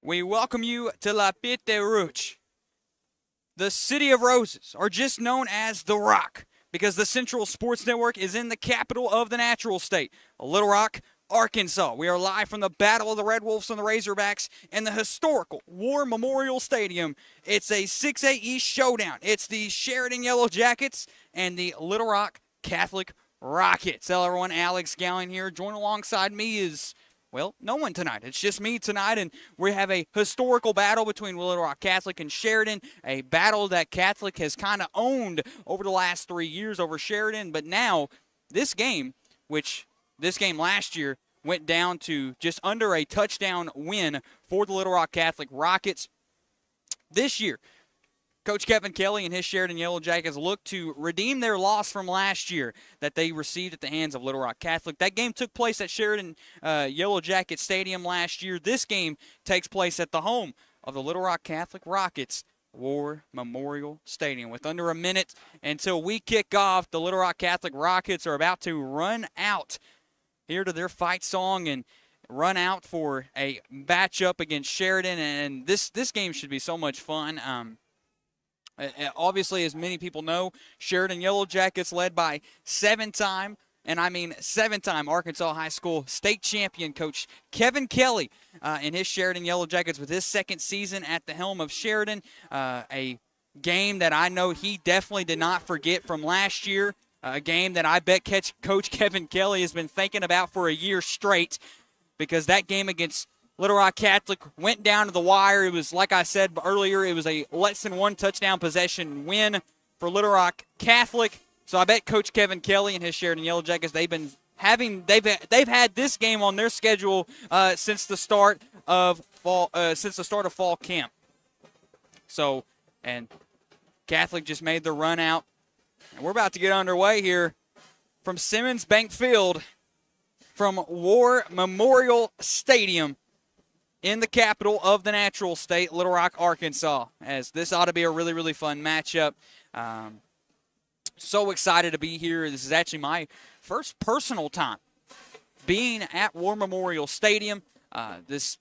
we welcome you to La Pite Rouge, the City of Roses, or just known as The Rock, because the Central Sports Network is in the capital of the natural state, Little Rock, Arkansas. We are live from the Battle of the Red Wolves and the Razorbacks in the historical War Memorial Stadium. It's a 6A East showdown. It's the Sheridan Yellow Jackets and the Little Rock Catholic Rockets. Hello, everyone. Alex Gowan here. Join alongside me is, well, no one tonight. It's just me tonight, and we have a historical battle between Little Rock Catholic and Sheridan, a battle that Catholic has kind of owned over the last 3 years over Sheridan. But now, this game last year went down to just under a touchdown win for the Little Rock Catholic Rockets. This year, Coach Kevin Kelly and his Sheridan Yellow Jackets look to redeem their loss from last year that they received at the hands of Little Rock Catholic. That game took place at Sheridan Yellow Jacket Stadium last year. This game takes place at the home of the Little Rock Catholic Rockets, War Memorial Stadium. With under a minute until we kick off, the Little Rock Catholic Rockets are about to run out here to their fight song and run out for a matchup against Sheridan. And this game should be so much fun. Obviously, as many people know, Sheridan Yellow Jackets led by seven-time Arkansas High School state champion Coach Kevin Kelly in his Sheridan Yellow Jackets with his second season at the helm of Sheridan. A game that I know he definitely did not forget from last year. A game that I bet Coach Kevin Kelly has been thinking about for a year straight, because that game against Little Rock Catholic went down to the wire. It was, like I said earlier, it was a less than one touchdown possession win for Little Rock Catholic. So I bet Coach Kevin Kelly and his Sheridan Yellow Jackets, they've had this game on their schedule since the start of fall camp. So, and Catholic just made the run out, and we're about to get underway here from Simmons Bank Field, from War Memorial Stadium in the capital of the natural state, Little Rock, Arkansas, as this ought to be a really, really fun matchup. So excited to be here. This is actually my first personal time being at War Memorial Stadium. This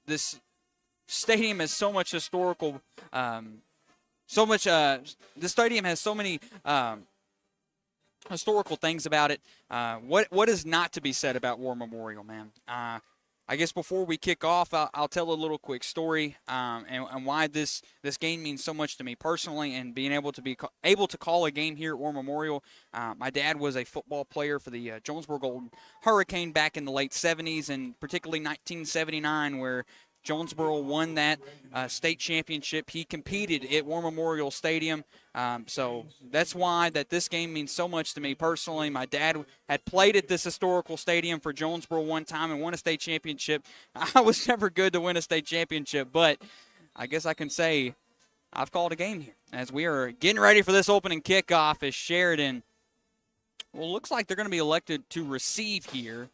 stadium has so much historical, the stadium has so many historical things about it. What is not to be said about War Memorial, man? I guess before we kick off, I'll tell a little quick story and why this game means so much to me personally, and being able to call a game here at War Memorial. My dad was a football player for the Jonesboro Golden Hurricane back in the late 70s, and particularly 1979, where Jonesboro won that state championship. He competed at War Memorial Stadium, so that's why this game means so much to me personally. My dad had played at this historical stadium for Jonesboro one time and won a state championship. I was never good to win a state championship, but I guess I can say I've called a game here as we are getting ready for this opening kickoff as Sheridan, well, looks like they're going to be elected to receive here,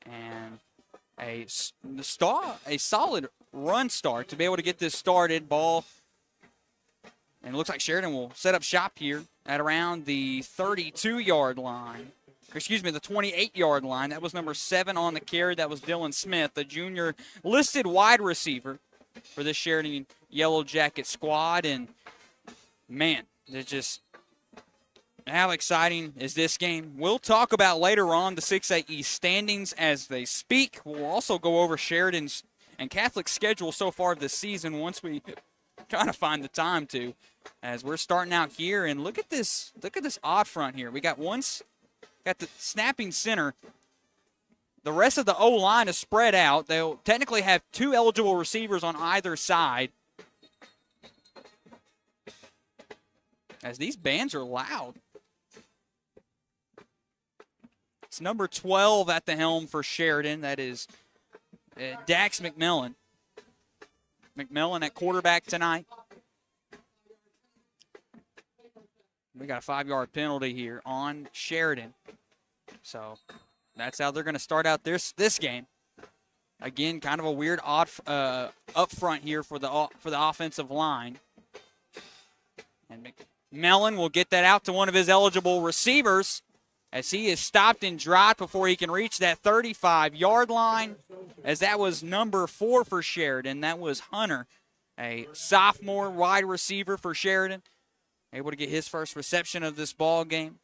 and a solid run start to be able to get this started. Ball, and it looks like Sheridan will set up shop here at around the 32-yard line. Excuse me, the 28-yard line. That was number 7 on the carry. That was Dylan Smith, the junior listed wide receiver for this Sheridan Yellow Jacket squad. And, man, they're just – how exciting is this game? We'll talk about later on the 6A East standings as they speak. We'll also go over Sheridan's and Catholic's schedule so far this season once we kind of find the time to, as we're starting out here. And look at this odd front here. We got the snapping center. The rest of the O-line is spread out. They'll technically have 2 eligible receivers on either side, as these bands are loud. It's number 12 at the helm for Sheridan. That is Dax McMillan. McMillan at quarterback tonight. We got a 5-yard penalty here on Sheridan. So that's how they're going to start out this game. Again, kind of a weird odd up front here for the offensive line. And McMillan will get that out to one of his eligible receivers. as he is stopped and dropped before he can reach that 35-yard line, as that was number 4 for Sheridan. That was Hunter, a sophomore wide receiver for Sheridan, able to get his first reception of this ball game.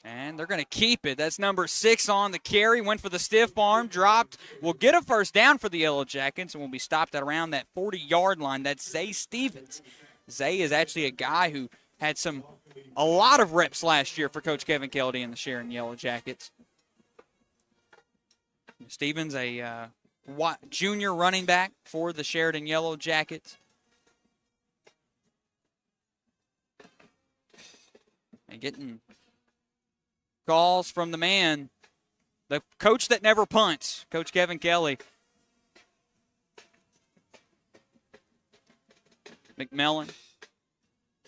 And they're going to keep it. That's number 6 on the carry. Went for the stiff arm, dropped. Will get a first down for the Yellow Jackets and will be stopped at around that 40-yard line. That's Zay Stevens. Zay is actually a guy who had a lot of reps last year for Coach Kevin Kelly and the Sheridan Yellow Jackets. Stevens, a junior running back for the Sheridan Yellow Jackets. And getting calls from the man, the coach that never punts, Coach Kevin Kelly. McMillan.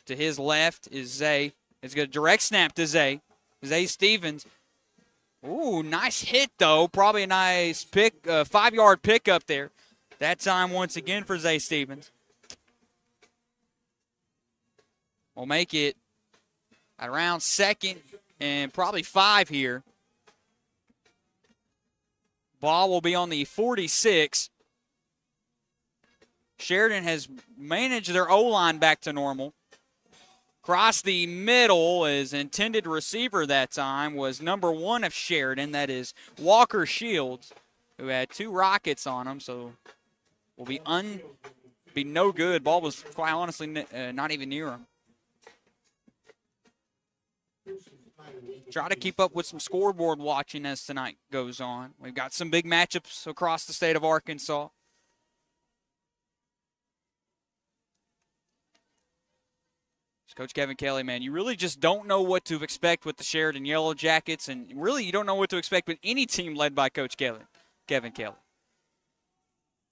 To his left is Zay. It's got a direct snap to Zay. Zay Stevens. Ooh, nice hit, though. Probably a nice 5-yard pickup there. That time once again for Zay Stevens. We'll make it at around 2nd and probably 5 here. Ball will be on the 46. Sheridan has managed their O-line back to normal. Across the middle, his intended receiver that time was number 1 of Sheridan. That is Walker Shields, who had 2 rockets on him, so will be no good. Ball was quite honestly not even near him. Try to keep up with some scoreboard watching as tonight goes on. We've got some big matchups across the state of Arkansas. Coach Kevin Kelly, man, you really just don't know what to expect with the Sheridan Yellow Jackets, and really you don't know what to expect with any team led by Coach Kevin Kelly.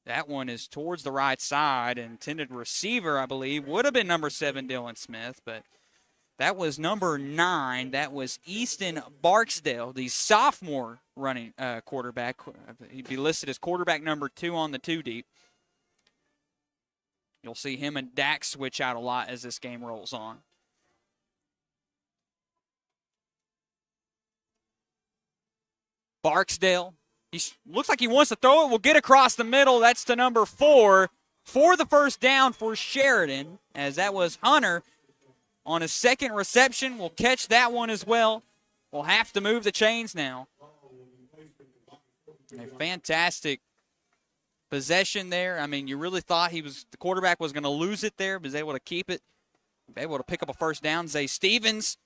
That one is towards the right side. Intended receiver, I believe, would have been number 7, Dylan Smith, but that was number 9. That was Easton Barksdale, the sophomore running quarterback. He'd be listed as quarterback number 2 on the 2 deep. You'll see him and Dak switch out a lot as this game rolls on. Barksdale, he looks like he wants to throw it. Will get across the middle. That's to number 4 for the first down for Sheridan, as that was Hunter on his 2nd reception. Will catch that one as well. We'll have to move the chains now. A fantastic possession there. I mean, you really thought the quarterback was going to lose it there, but was able to keep it, able to pick up a first down. Zay Stevens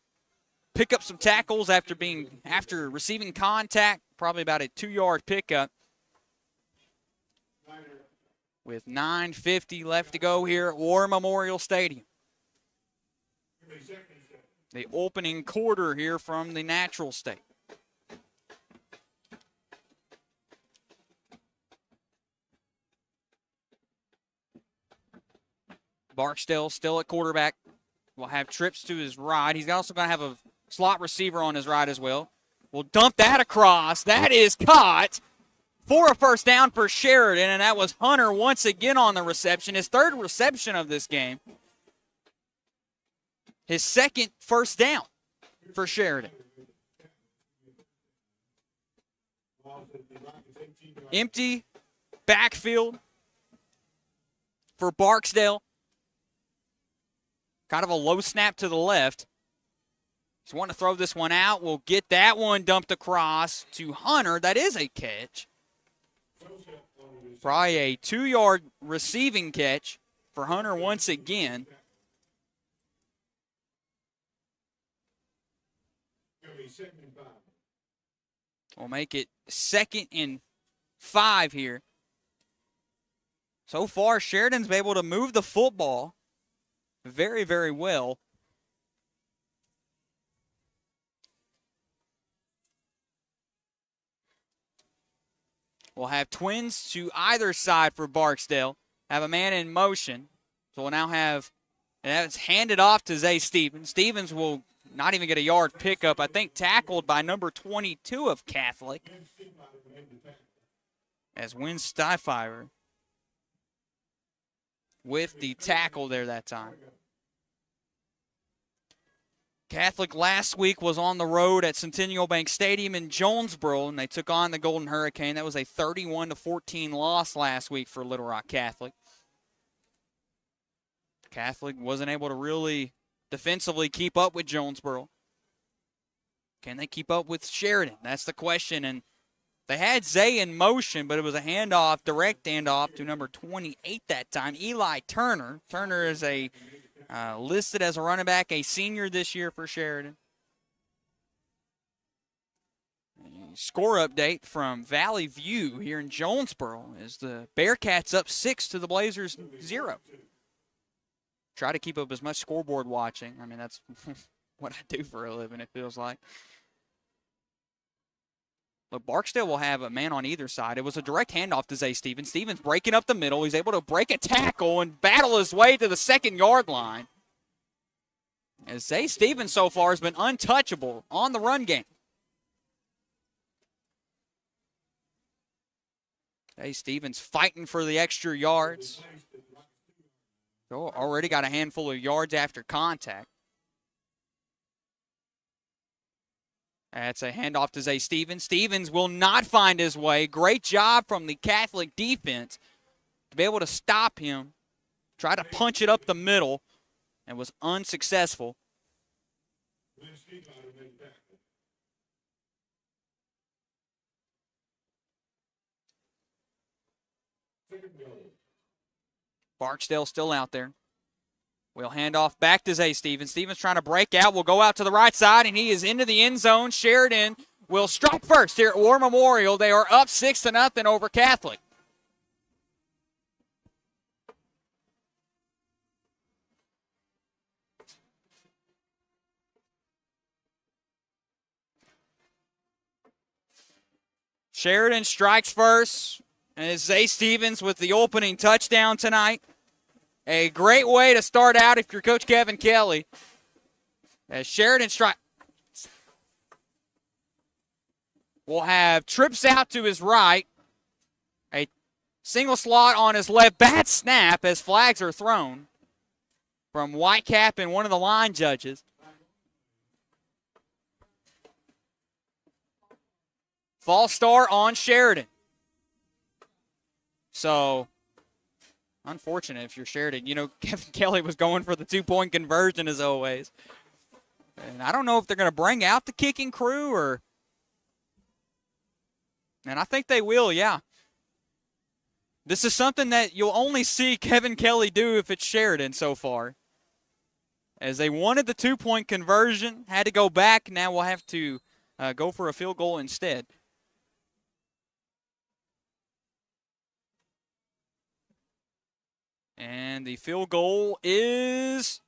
pick up some tackles after receiving contact, probably about a 2-yard pickup. With 9:50 left to go here at War Memorial Stadium. The opening quarter here from the Natural State. Barksdale still at quarterback. Will have trips to his right. He's also going to have a slot receiver on his right as well. We'll dump that across. That is caught for a first down for Sheridan, and that was Hunter once again on the reception. His 3rd reception of this game. His 2nd first down for Sheridan. Empty backfield for Barksdale. Kind of a low snap to the left. He's wanting to throw this one out. We'll get that one dumped across to Hunter. That is a catch. Probably a 2-yard receiving catch for Hunter once again. We'll make it 2nd and 5 here. So far, Sheridan's been able to move the football very, very well. We'll have twins to either side for Barksdale. Have a man in motion. So we'll now have, and that's handed off to Zay Stevens. Stevens will not even get a yard pickup. I think tackled by number 22 of Catholic. As Wynn Stiefeyer with the tackle there that time. Catholic last week was on the road at Centennial Bank Stadium in Jonesboro, and they took on the Golden Hurricane. That was a 31-14 loss last week for Little Rock Catholic. Catholic wasn't able to really defensively keep up with Jonesboro. Can they keep up with Sheridan? That's the question. And they had Zay in motion, but it was a handoff, direct handoff to number 28 that time, Eli Turner. Turner is listed as a running back, a senior this year for Sheridan. A score update from Valley View here in Jonesboro is the Bearcats up 6 to the Blazers 0. Try to keep up as much scoreboard watching. I mean, that's what I do for a living, it feels like. Look, Barksdale will have a man on either side. It was a direct handoff to Zay Stevens. Stevens breaking up the middle. He's able to break a tackle and battle his way to the 2-yard line. As Zay Stevens so far has been untouchable on the run game. Zay Stevens fighting for the extra yards. So already got a handful of yards after contact. That's a handoff to Zay Stevens. Stevens will not find his way. Great job from the Catholic defense to be able to stop him. Try to punch it up the middle and was unsuccessful. Barksdale still out there. We'll hand off back to Zay Stevens. Stevens trying to break out. Will go out to the right side, and he is into the end zone. Sheridan will strike first here at War Memorial. They are up 6-0 over Catholic. Sheridan strikes first, and it's Zay Stevens with the opening touchdown tonight. A great way to start out if you're Coach Kevin Kelly. As Sheridan strike. Will have trips out to his right. A single slot on his left. Bad snap as flags are thrown from Whitecap and one of the line judges. False start on Sheridan. So, unfortunate if you're Sheridan. You know, Kevin Kelly was going for the 2-point conversion as always. And I don't know if they're going to bring out the kicking crew and I think they will, yeah. This is something that you'll only see Kevin Kelly do if it's Sheridan so far. As they wanted the 2-point conversion, had to go back. Now we'll have to go for a field goal instead. And the field goal is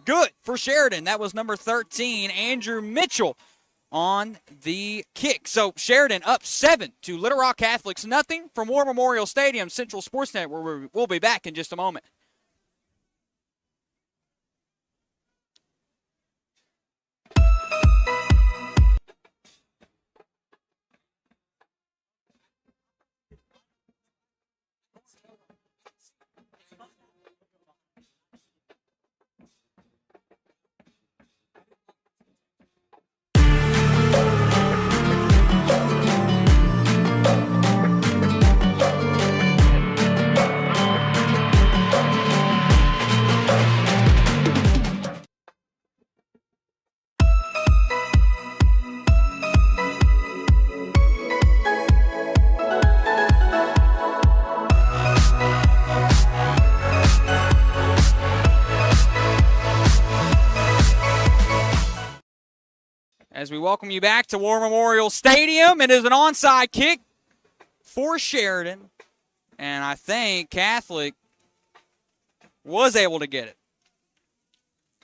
good for Sheridan. That was number 13, Andrew Mitchell, on the kick. So Sheridan up 7 to Little Rock Catholics, nothing from War Memorial Stadium, Central Sports Network. We'll be back in just a moment. As we welcome you back to War Memorial Stadium, it is an onside kick for Sheridan. And I think Catholic was able to get it.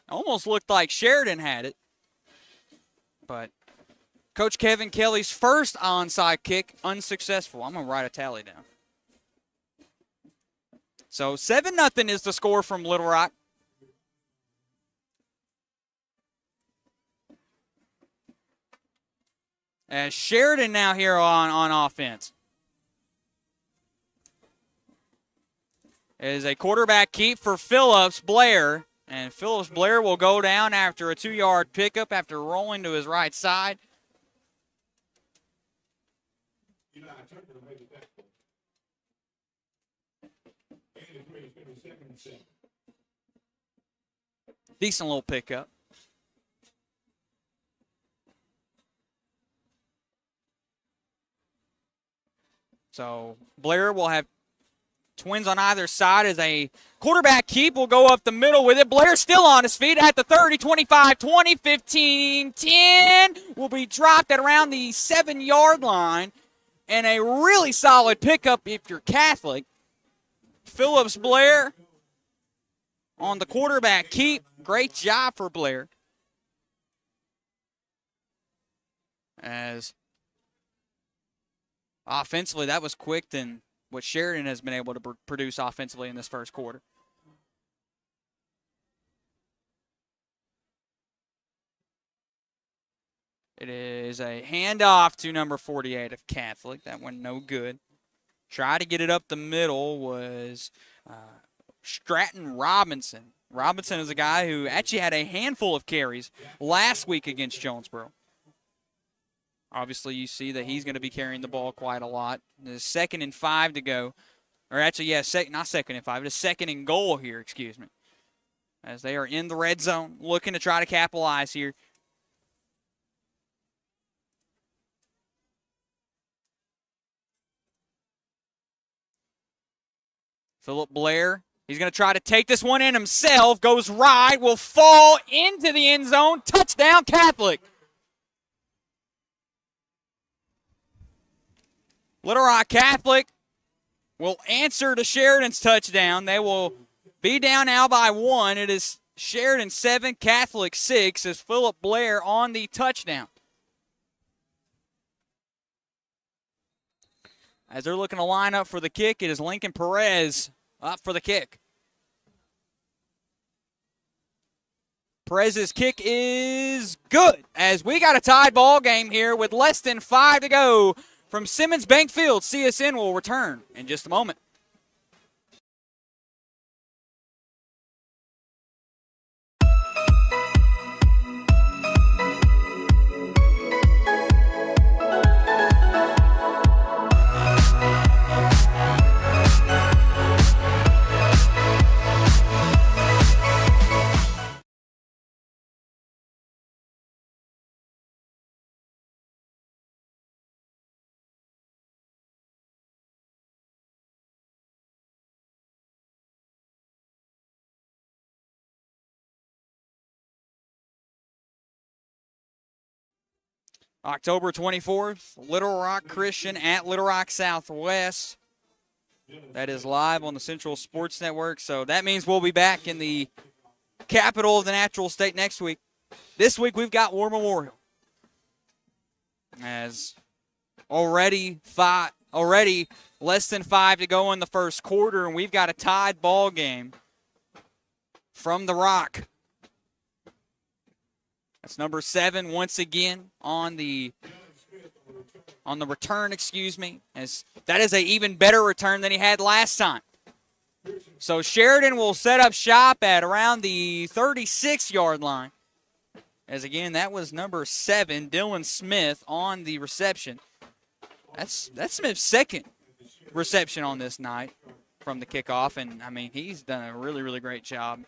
Almost looked like Sheridan had it. But Coach Kevin Kelly's first onside kick, unsuccessful. I'm going to write a tally down. So 7-0 is the score from Little Rock. As Sheridan now here on offense. is a quarterback keep for Phillips Blair. And Phillips Blair will go down after a 2-yard pickup after rolling to his right side. Decent little pickup. So Blair will have Twins on either side as a quarterback keep will go up the middle with it. Blair still on his feet at the 30, 25, 20, 15, 10. Will be dropped at around the 7-yard line. And a really solid pickup if you're Catholic. Phillips Blair on the quarterback keep. Great job for Blair. As offensively, that was quick than what Sheridan has been able to produce offensively in this first quarter. It is a handoff to number 48 of Catholic. That one no good. Try to get it up the middle was Stratton Robinson. Robinson is a guy who actually had a handful of carries last week against Jonesboro. Obviously, you see that he's going to be carrying the ball quite a lot. There's 2nd and 5 to go. Or actually, yeah, not 2nd and 5. It's 2nd and goal here, excuse me. As they are in the red zone, looking to try to capitalize here. Philip Blair, he's going to try to take this one in himself. Goes right, will fall into the end zone. Touchdown, Catholic. Little Rock Catholic will answer to Sheridan's touchdown. They will be down now by 1. It is Sheridan 7, Catholic 6 as Philip Blair on the touchdown. As they're looking to line up for the kick, it is Lincoln Perez up for the kick. Perez's kick is good as we got a tied ball game here with less than 5 to go. From Simmons Bank Field, CSN will return in just a moment. October 24th, Little Rock Christian at Little Rock Southwest. That is live on the Central Sports Network. So that means we'll be back in the capital of the Natural State next week. This week we've got War Memorial. As already less than 5 to go in the first quarter, and we've got a tied ball game from the Rock. That's number 7 once again on the return, excuse me. As that is an even better return than he had last time. So Sheridan will set up shop at around the 36-yard line. As again, that was number 7, Dylan Smith, on the reception. That's Smith's second reception on this night from the kickoff, and I mean he's done a really, really great job.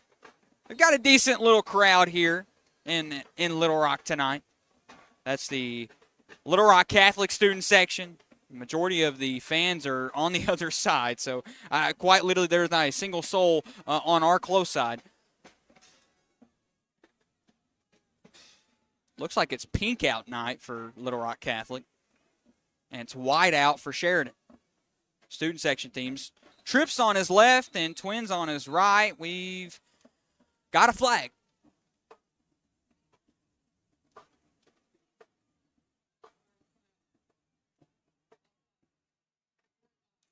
We've got a decent little crowd here in Little Rock tonight. That's the Little Rock Catholic student section. The majority of the fans are on the other side, so quite literally there's not a single soul on our close side. Looks like it's pink out night for Little Rock Catholic, and it's white out for Sheridan. Student section teams. Trips on his left and Twins on his right. We've got a flag.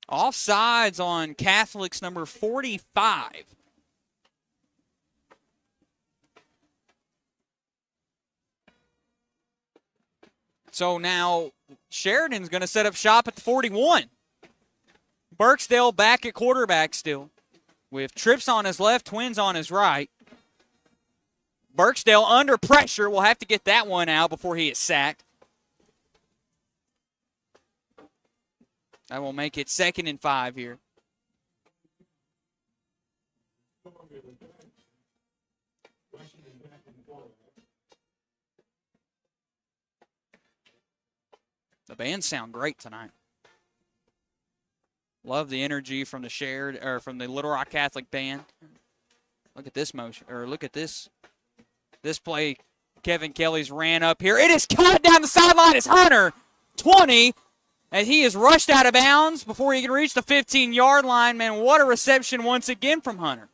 Offsides on Catholic's number 45. So now Sheridan's going to set up shop at the 41. Burksdale back at quarterback still. with Trips on his left, Twins on his right. Burksdale under pressure. Will have to get that one out before he is sacked. That will make it 2nd and 5 here. The bands sound great tonight. Love the energy from the from the Little Rock Catholic band. Look at this motion, or look at this play. Kevin Kelly's ran up here. It is cut down the sideline. It's Hunter, 20, and he is rushed out of bounds before he can reach the 15-yard line. Man, what a reception once again from Hunter.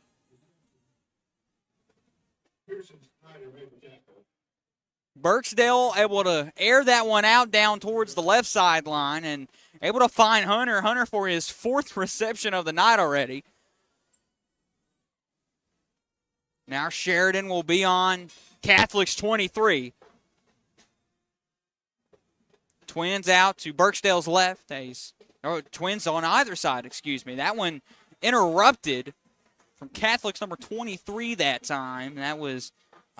Burksdale able to air that one out down towards the left sideline and able to find Hunter. Hunter for his 4th reception of the night already. Now Sheridan will be on Catholic's 23. Twins out to Burksdale's left. Twins on either side, excuse me. That one interrupted from Catholic's number 23 that time. That was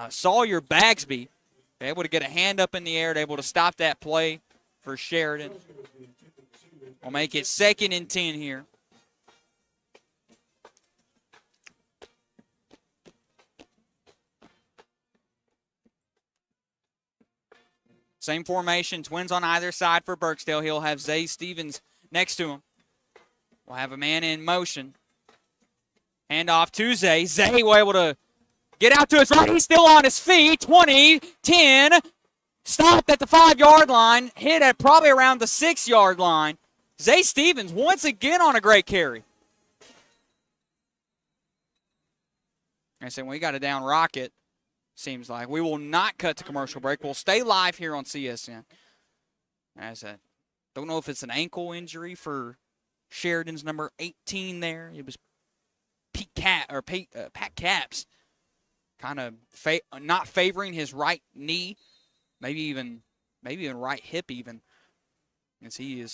Sawyer Bagsby. Able to get a hand up in the air, able to stop that play for Sheridan. We'll make it 2nd and 10 here. Same formation, Twins on either side for Burksdale. He'll have Zay Stevens next to him. We'll have a man in motion. Hand off to Zay. Zay will able to get out to his right. He's still on his feet. 20, 10. Stopped at the 5-yard line. Hit at probably around the 6-yard line. Zay Stevens once again on a great carry. I said, we got a down Rocket, seems like. We will not cut to commercial break. We'll stay live here on CSN. I said, don't know if it's an ankle injury for Sheridan's number 18 there. It was Pat Capps. Kind of not favoring his right knee, maybe even right hip even, as he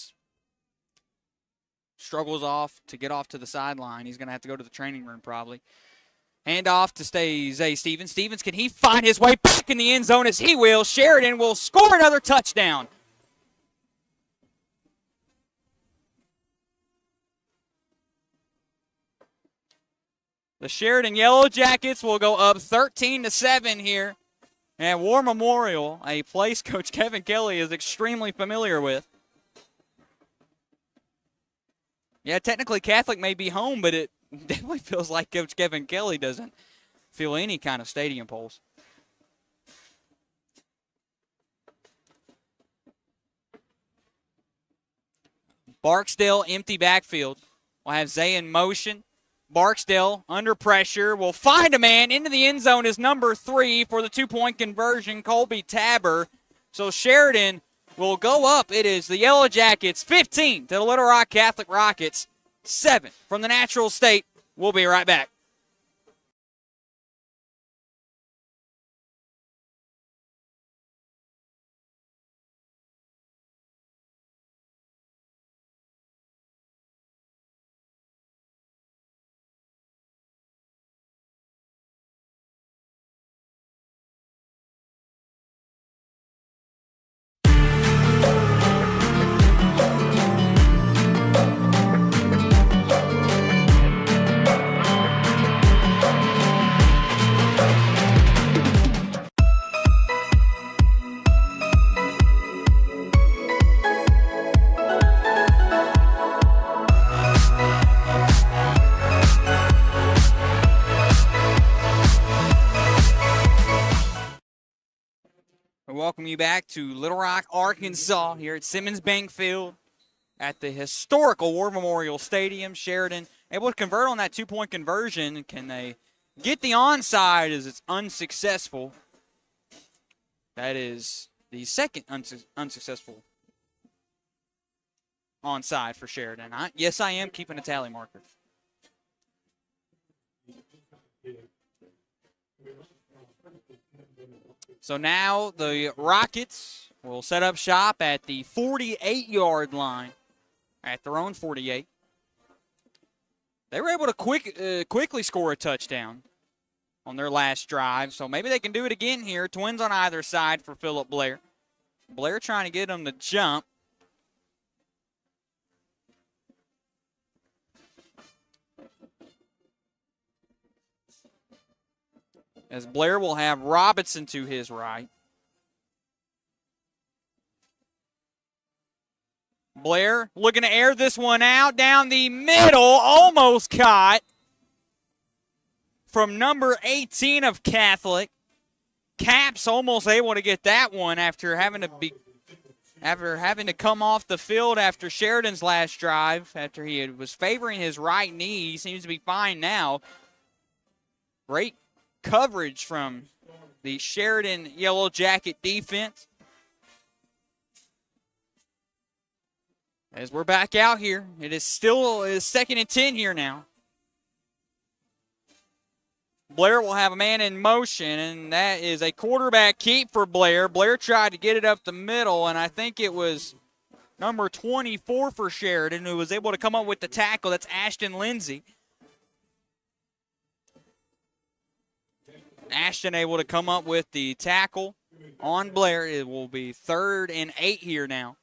struggles off to get off to the sideline. He's going to have to go to the training room probably. Hand off to Zay Stevens. Stevens, can he find his way back in the end zone? As he will. Sheridan will score another touchdown. The Sheridan Yellow Jackets will go up 13-7 here at War Memorial, a place Coach Kevin Kelly is extremely familiar with. Yeah, technically Catholic may be home, but it definitely feels like Coach Kevin Kelly doesn't feel any kind of stadium pulse. Barksdale, empty backfield. We'll have Zay in motion. Barksdale under pressure will find a man into the end zone is number 3 for the 2-point conversion, Colby Tabor. So Sheridan will go up. It is the Yellow Jackets 15 to the Little Rock Catholic Rockets 7 from the Natural State. We'll be right back. Welcome you back to Little Rock, Arkansas, here at Simmons Bank Field at the historical War Memorial Stadium. Sheridan able to convert on that 2-point conversion. Can they get the onside as it's unsuccessful? That is the second unsuccessful onside for Sheridan. Yes, I am keeping a tally marker. So now the Rockets will set up shop at the 48-yard line, at their own 48. They were able to quickly score a touchdown on their last drive, so maybe they can do it again here. Twins on either side for Phillip Blair. Blair trying to get them to jump. As Blair will have Robinson to his right. Blair looking to air this one out down the middle, almost caught from number 18 of Catholic. Cap's almost able to get that one after having to come off the field after Sheridan's last drive, after he was favoring his right knee. He seems to be fine now. Great coverage from the Sheridan Yellow Jacket defense. As we're back out here, it is still 2nd and 10 here now. Blair will have a man in motion, and that is a quarterback keep for Blair. Blair tried to get it up the middle, and I think it was number 24 for Sheridan who was able to come up with the tackle. That's Ashton Lindsay. Ashton able to come up with the tackle on Blair. It will be 3rd and 8 here now.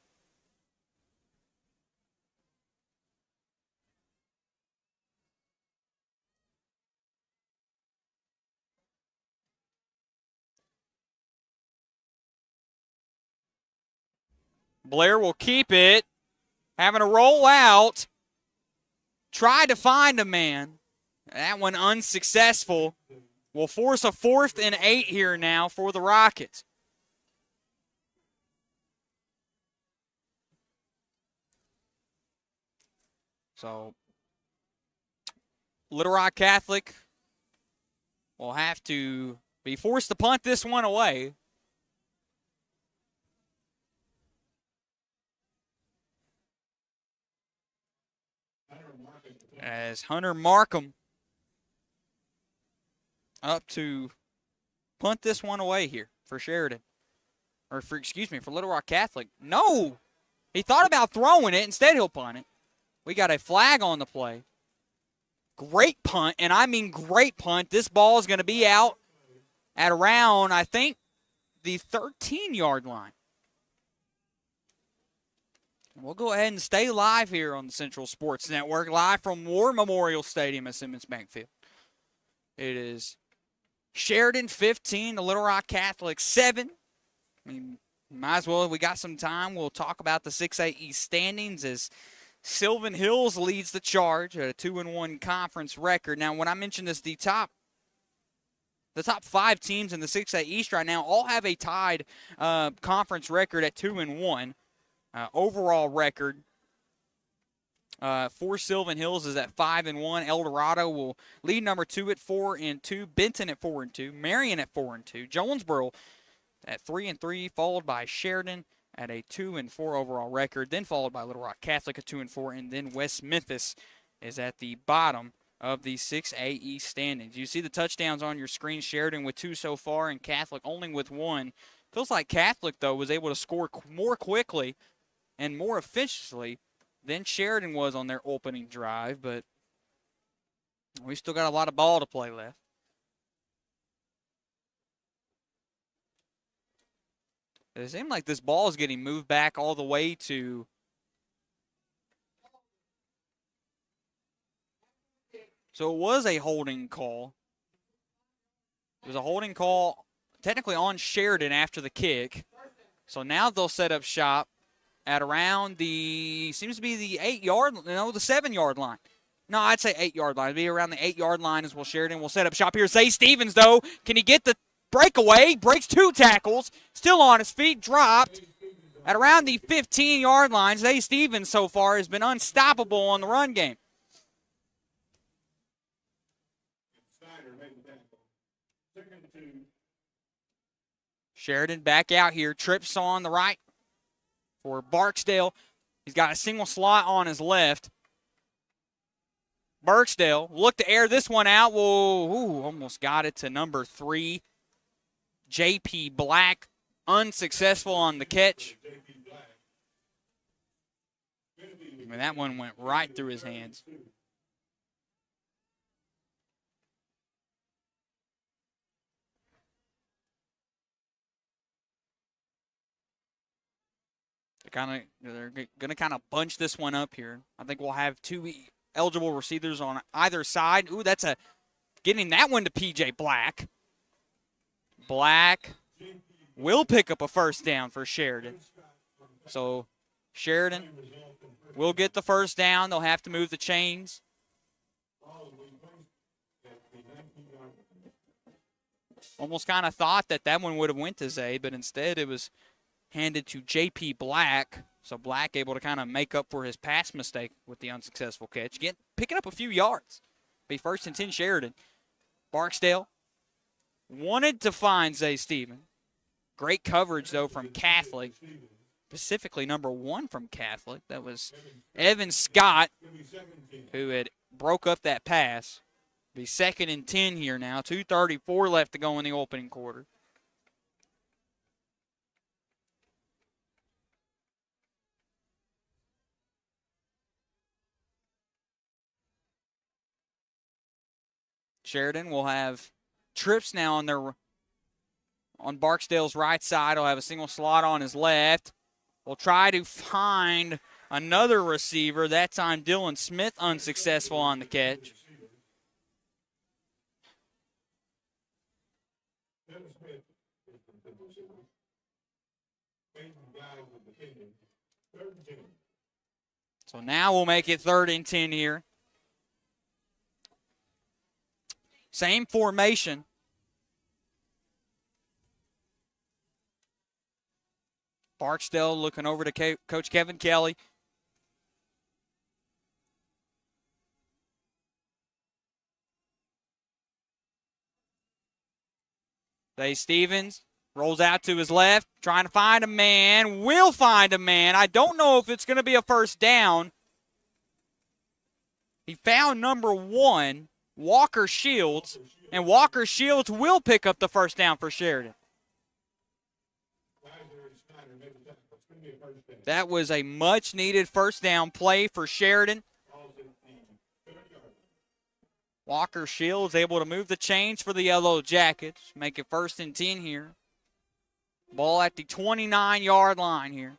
Blair will keep it, having to roll out, try to find a man. That one unsuccessful. Will force a 4th and 8 here now for the Rockets. So, Little Rock Catholic will have to be forced to punt this one away. As Hunter Markham up to punt this one away here for Sheridan. Or for Little Rock Catholic. No! He thought about throwing it. Instead, he'll punt it. We got a flag on the play. Great punt, and I mean great punt. This ball is going to be out at around, I think, the 13-yard line. We'll go ahead and stay live here on the Central Sports Network, live from War Memorial Stadium at Simmons Bank Field. It is Sheridan 15, the Little Rock Catholic 7. I mean, might as well, if we got some time, we'll talk about the 6A East standings as Sylvan Hills leads the charge at a 2-1 conference record. Now, when I mentioned this, the top 5 teams in the 6A East right now all have a tied conference record at 2-1. Overall record for Sylvan Hills is at 5-1. El Dorado will lead number 2 at 4-2. Benton at 4-2. Marion at 4-2. Jonesboro at 3-3, followed by Sheridan at a 2-4 overall record, then followed by Little Rock Catholic at 2-4, and then West Memphis is at the bottom of the 6A East standings. You see the touchdowns on your screen. Sheridan with 2 so far, and Catholic only with 1. Feels like Catholic, though, was able to score more quickly and more efficiently than Sheridan was on their opening drive, but we still got a lot of ball to play left. It seems like this ball is getting moved back all the way to so it was a holding call. It was a holding call technically on Sheridan after the kick. So now they'll set up shop at around the 7-yard line. No, I'd say 8-yard line. It'd be around the 8-yard line as well. Sheridan will set up shop here. Zay Stevens, though, can he get the breakaway? Breaks 2 tackles. Still on his feet, dropped at around the 15-yard line. Zay Stevens so far has been unstoppable on the run game. Sheridan back out here. Trips on the right for Barksdale. He's got a single slot on his left. Barksdale look to air this one out. Whoa, almost got it to number 3. J.P. Black, unsuccessful on the catch. I mean, that one went right through his hands. They're going to kind of bunch this one up here. I think we'll have two eligible receivers on either side. Ooh, that's getting that one to P.J. Black. Black will pick up a first down for Sheridan. So Sheridan will get the first down. They'll have to move the chains. Almost kind of thought that one would have went to Zay, but instead it was handed to J.P. Black. So Black able to kind of make up for his pass mistake with the unsuccessful catch. Picking up a few yards. Be first and 10 Sheridan. Barksdale wanted to find Zay Stevens. Great coverage, though, from Catholic. Specifically number 1 from Catholic. That was Evan Scott, who had broke up that pass. Be second and 10 here now. 2:34 left to go in the opening quarter. Sheridan will have trips now on Barksdale's right side. He'll have a single slot on his left. We'll try to find another receiver. That time Dylan Smith unsuccessful on the catch. So now we'll make it 3rd and 10 here. Same formation. Barksdale looking over to Coach Kevin Kelly. Zay Stevens rolls out to his left, trying to find a man. Will find a man. I don't know if it's going to be a first down. He found number 1, Walker Shields, and Walker Shields will pick up the first down for Sheridan. That was a much-needed first down play for Sheridan. Walker Shields able to move the chains for the Yellow Jackets. Make it 1st and 10 here. Ball at the 29-yard line here.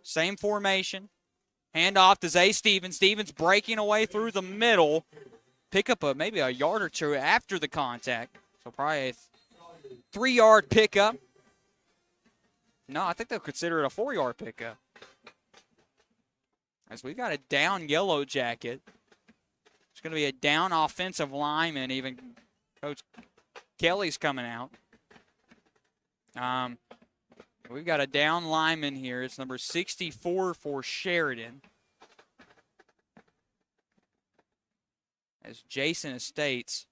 Same formation. Hand off to Zay Stevens. Stevens breaking away through the middle. Pick up maybe a yard or two after the contact. So probably a 3-yard pickup. No, I think they'll consider it a 4-yard pickup. As we've got a down Yellow Jacket. It's going to be a down offensive lineman. Even Coach Kelly's coming out. We've got a down lineman here. It's number 64 for Sheridan. As Jason Estates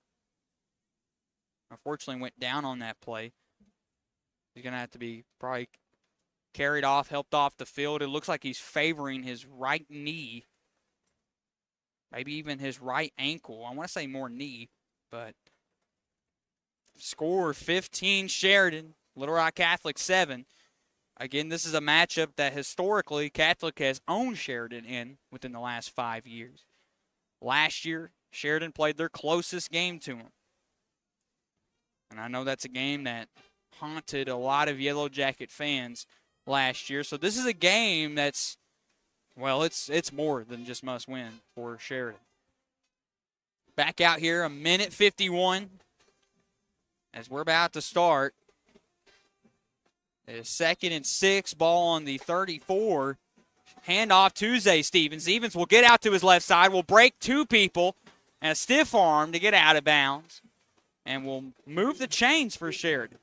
unfortunately went down on that play. He's going to have to be probably carried off, helped off the field. It looks like he's favoring his right knee. Maybe even his right ankle. I want to say more knee, but score 15 Sheridan, Little Rock Catholic 7. Again, this is a matchup that historically Catholic has owned Sheridan in within the last 5 years. Last year, Sheridan played their closest game to them. And I know that's a game that haunted a lot of Yellow Jacket fans last year. So this is a game that's, well, it's more than just must win for Sheridan. Back out here, 1:51 as we're about to start. It's 2nd and 6, ball on the 34. Handoff to Zay Stevens. Stevens will get out to his left side, will break 2 people, and a stiff arm to get out of bounds. And will move the chains for Sheridan.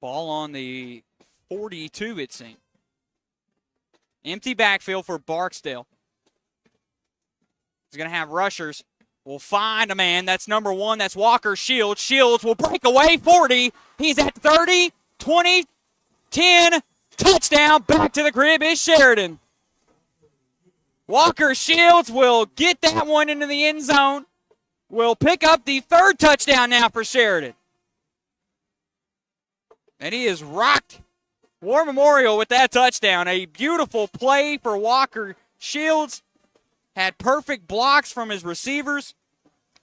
Ball on the 42, it seems. Empty backfield for Barksdale. He's going to have rushers. Will find a man. That's number 1. That's Walker Shields. Shields will break away. 40. He's at 30, 20, 10. Touchdown. Back to the crib is Sheridan. Walker Shields will get that one into the end zone. Will pick up the 3rd touchdown now for Sheridan. And he is rocked War Memorial with that touchdown. A beautiful play for Walker Shields. Had perfect blocks from his receivers.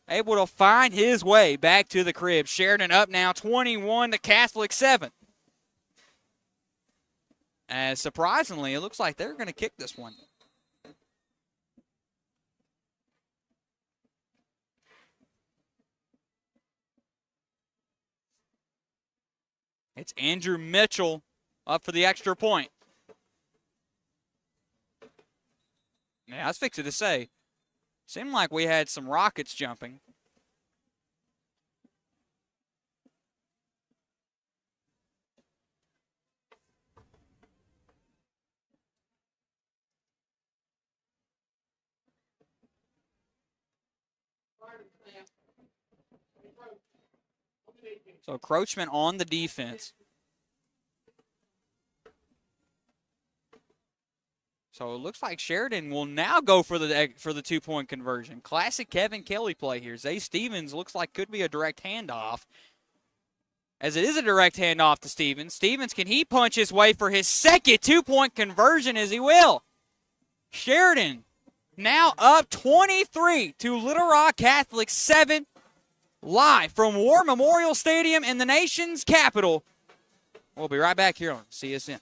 Able to find his way back to the crib. Sheridan up now 21 to Catholic 7. As surprisingly, it looks like they're going to kick this one. It's Andrew Mitchell up for the extra point. Yeah, I was fixing to say, seemed like we had some rockets jumping. So encroachment on the defense. So it looks like Sheridan will now go for the 2-point conversion. Classic Kevin Kelly play here. Zay Stevens looks like could be a direct handoff. As it is a direct handoff to Stevens. Stevens, can he punch his way for his second 2-point conversion as he will? Sheridan now up 23 to Little Rock Catholic 7. Live from War Memorial Stadium in the nation's capital. We'll be right back here on CSN.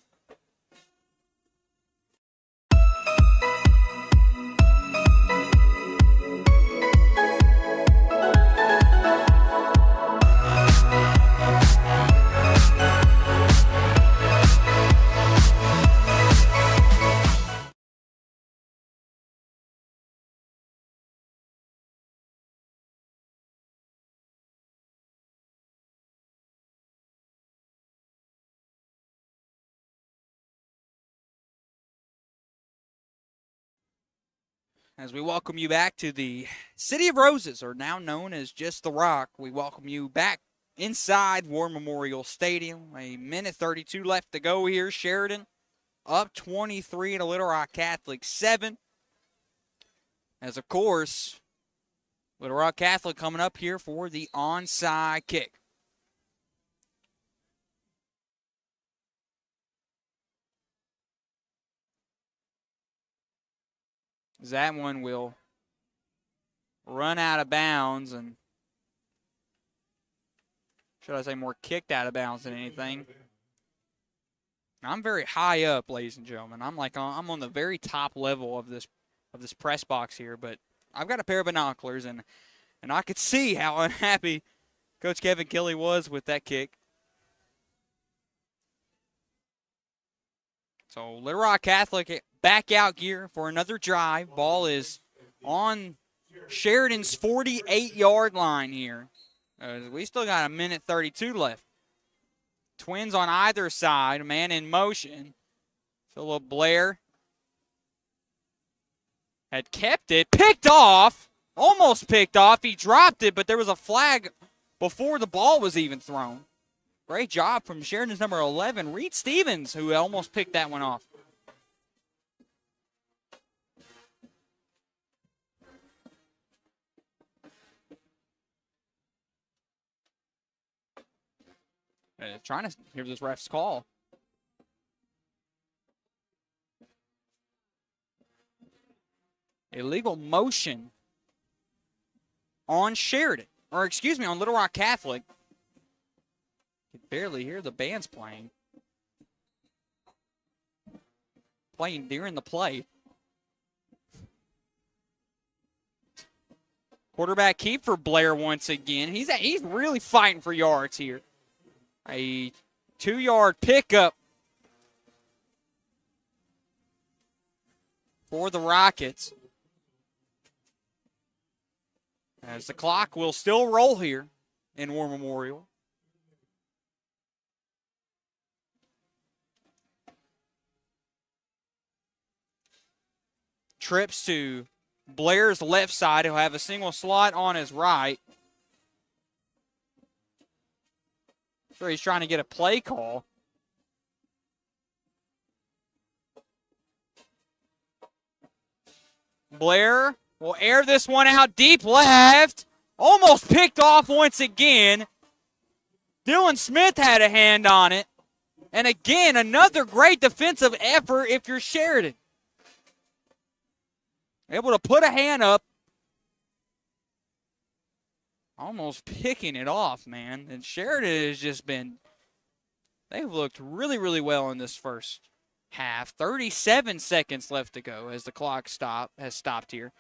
As we welcome you back to the City of Roses, or now known as just the Rock, we welcome you back inside War Memorial Stadium. A minute 32 left to go here. Sheridan up 23 to Little Rock Catholic 7. As, of course, Little Rock Catholic coming up here for the onside kick. That one will run out of bounds, and should I say more kicked out of bounds than anything. I'm very high up, ladies and gentlemen. I'm on the very top level of this press box here, but I've got a pair of binoculars, and I could see how unhappy Coach Kevin Kelly was with that kick. So Little Rock Catholic back out gear for another drive. Ball is on Sheridan's 48-yard line here. We still got a minute 32 left. Twins on either side, a man in motion. Philip Blair had kept it, picked off, almost picked off. He dropped it, but there was a flag before the ball was even thrown. Great job from Sheridan's number 11, Reed Stevens, who almost picked that one off. Trying to hear this ref's call. Illegal motion on Sheridan, or excuse me, on Little Rock Catholic. You can barely hear the bands playing during the play. Quarterback keep for Blair once again. He's really fighting for yards here. A 2-yard pickup for the Rockets. As the clock will still roll here in War Memorial. Trips to Blair's left side. He'll have a single slot on his right. Sure, he's trying to get a play call. Blair will air this one out deep left. Almost picked off once again. Dylan Smith had a hand on it. And again, another great defensive effort if you're Sheridan. Able to put a hand up. Almost picking it off, man. And Sheridan has just been, they've looked really, really well in this first half. 37 seconds left to go as the clock has stopped here.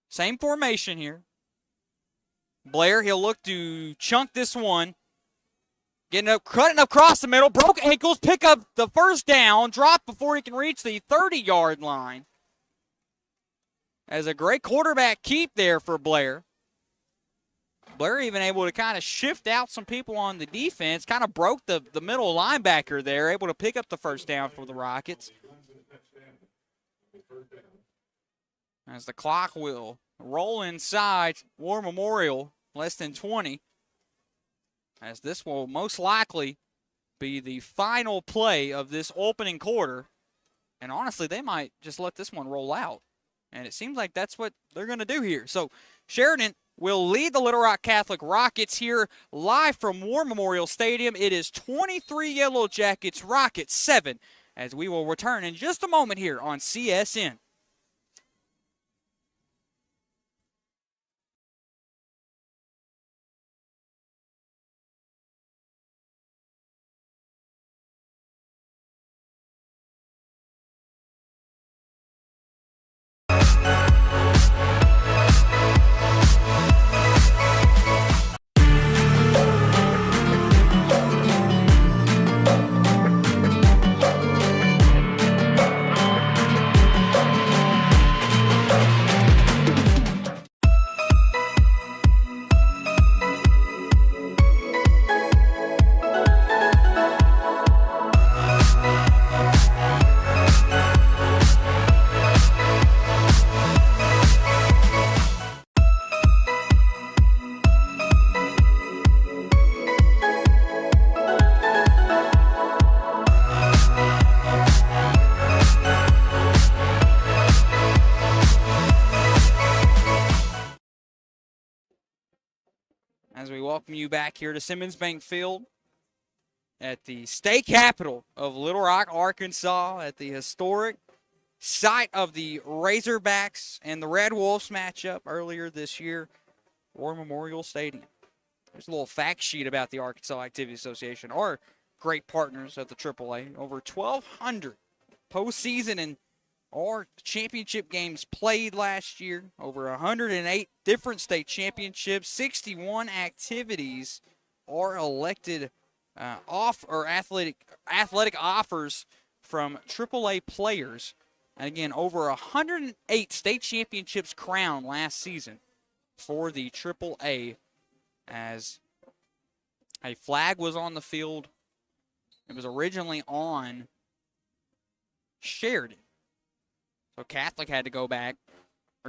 Same formation here. Blair, he'll look to chunk this one. Getting up, cutting across the middle, broke ankles, pick up the first down, drop before he can reach the 30-yard line. As a great quarterback keep there for Blair. Blair even able to kind of shift out some people on the defense, kind of broke the middle linebacker there, able to pick up the first down for the Rockets. As the clock will roll inside War Memorial, less than 20. As this will most likely be the final play of this opening quarter. And honestly, they might just let this one roll out. And it seems like that's what they're going to do here. So Sheridan will lead the Little Rock Catholic Rockets here live from War Memorial Stadium. It is 23 Yellow Jackets, Rockets 7, as we will return in just a moment here on CSN. As we welcome you back here to Simmons Bank Field at the state capital of Little Rock, Arkansas, at the historic site of the Razorbacks and the Red Wolves matchup earlier this year, War Memorial Stadium. There's a little fact sheet about the Arkansas Activity Association, our great partners at the AAA. Over 1,200 postseason and or championship games played last year, over 108 different state championships, 61 activities or elected athletic offers from AAA players. And again, over 108 state championships crowned last season for the AAA, as a flag was on the field. It was originally on Sheridan. So Catholic had to go back,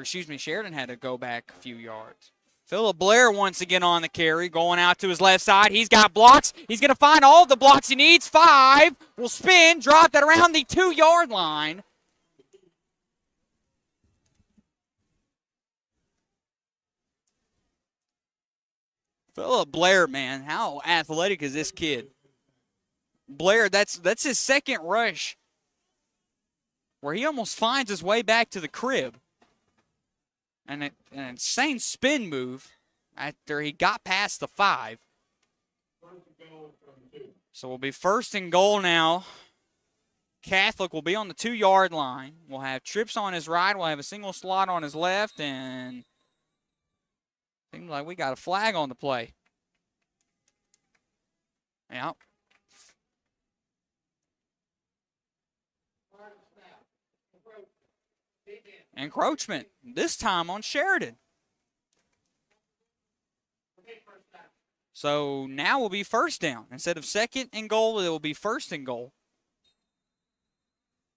Sheridan had to go back a few yards. Phillip Blair once again on the carry, going out to his left side. He's got blocks. He's going to find all the blocks he needs. 5, will spin, drop that around the 2-yard line. Phillip Blair, man, how athletic is this kid? Blair, that's his second rush, where he almost finds his way back to the crib. And an insane spin move after he got past the 5. So we'll be first and goal now. Catholic will be on the 2-yard line. We'll have trips on his right. We'll have a single slot on his left. And seems like we got a flag on the play. Yeah. Encroachment, this time on Sheridan. So now will be first down. Instead of second and goal, it will be first and goal.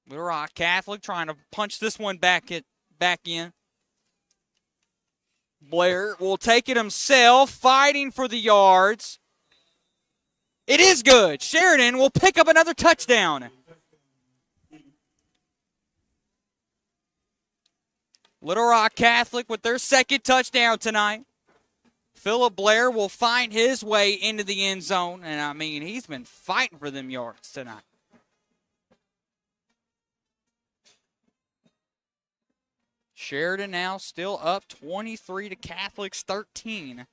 Little Rock Catholic trying to punch this one back in. Blair will take it himself, fighting for the yards. It is good. Sheridan will pick up another touchdown. Little Rock Catholic with their second touchdown tonight. Phillip Blair will find his way into the end zone. And, I mean, he's been fighting for them yards tonight. Sheridan now still up 23 to Catholic's 13.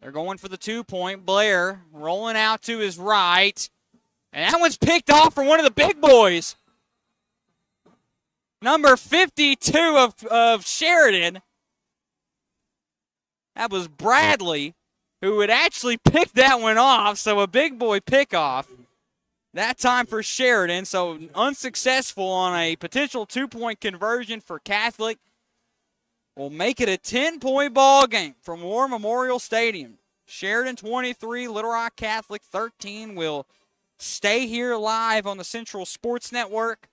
They're going for the 2-point. Blair rolling out to his right. And that one's picked off for one of the big boys. Number 52 of Sheridan. That was Bradley, who had actually picked that one off. So a big boy pickoff. That time for Sheridan. So unsuccessful on a potential 2-point conversion for Catholic. Will make it a 10-point ball game from War Memorial Stadium. Sheridan 23, Little Rock Catholic 13 will stay here live on the Central Sports Network,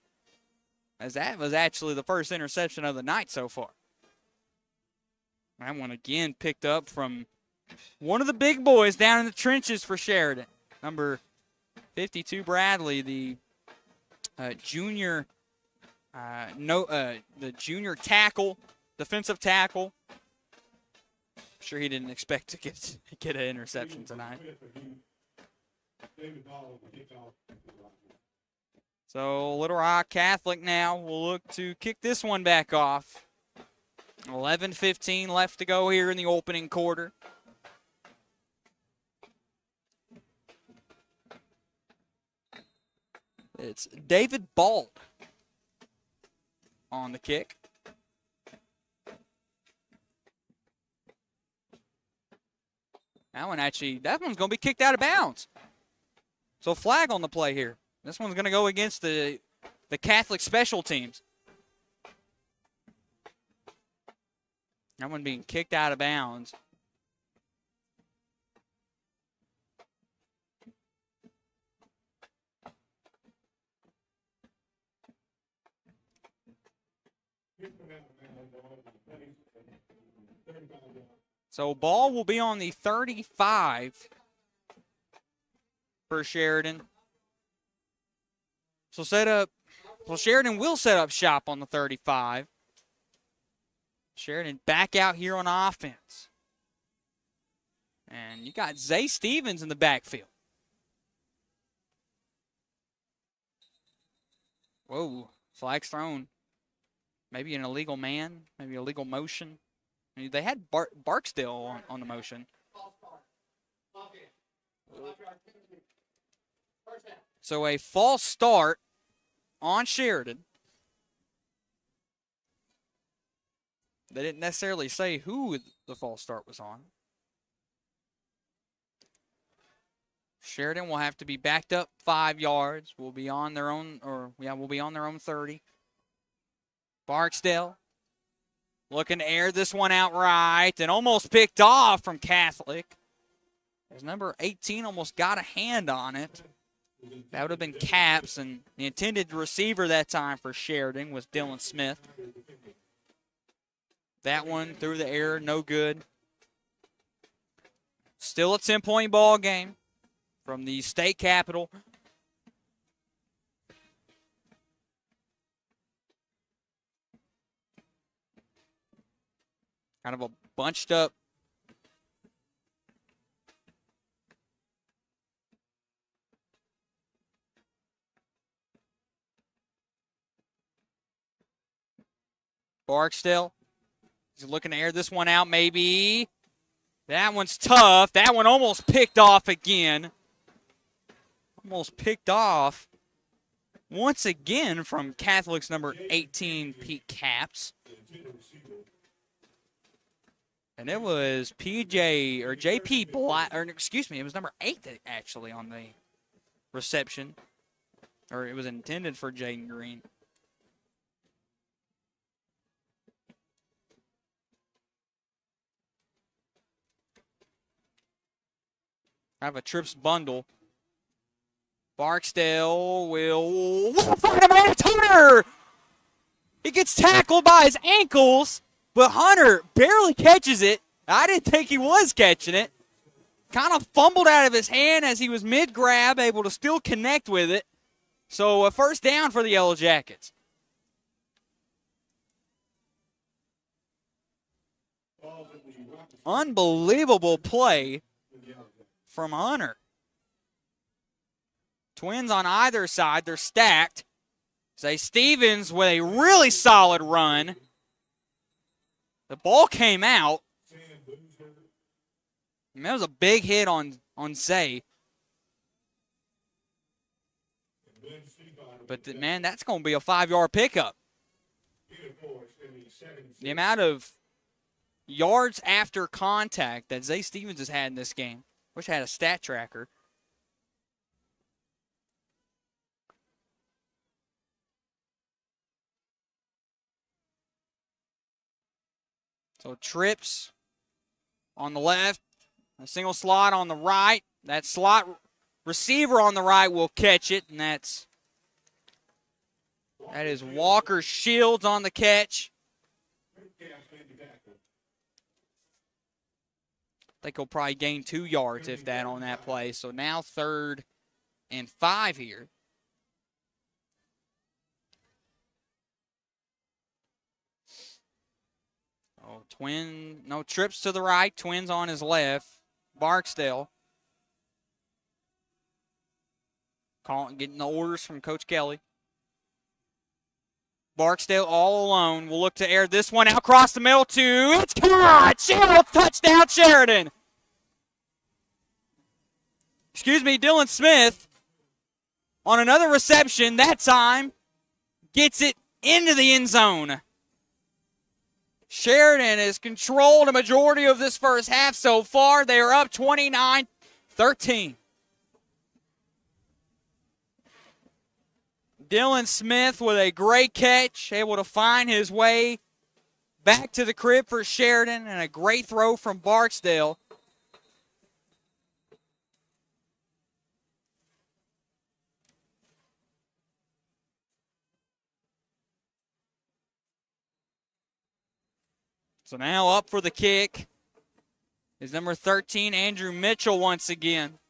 as that was actually the first interception of the night so far. That one again picked up from one of the big boys down in the trenches for Sheridan. Number 52 Bradley, the junior tackle. Defensive tackle. I'm sure he didn't expect to get an interception tonight. So Little Rock Catholic now will look to kick this one back off. 11:15 left to go here in the opening quarter. It's David Bald on the kick. That one's going to be kicked out of bounds. So flag on the play here. This one's going to go against the Catholic special teams. That one being kicked out of bounds. So ball will be on the 35 for Sheridan. So Sheridan will set up shop on the 35. Sheridan back out here on offense. And you got Zay Stevens in the backfield. Whoa, flag's thrown. Maybe an illegal man, maybe illegal motion. I mean, they had Barksdale on the motion. So a false start on Sheridan. They didn't necessarily say who the false start was on. Sheridan will have to be backed up 5 yards. Will be on their own, will be on their own 30. Barksdale looking to air this one out right and almost picked off from Catholic. As number 18 almost got a hand on it. That would have been Caps, and the intended receiver that time for Sheridan was Dylan Smith. That one through the air, no good. Still a 10-point ball game from the state capitol. Kind of a bunched up Barksdale. He's looking to air this one out, maybe. That one's tough. That one almost picked off again. Almost picked off once again from Catholic's number 18, Pete Caps. And it was JP Black, or excuse me, it was number 8 that actually on the reception. Or it was intended for Jaden Green. Have a trips bundle. Barksdale will find a man, Hunter! He gets tackled by his ankles, but Hunter barely catches it. I didn't think he was catching it. Kind of fumbled out of his hand as he was mid-grab, able to still connect with it. So a first down for the Yellow Jackets. Unbelievable play from Hunter. Twins on either side. They're stacked. Zay Stevens with a really solid run. The ball came out. And that was a big hit on Zay. But, man, that's going to be a 5-yard pickup. The amount of yards after contact that Zay Stevens has had in this game. Wish I had a stat tracker. So trips on the left, a single slot on the right. That slot receiver on the right will catch it, and that is Walker Shields on the catch. I think he'll probably gain 2 yards, if that, on that play. So now 3rd and 5 here. Oh, no trips to the right. Twins on his left. Barksdale getting the orders from Coach Kelly. Barksdale all alone. Will look to air this one out across the middle to, it's caught! Touchdown Sheridan! Dylan Smith on another reception, that time gets it into the end zone. Sheridan has controlled a majority of this first half so far. They are up 29-13. Dylan Smith with a great catch, able to find his way back to the crib for Sheridan, and a great throw from Barksdale. So now up for the kick is number 13, Andrew Mitchell once again.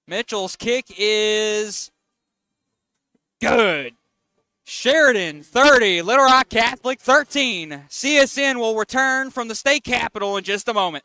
Mitchell's kick is good. Sheridan 30, Little Rock Catholic 13. CSN will return from the state capitol in just a moment.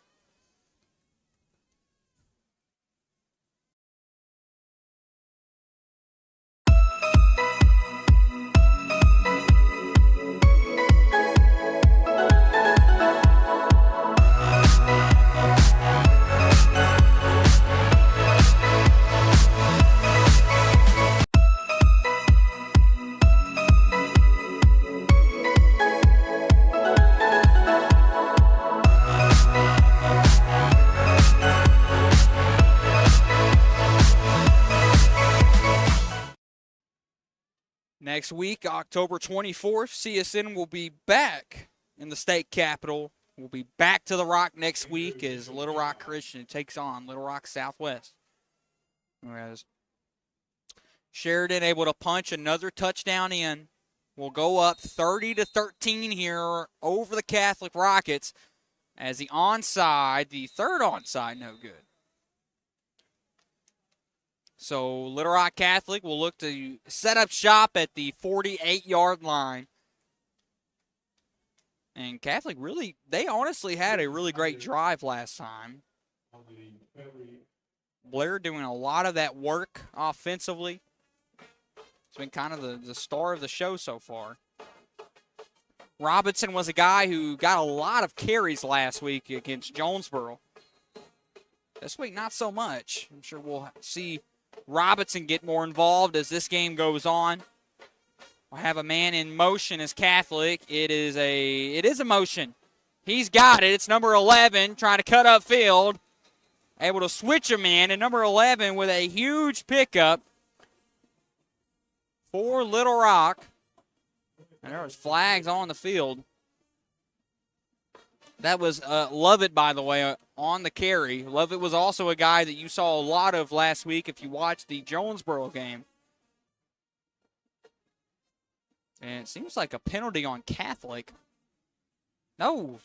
Next week, October 24th, CSN will be back in the state capitol. We'll be back to the Rock next week as Little Rock Christian takes on Little Rock Southwest. Whereas Sheridan able to punch another touchdown in. Will go up 30-13 here over the Catholic Rockets as the onside, the third onside, no good. So Little Rock Catholic will look to set up shop at the 48-yard line. And Catholic they honestly had a really great drive last time. Blair doing a lot of that work offensively. It's been kind of the star of the show so far. Robinson was a guy who got a lot of carries last week against Jonesboro. This week, not so much. I'm sure we'll see Robinson get more involved as this game goes on. We'll have a man in motion as Catholic. It is a motion. He's got it. It's number 11 trying to cut up field. Able to switch a man, and number 11 with a huge pickup for Little Rock. And there was flags on the field. That was Lovett, by the way, on the carry. Lovett was also a guy that you saw a lot of last week if you watched the Jonesboro game. And it seems like a penalty on Catholic. No.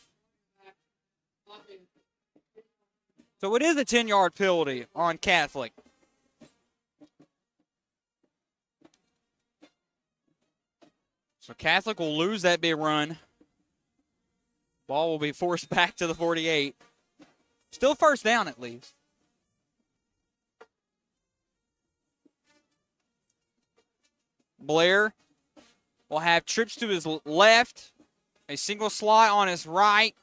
So it is a 10-yard penalty on Catholic. So Catholic will lose that big run. Ball will be forced back to the 48. Still first down at least. Blair will have trips to his left, a single slot on his right,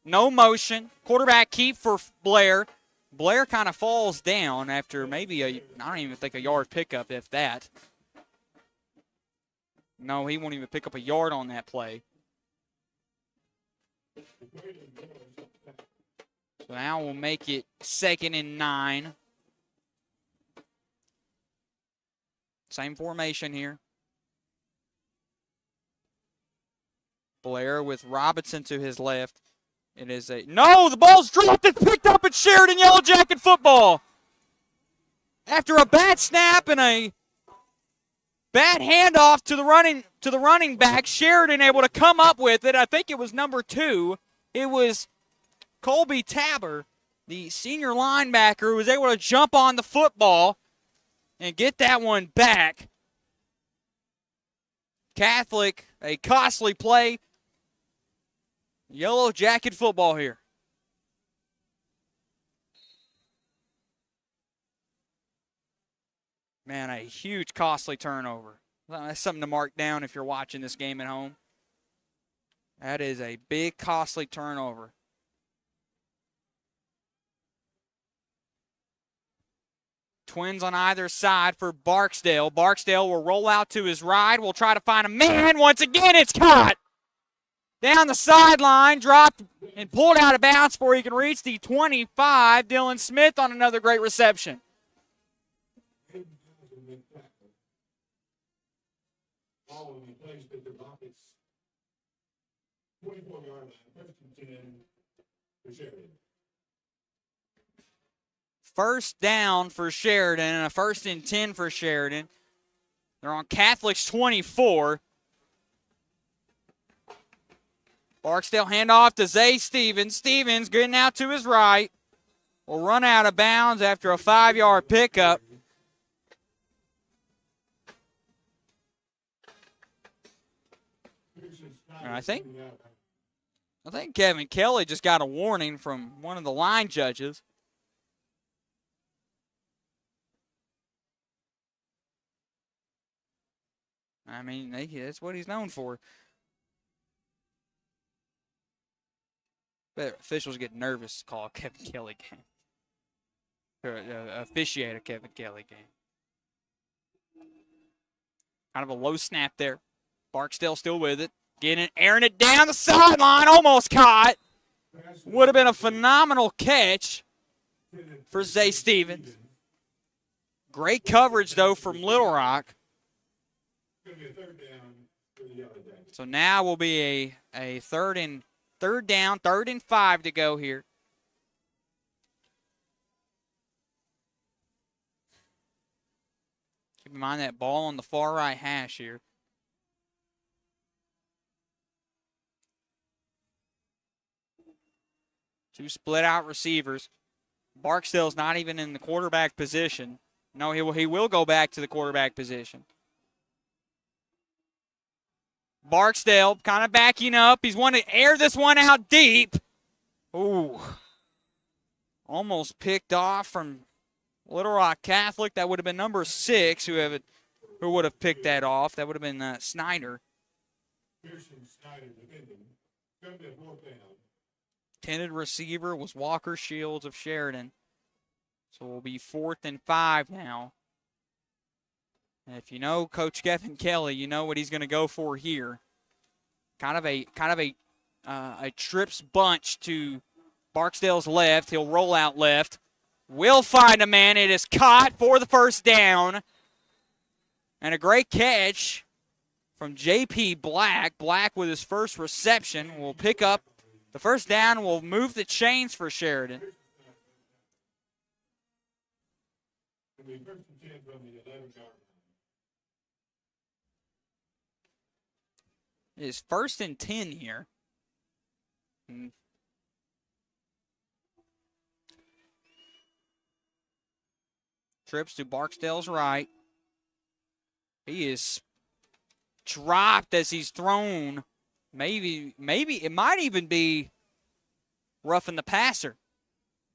no motion. Quarterback keep for Blair. Blair kind of falls down after maybe I don't even think a yard pickup, if that. No, he won't even pick up a yard on that play. So now we'll make it 2nd and 9. Same formation here. Blair with Robinson to his left. It is a... No, the ball's dropped and picked up at Sheridan Yellow Jacket football. After a bad snap and a bad handoff to the running back, Sheridan able to come up with it. I think it was number 2. It was Colby Tabor, the senior linebacker, who was able to jump on the football and get that one back. Catholic, a costly play. Yellow Jacket football here. Man, a huge costly turnover. That's something to mark down if you're watching this game at home. That is a big costly turnover. Twins on either side for Barksdale. Barksdale will roll out to his right. We'll try to find a man. Once again, it's caught. Down the sideline, dropped and pulled out of bounds before he can reach the 25. Dylan Smith on another great reception. First down for Sheridan and a 1st and 10 for Sheridan. They're on Catholic's 24. Barksdale handoff to Zay Stevens. Stevens getting out to his right. Will run out of bounds after a 5-yard pickup. And I think Kevin Kelly just got a warning from one of the line judges. I mean, that's what he's known for. But officials get nervous to call a Kevin Kelly game. Or officiate a Kevin Kelly game. Kind of a low snap there. Barksdale still with it. Airing it down the sideline. Almost caught. Would have been a phenomenal catch for Zay Stevens. Great coverage, though, from Little Rock. So now will be a third and 5 to go here. Keep in mind that ball on the far right hash here. Two split out receivers. Barksdale's not even in the quarterback position. No, he will go back to the quarterback position. Barksdale kind of backing up. He's wanting to air this one out deep. Ooh. Almost picked off from Little Rock Catholic. That would have been number 6 who would have picked that off. That would have been Snyder. Intended receiver was Walker Shields of Sheridan. So we'll be 4th and 5 now. And if you know Coach Kevin Kelly, you know what he's going to go for here. Kind of a trips bunch to Barksdale's left. He'll roll out left. Will find a man. It is caught for the first down. And a great catch from J.P. Black. Black with his first reception will pick up the first down. Will move the chains for Sheridan. It is 1st and 10 here. Trips to Barksdale's right. He is dropped as he's thrown Maybe it might even be roughing the passer,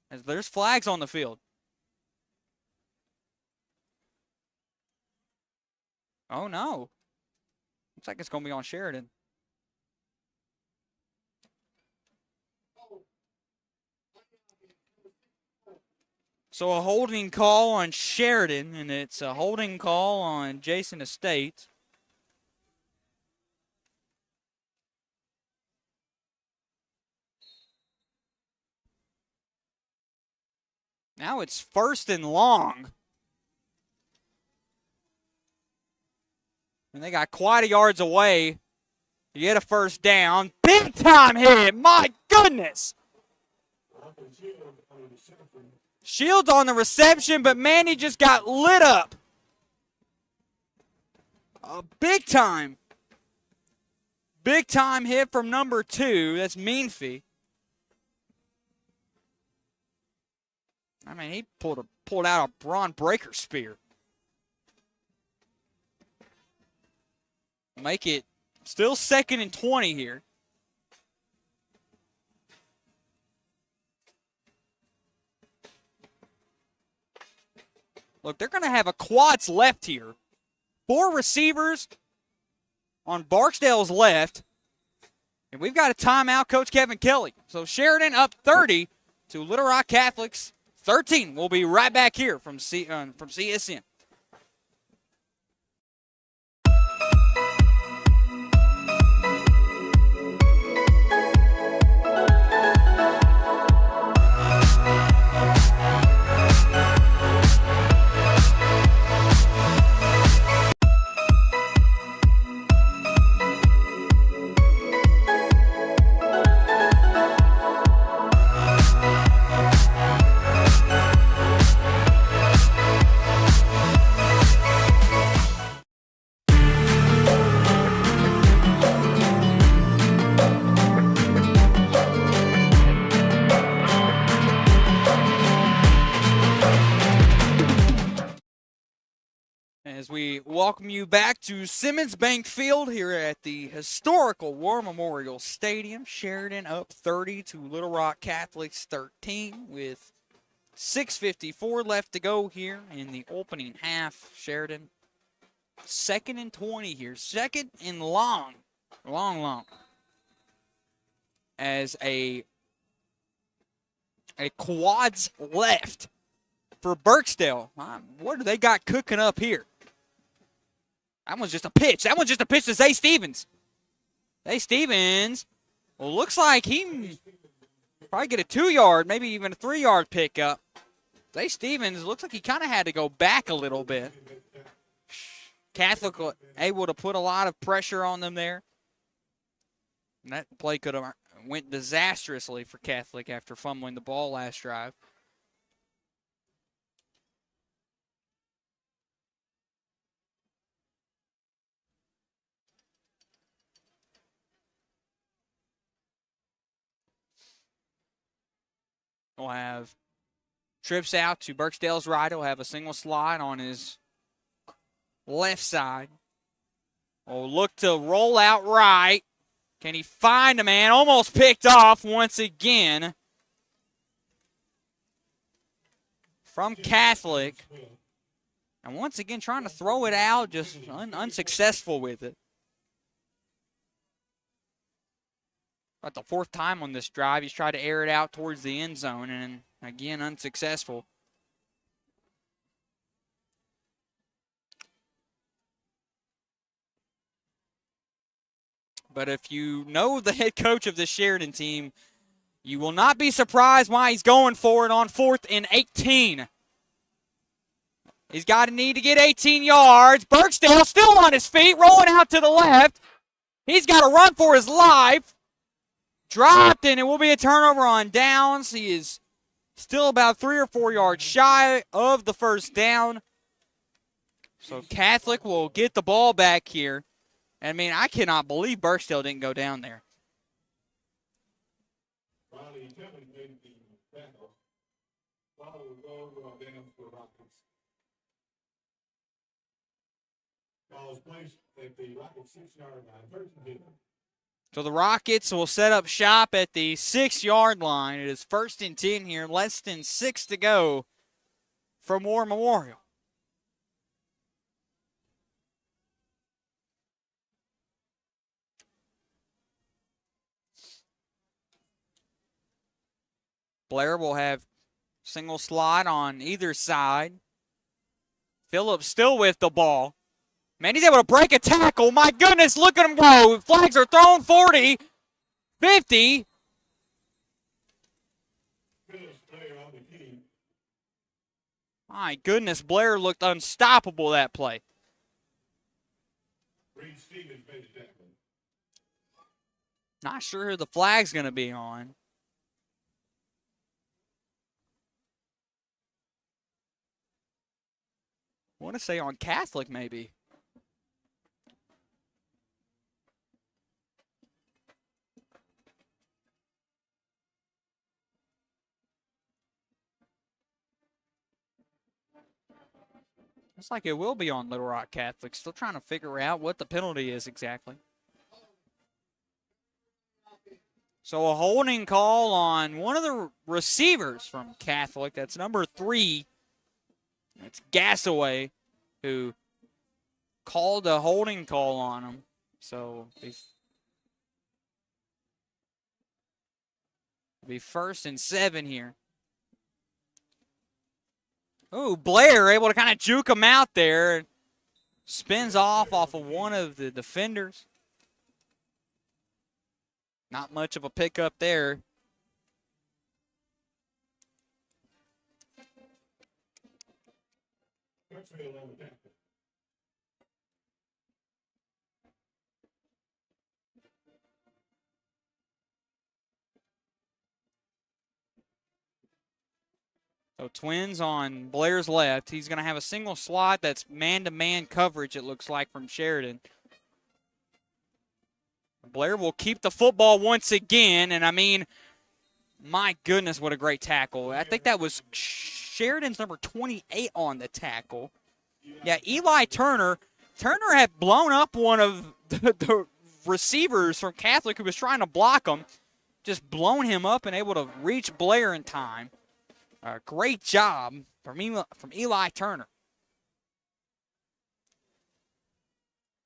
as there's flags on the field. Oh, no. Looks like it's going to be on Sheridan. So a holding call on Sheridan, and it's a holding call on Jason Estate. Now it's 1st and long. And they got quite a yards away to get a 1st down. Big time hit. My goodness. Shields on the reception, but Manny just got lit up. A big time hit from number 2. That's Meanfee. I mean, he pulled out a Braun Breaker spear. Make it still 2nd and 20 here. Look, they're going to have a quads left here. 4 receivers on Barksdale's left. And we've got a timeout, Coach Kevin Kelly. So Sheridan up 30 to Little Rock Catholic's 13. We'll be right back here from CSN. As we welcome you back to Simmons Bank Field here at the historical War Memorial Stadium. Sheridan up 30 to Little Rock Catholic's 13 with 6:54 left to go here in the opening half. Sheridan 2nd and 20 here. 2nd and long. As a quads left for Burksdale. What do they got cooking up here? That one's just a pitch. To Zay Stevens. Zay Stevens, well, looks like he probably get a 2-yard, maybe even a 3-yard pickup. Zay Stevens looks like he kind of had to go back a little bit. Catholic able to put a lot of pressure on them there. And that play could have went disastrously for Catholic after fumbling the ball last drive. We'll have trips out to Burksdale's right. He'll have a single slide on his left side. Will look to roll out right. Can he find a man? Almost picked off once again from Catholic. And once again trying to throw it out, just unsuccessful with it. About the 4th time on this drive, he's tried to air it out towards the end zone, and again, unsuccessful. But if you know the head coach of the Sheridan team, you will not be surprised why he's going for it on 4th and 18. He's got to need to get 18 yards. Burksdale still on his feet, rolling out to the left. He's got to run for his life. Dropped, and it will be a turnover on downs. He is still about 3 or 4 yards shy of the 1st down. So Catholic will get the ball back here. I mean, I cannot believe Burksdale didn't go down there. So the Rockets will set up shop at the 6-yard line. It is 1st and 10 here, less than 6 to go from War Memorial. Blair will have single slot on either side. Phillips still with the ball. Man, he's able to break a tackle. My goodness, look at him go. Flags are thrown. 40, 50. My goodness, Blair looked unstoppable that play. Not sure who the flag's going to be on. I want to say on Catholic, maybe. Looks like it will be on Little Rock Catholic. Still trying to figure out what the penalty is exactly. So a holding call on one of the receivers from Catholic. That's number 3. That's Gassaway, who called a holding call on him. So it'll be 1st and 7 here. Oh, Blair able to kind of juke him out there. Spins off of one of the defenders. Not much of a pickup there. So Twins on Blair's left. He's going to have a single slot that's man-to-man coverage, it looks like, from Sheridan. Blair will keep the football once again, and I mean, my goodness, what a great tackle. I think that was Sheridan's number 28 on the tackle. Yeah, Eli Turner. Turner had blown up one of the receivers from Catholic who was trying to block him. Just blown him up and able to reach Blair in time. Great job from Eli Turner.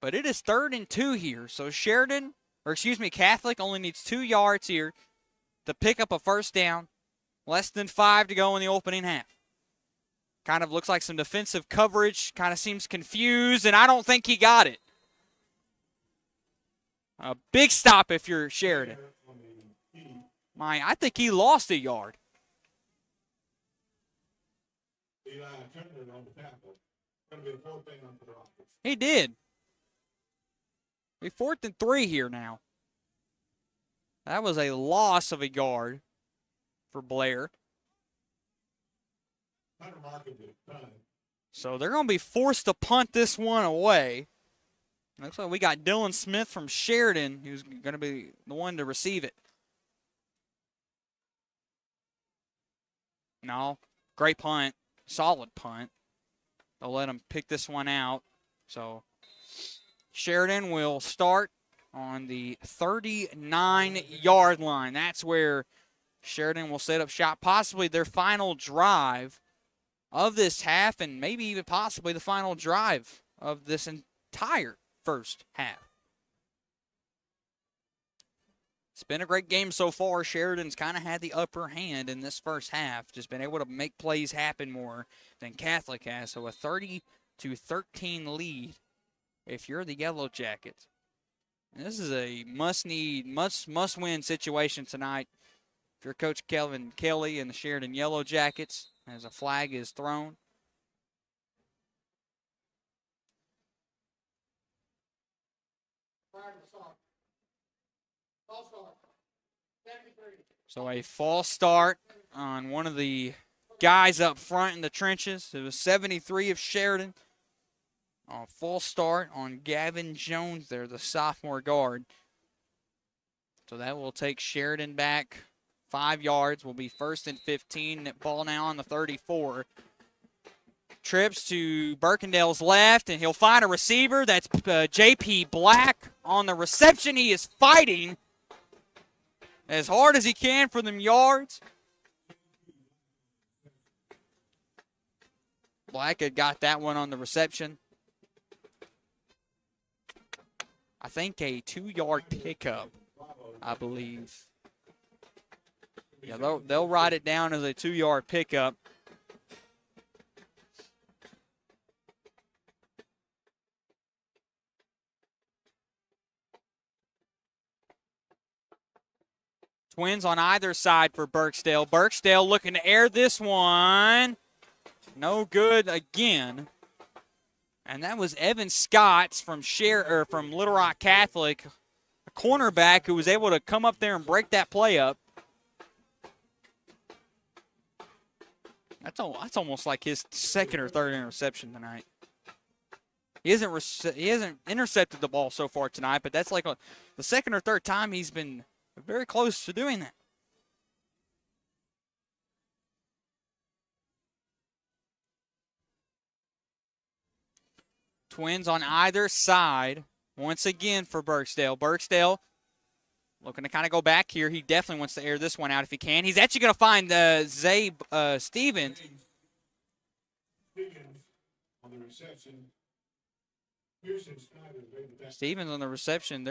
But it is 3rd and 2 here. So Catholic only needs 2 yards here to pick up a first down. Less than 5 to go in the opening half. Kind of looks like some defensive coverage. Kind of seems confused, and I don't think he got it. A big stop if you're Sheridan. I think he lost a yard. He did. We're 4th and 3 here now. That was a loss of a yard for Blair. So they're going to be forced to punt this one away. Looks like we got Dylan Smith from Sheridan who's going to be the one to receive it. No, great punt. Solid punt. They'll let him pick this one out. So Sheridan will start on the 39-yard line. That's where Sheridan will set up shop. Possibly their final drive of this half, and maybe even possibly the final drive of this entire first half. It's been a great game so far. Sheridan's kind of had the upper hand in this first half. Just been able to make plays happen more than Catholic has. So a 30-13 lead if you're the Yellow Jackets. And this is a must-win situation tonight if you're Coach Kelvin Kelly and the Sheridan Yellow Jackets as a flag is thrown. So a false start on one of the guys up front in the trenches. It was 73 of Sheridan. A full start on Gavin Jones there, the sophomore guard. So that will take Sheridan back 5 yards. Will be 1st and 15. Ball now on the 34. Trips to Birkendale's left, and he'll find a receiver. That's J.P. Black on the reception. He is fighting as hard as he can for them yards. Black had got that one on the reception. I think a 2-yard pickup, I believe. Yeah, they'll write it down as a 2-yard pickup. Twins on either side for Burksdale. Burksdale looking to air this one. No good again. And that was Evan Scotts from Little Rock Catholic, a cornerback who was able to come up there and break that play up. That's almost like his second or third interception tonight. He hasn't intercepted the ball so far tonight, but that's like the second or third time he's been very close to doing that. Twins on either side once again for Burksdale. Burksdale looking to kind of go back here. He definitely wants to air this one out if he can. He's actually going to find Zabe Stevens. On the reception. Stevens on the reception.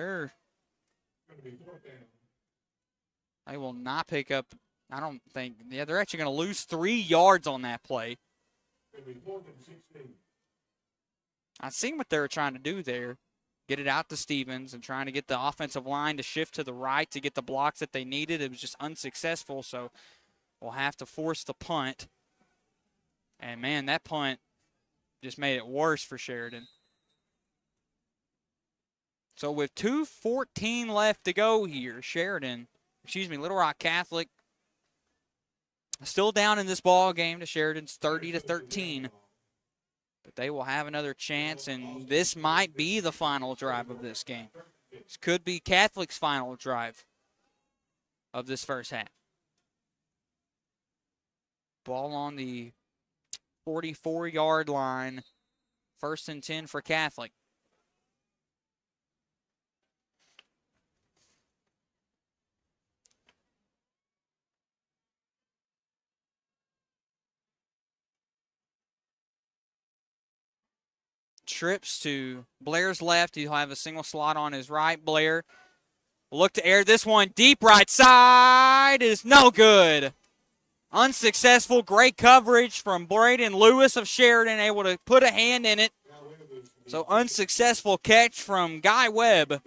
They will not pick up, I don't think. Yeah, they're actually going to lose 3 yards on that play. I seen what they were trying to do there. Get it out to Stevens and trying to get the offensive line to shift to the right to get the blocks that they needed. It was just unsuccessful, so we'll have to force the punt. And, man, that punt just made it worse for Sheridan. So with 2:14 left to go here, Little Rock Catholic still down in this ball game to Sheridan's 30-13. But they will have another chance, and this might be the final drive of this game. This could be Catholic's final drive of this first half. Ball on the 44-yard line. 1st and 10 for Catholic. Trips to Blair's left. He'll have a single slot on his right. Blair will look to air this one deep right side. Is no good. Unsuccessful. Great coverage from Braden Lewis of Sheridan, able to put a hand in it. So unsuccessful catch from Guy Webb.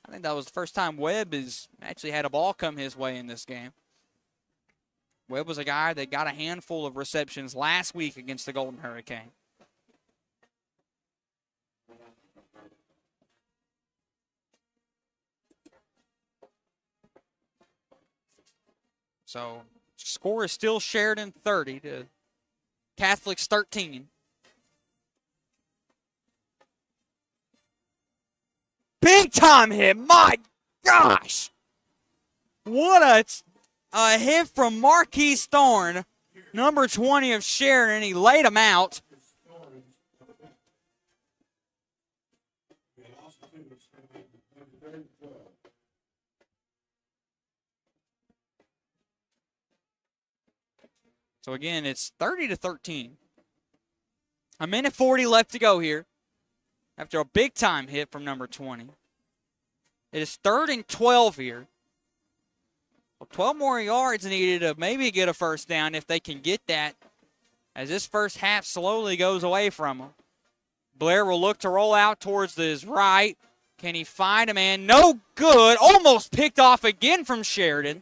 I think that was the first time Webb has actually had a ball come his way in this game. Webb was a guy that got a handful of receptions last week against the Golden Hurricane. So, score is still Sheridan 30 to Catholic's 13. Big time hit, my gosh! What a hit from Marquise Thorne, number 20 of Sheridan. He laid him out. So again, it's 30-13. A minute 40 left to go here after a big-time hit from number 20. It is 3rd and 12 here. Well, 12 more yards needed to maybe get a first down if they can get that, as this first half slowly goes away from them. Blair will look to roll out towards his right. Can he find a man? No good. Almost picked off again from Sheridan.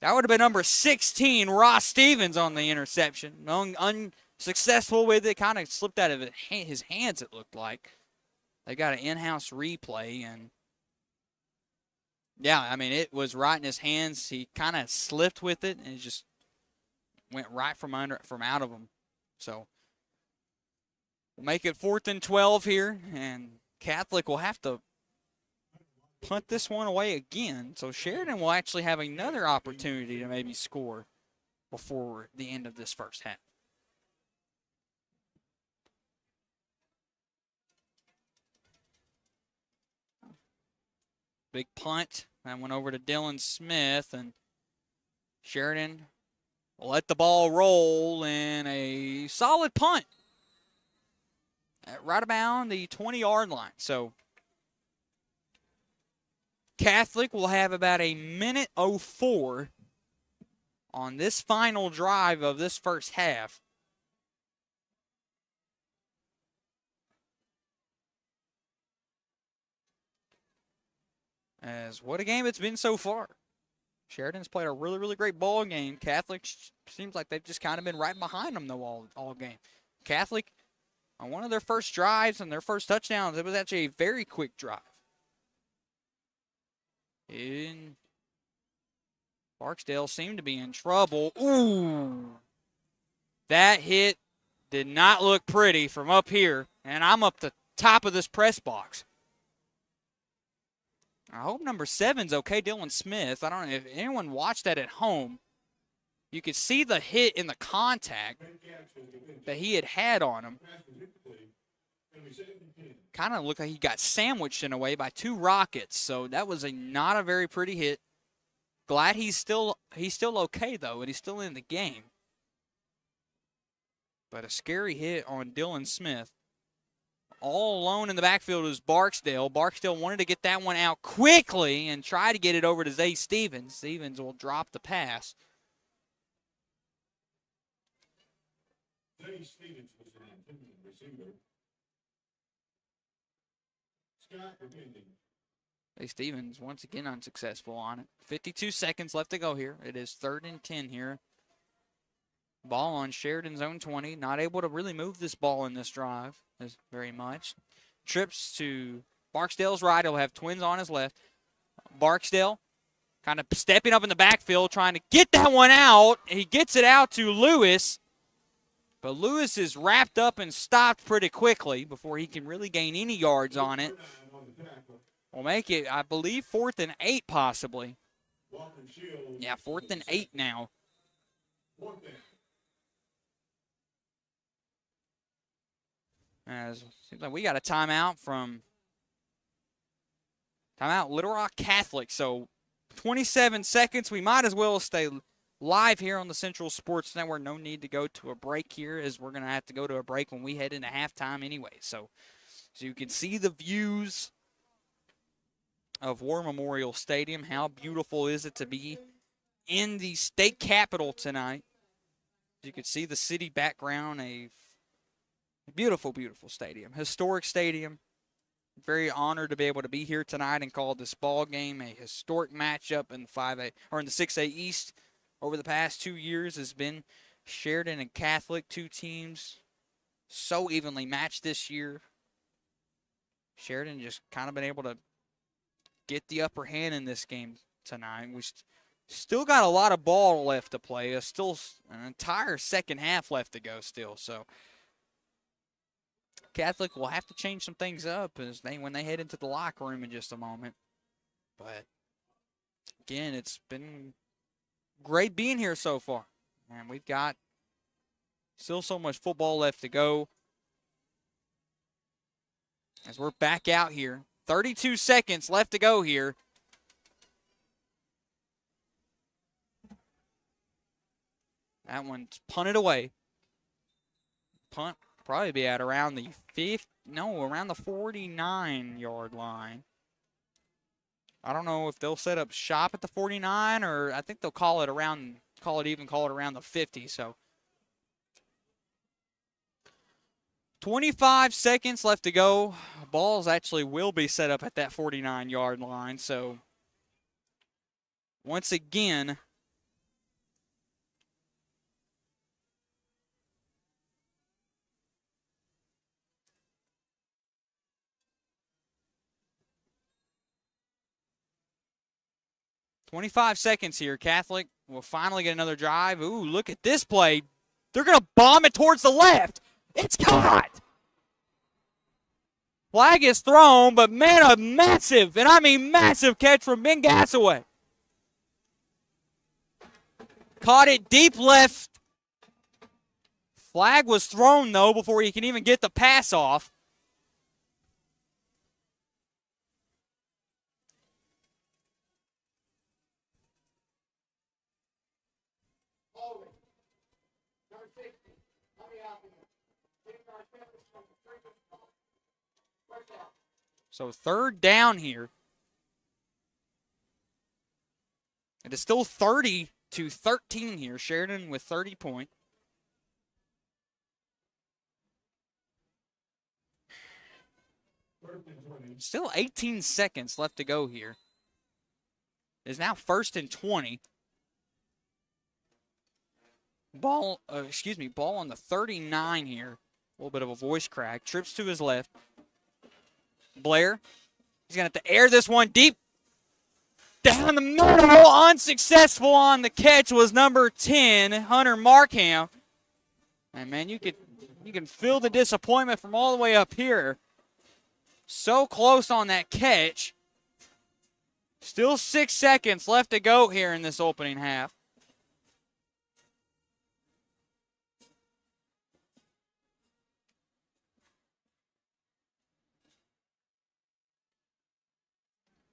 That would have been number 16, Ross Stevens, on the interception. Unsuccessful with it. Kind of slipped out of his hands, it looked like. They got an in-house replay, and yeah, I mean, it was right in his hands. He kind of slipped with it, and it just went right from out of him. So we'll make it 4th and 12 here, and Catholic will have to punt this one away again. So Sheridan will actually have another opportunity to maybe score before the end of this first half. Big punt. That went over to Dylan Smith, and Sheridan will let the ball roll in a solid punt at right around the 20-yard line. So Catholic will have about a minute 04 on this final drive of this first half. As what a game it's been so far. Sheridan's played a really, really great ball game. Catholic seems like they've just kind of been right behind them, though, all game. Catholic, on one of their first drives and their first touchdowns, it was actually a very quick drive. Barksdale seemed to be in trouble. Ooh. That hit did not look pretty from up here, and I'm up the top of this press box. I hope number 7's okay, Dylan Smith. I don't know if anyone watched that at home. You could see the hit in the contact that he had on him. Kind of looked like he got sandwiched in a way by 2 rockets, so that was not a very pretty hit. Glad he's still okay, though, and he's still in the game. But a scary hit on Dylan Smith. All alone in the backfield is Barksdale. Barksdale wanted to get that one out quickly and try to get it over to Zay Stevens. Stevens will drop the pass. Zay Stevens was an intended receiver. Scott Remending. Zay Stevens once again unsuccessful on it. 52 seconds left to go here. It is 3rd and 10 here. Ball on Sheridan's own 20. Not able to really move this ball in this drive as very much. Trips to Barksdale's right. He'll have twins on his left. Barksdale kind of stepping up in the backfield, trying to get that one out. He gets it out to Lewis. But Lewis is wrapped up and stopped pretty quickly before he can really gain any yards on it. We'll make it, I believe, 4th and 8 possibly. Yeah, 4th and 8 now. As seems like we got a timeout from Little Rock Catholic. So 27 seconds. We might as well stay live here on the Central Sports Network. No need to go to a break here, as we're going to have to go to a break when we head into halftime anyway. So you can see the views of War Memorial Stadium. How beautiful is it to be in the state capitol tonight? You can see the city background, a beautiful, beautiful stadium. Historic stadium. Very honored to be able to be here tonight and call this ball game. A historic matchup in the 5A or in the 6A East over the past 2 years has been Sheridan and Catholic, 2 teams so evenly matched this year. Sheridan just kind of been able to get the upper hand in this game tonight. We still got a lot of ball left to play. Still an entire second half left to go still. So Catholic will have to change some things up when they head into the locker room in just a moment. But again, it's been great being here so far. And we've got still so much football left to go. As we're back out here. 32 seconds left to go here. That one's punted away. Punt probably be at around the around the 49-yard line. I don't know if they'll set up shop at the 49, or I think they'll call it around the 50. So 25 seconds left to go. Balls actually will be set up at that 49-yard line. So once again, $25 seconds here. Catholic will finally get another drive. Ooh, look at this play. They're going to bomb it towards the left. It's caught. Flag is thrown, but man, a massive, and I mean massive catch from Ben Gassaway. Caught it deep left. Flag was thrown, though, before he can even get the pass off. So 3rd down here. It is still 30-13 here. Sheridan with 30 points. Still 18 seconds left to go here. It is now 1st and 20. Ball on the 39 here. A little bit of a voice crack. Trips to his left. Blair. He's going to have to air this one deep. Down the middle. Unsuccessful on the catch was number 10, Hunter Markham. And, man, you can feel the disappointment from all the way up here. So close on that catch. Still 6 seconds left to go here in this opening half.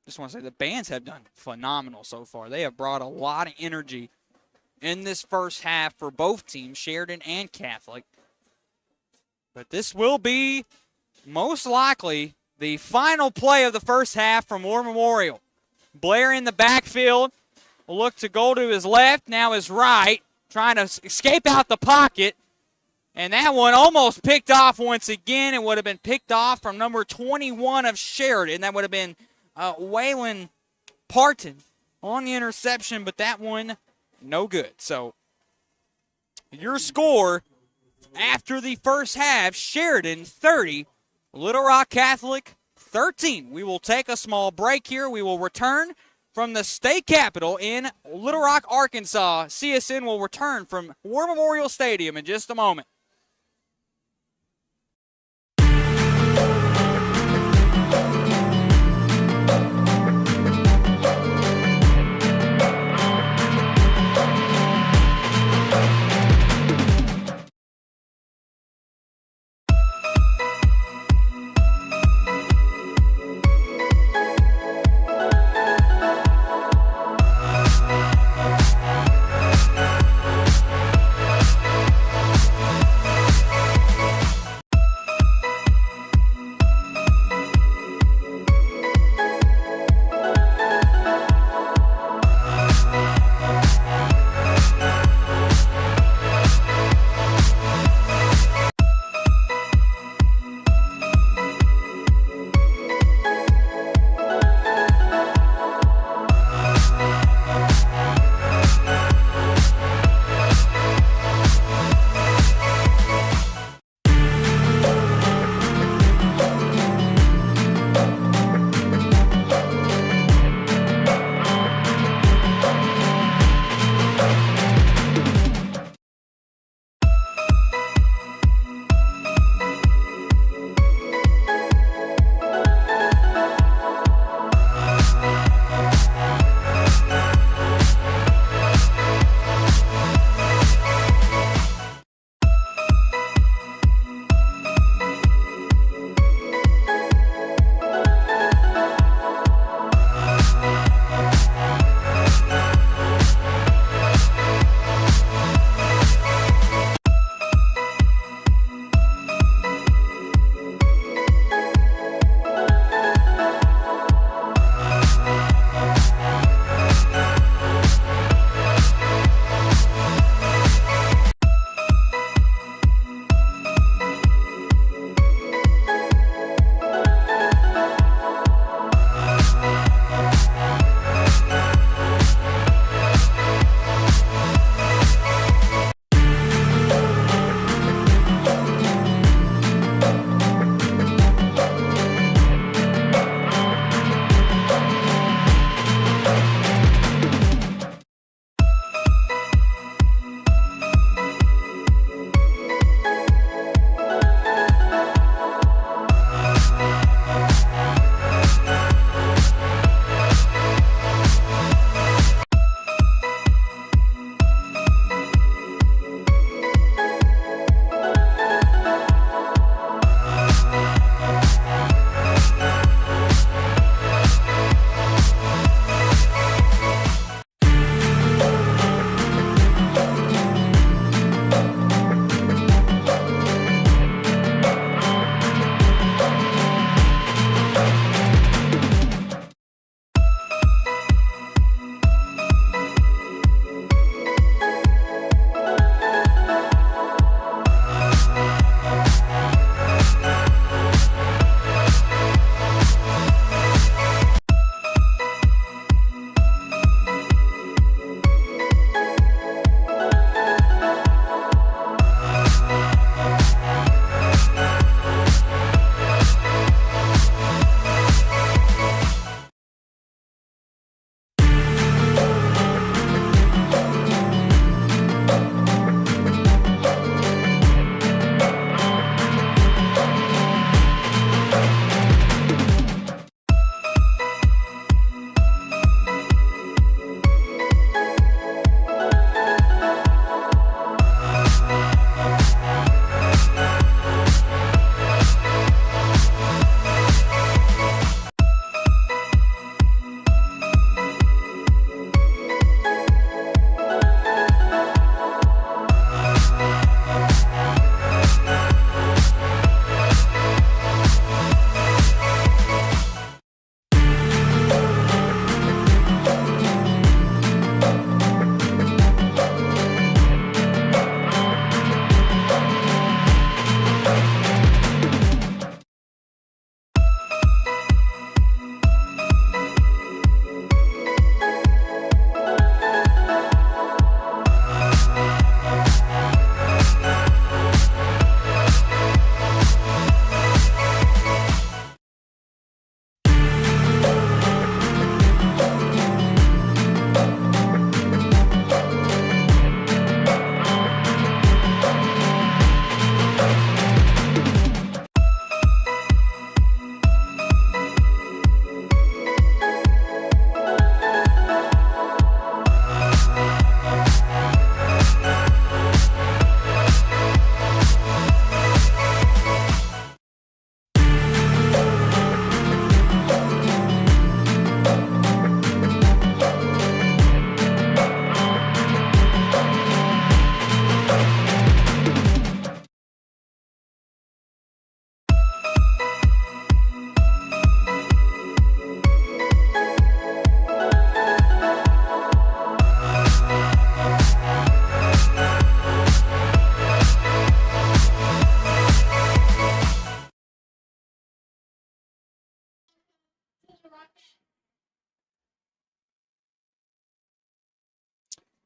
Just want to say the bands have done phenomenal so far. They have brought a lot of energy in this first half for both teams, Sheridan and Catholic. But this will be most likely the final play of the first half from War Memorial. Blair in the backfield will look to go to his left, now his right, trying to escape out the pocket. And that one almost picked off once again. It would have been picked off from number 21 of Sheridan. That would have been Waylon Parton on the interception, but that one no good. So your score after the first half, Sheridan 30, Little Rock Catholic 13. We will take a small break here. We will return from the state capitol in Little Rock, Arkansas. CSN will return from War Memorial Stadium in just a moment.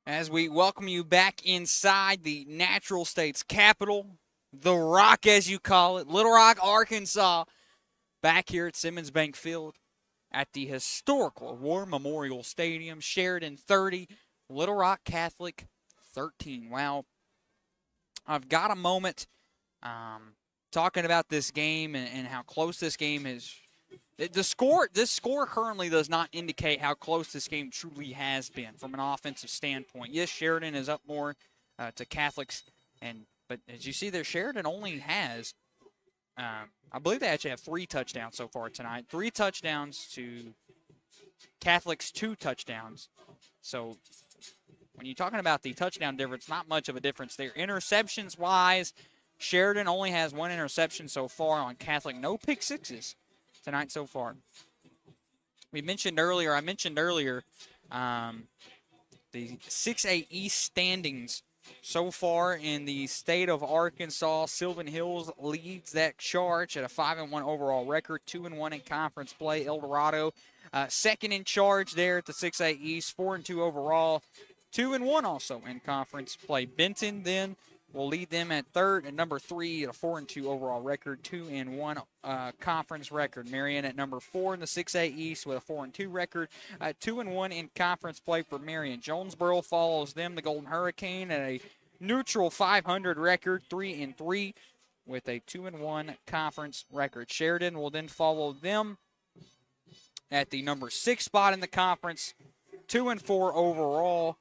as we welcome you back inside the Natural State's capital, the Rock, as you call it, Little Rock, Arkansas, back here at Simmons Bank Field at the historical War Memorial Stadium. Sheridan 30, Little Rock Catholic 13. Wow, I've got a moment talking about this game and how close this game is. This score currently does not indicate how close this game truly has been from an offensive standpoint. Yes, Sheridan is up more to Catholics, but as you see there, Sheridan only has, I believe they actually have 3 touchdowns so far tonight. 3 touchdowns to Catholics, 2 touchdowns. So when you're talking about the touchdown difference, not much of a difference there. Interceptions-wise, Sheridan only has 1 interception so far on Catholic. No pick sixes tonight so far. I mentioned earlier, the 6A East standings so far in the state of Arkansas. Sylvan Hills leads that charge at a 5-1 overall record, 2-1 in conference play. El Dorado second in charge there at the 6A East, 4-2 overall, 2-1 also in conference play. Benton then will lead them at third, and number 3 at a 4-2 overall record, 2-1 conference record. Marion at number 4 in the 6A East with a 4-2 record, 2-1 in conference play for Marion. Jonesboro follows them, the Golden Hurricane, at a neutral 500 record, 3-3 with a 2-1 conference record. Sheridan will then follow them at the number 6 spot in the conference, 2-4 overall.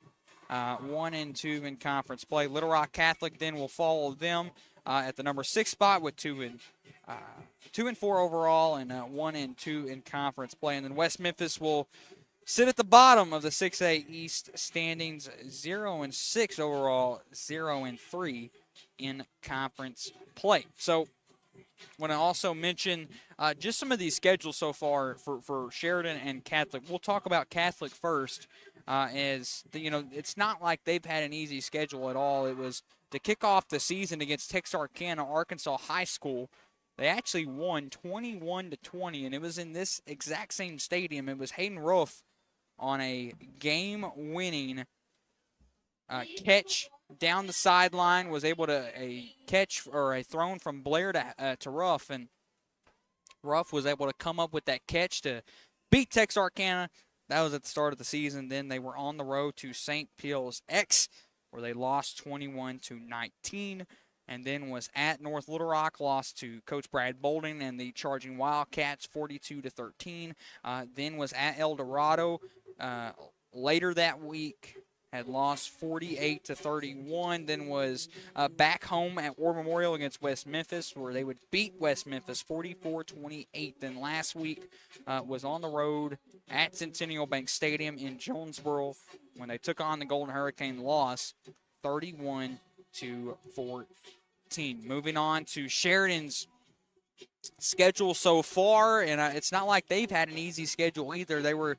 1-2 in conference play. Little Rock Catholic then will follow them at the number 6 spot with 2-4 overall and 1-2 in conference play. And then West Memphis will sit at the bottom of the 6A East standings, 0-6 overall, 0-3 in conference play. So I want to also mention just some of these schedules so far for Sheridan and Catholic. We'll talk about Catholic first. It's not like they've had an easy schedule at all. It was to kick off the season against Texarkana Arkansas High School. They actually won 21-20, and it was in this exact same stadium. It was Hayden Roof on a game-winning catch down the sideline, was able to catch or a thrown from Blair to Ruff, and Ruff was able to come up with that catch to beat Texarkana. That was at the start of the season. Then they were on the road to St. Pius X, where they lost 21-19, and then was at North Little Rock, lost to Coach Brad Bolding and the Charging Wildcats 42-13. Then was at El Dorado later that week, had lost 48-31. Then was back home at War Memorial against West Memphis, where they would beat West Memphis 44-28. Then last week was on the road at Centennial Bank Stadium in Jonesboro when they took on the Golden Hurricane, loss 31-14. Moving on to Sheridan's schedule so far, and it's not like they've had an easy schedule either. They were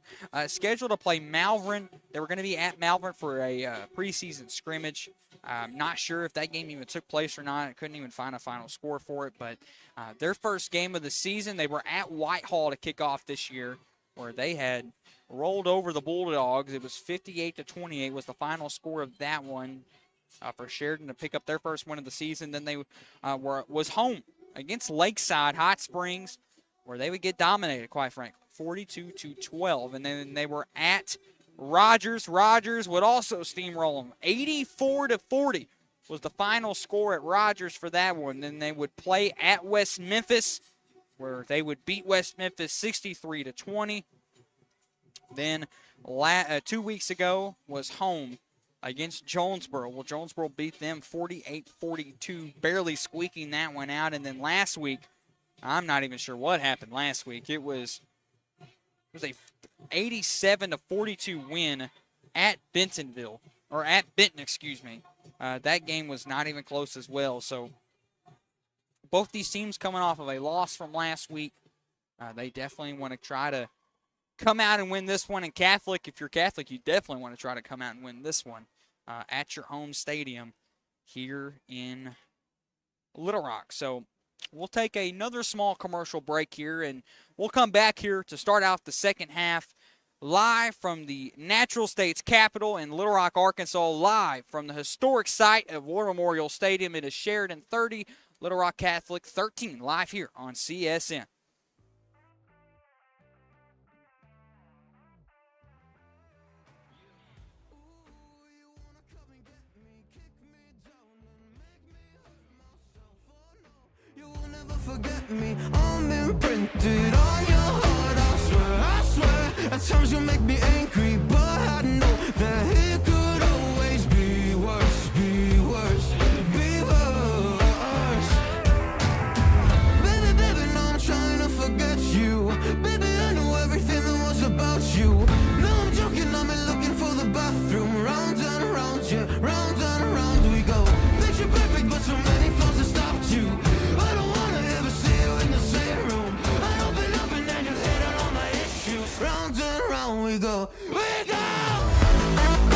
scheduled to play Malvern. They were going to be at Malvern for a preseason scrimmage. I'm not sure if that game even took place or not. I couldn't even find a final score for it, but their first game of the season, they were at Whitehall to kick off this year, where they had rolled over the Bulldogs. It was 58-28 was the final score of that one for Sheridan to pick up their first win of the season. Then they was home against Lakeside Hot Springs, where they would get dominated, quite frankly, 42-12. And then they were at Rogers. Rogers would also steamroll them. 84-40 was the final score at Rogers for that one. Then they would play at West Memphis, where they would beat West Memphis 63-20. Then 2 weeks ago was home against Jonesboro. Well, Jonesboro beat them 48-42, barely squeaking that one out. And then last week, I'm not even sure what happened last week. It was a 87-42 win at Bentonville, or at Benton, excuse me. That game was not even close as well. So both these teams coming off of a loss from last week. They definitely want to try to come out and win this one. And Catholic, if you're Catholic, you definitely want to try to come out and win this one at your home stadium here in Little Rock. So we'll take another small commercial break here, and we'll come back here to start out the second half live from the natural state's capital in Little Rock, Arkansas, live from the historic site of War Memorial Stadium. It is Sheridan 30, Little Rock Catholic 13, live here on CSN. Forget me, I'm imprinted on your heart, I swear, at times you make me angry, but I know that it could always be worse, be worse, be worse. Baby, baby, now I'm trying to forget you. Baby, I know everything that was about you. No, I'm joking, I'm looking for the bathroom. Round and round, yeah, round and round we go. Picture perfect, but so many flaws that stopped you. I don't wanna ever see you in the same room. I open up and then you hit on all my issues. Round and round we go, we go.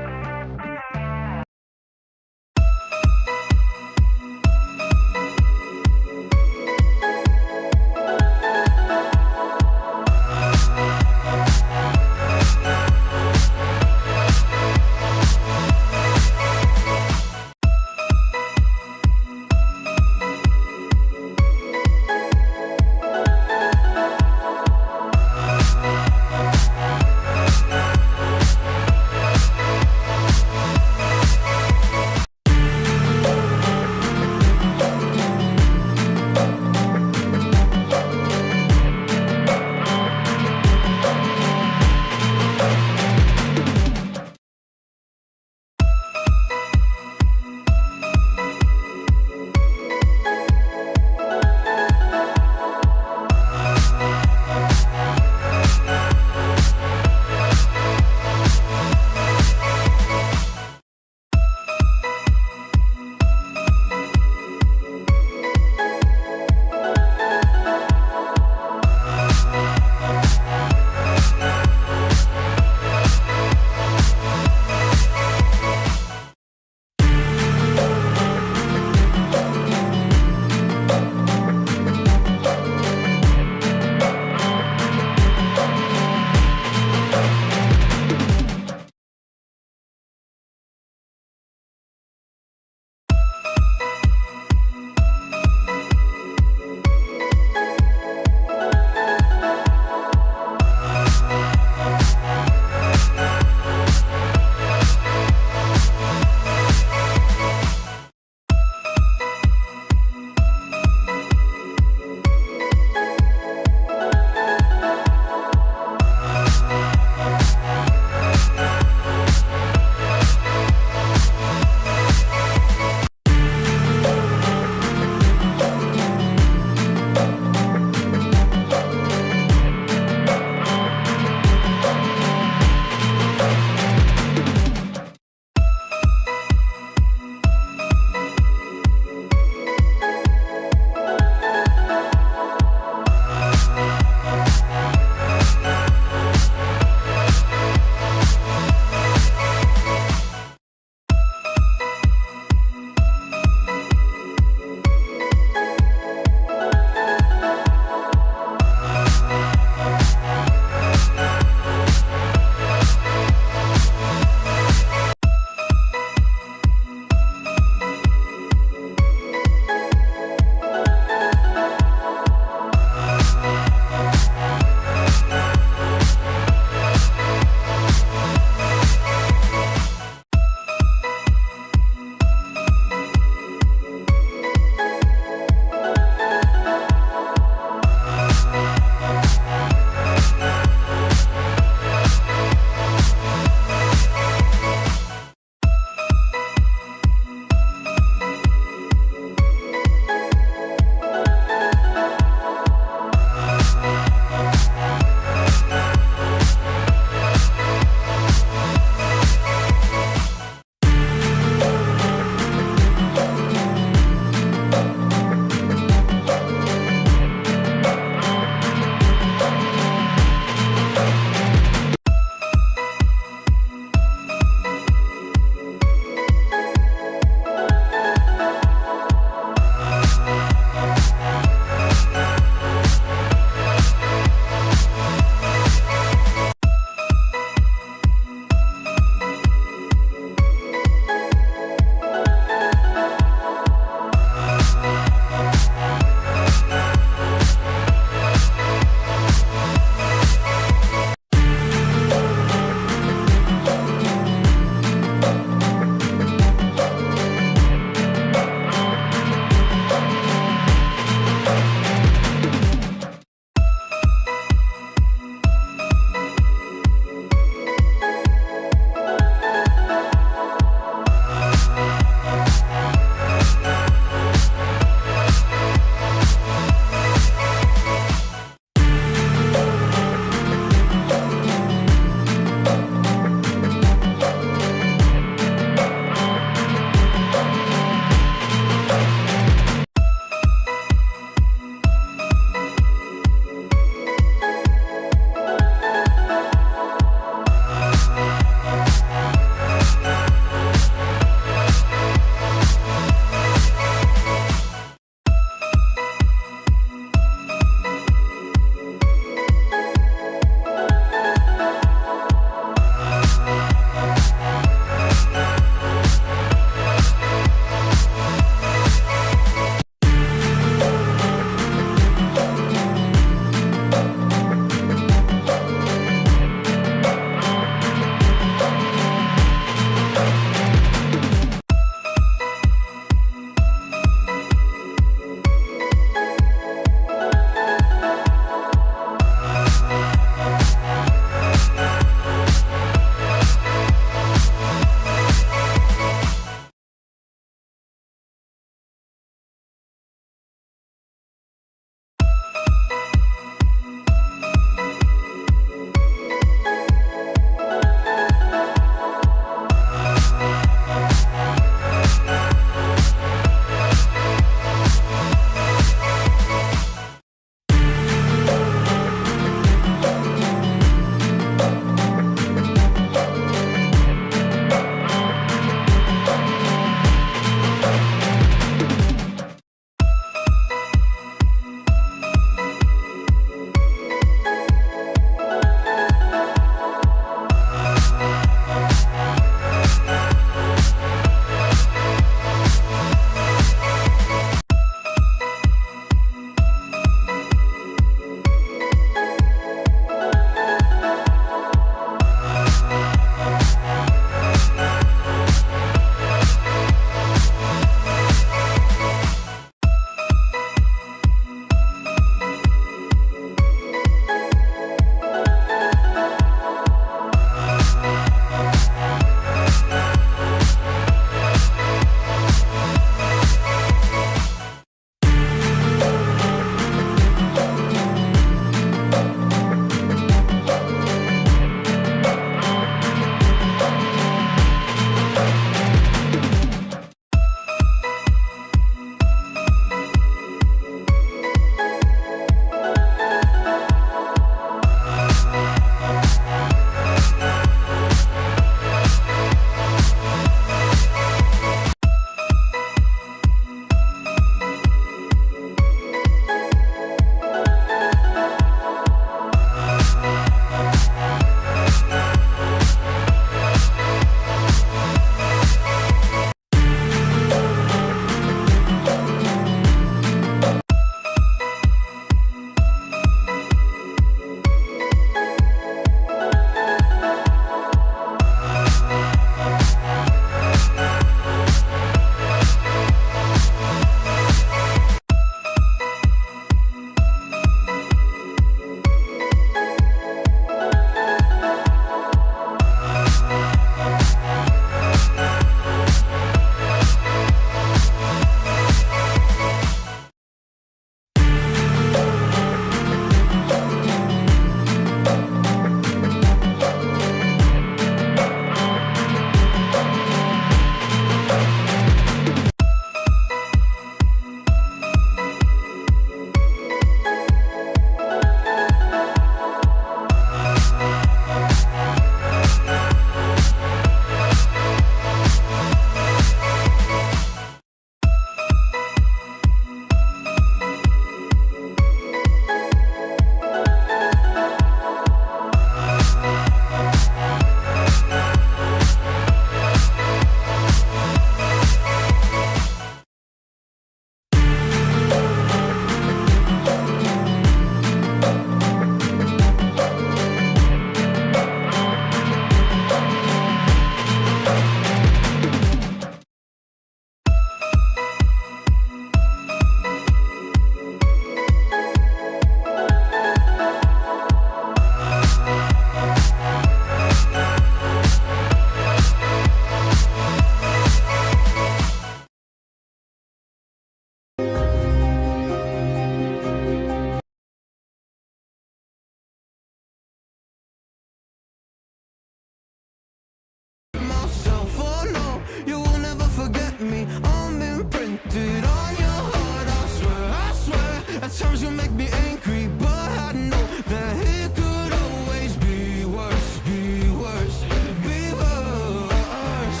with me. I'm imprinted on your heart, I swear. At times you make me angry, but I know that it could always be worse, be worse, be worse.